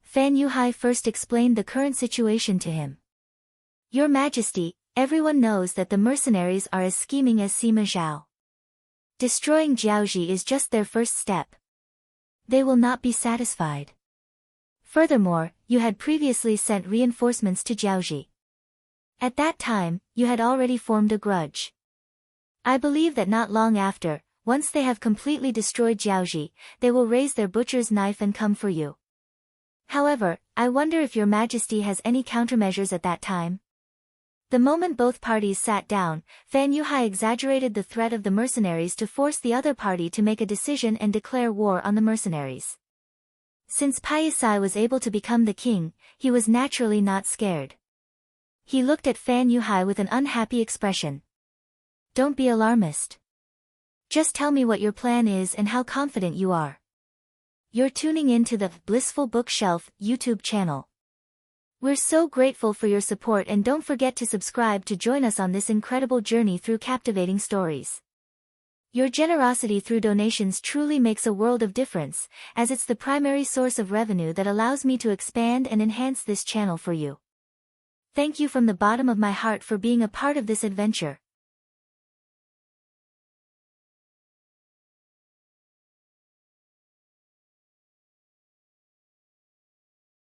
Fan Yuhai first explained the current situation to him. Your Majesty, everyone knows that the mercenaries are as scheming as Sima Zhao. Destroying Jiaoji is just their first step. They will not be satisfied. Furthermore, you had previously sent reinforcements to Jiaoji. At that time, you had already formed a grudge. I believe that not long after, once they have completely destroyed Jiaoji, they will raise their butcher's knife and come for you. However, I wonder if your Majesty has any countermeasures at that time? The moment both parties sat down, Fan Yuhai exaggerated the threat of the mercenaries to force the other party to make a decision and declare war on the mercenaries. Since Paisai was able to become the king, he was naturally not scared. He looked at Fan Yuhai with an unhappy expression. Don't be alarmist. Just tell me what your plan is and how confident you are. You're tuning in to the Blissful Bookshelf YouTube channel. We're so grateful for your support and don't forget to subscribe to join us on this incredible journey through captivating stories. Your generosity through donations truly makes a world of difference, as it's the primary source of revenue that allows me to expand and enhance this channel for you. Thank you from the bottom of my heart for being a part of this adventure.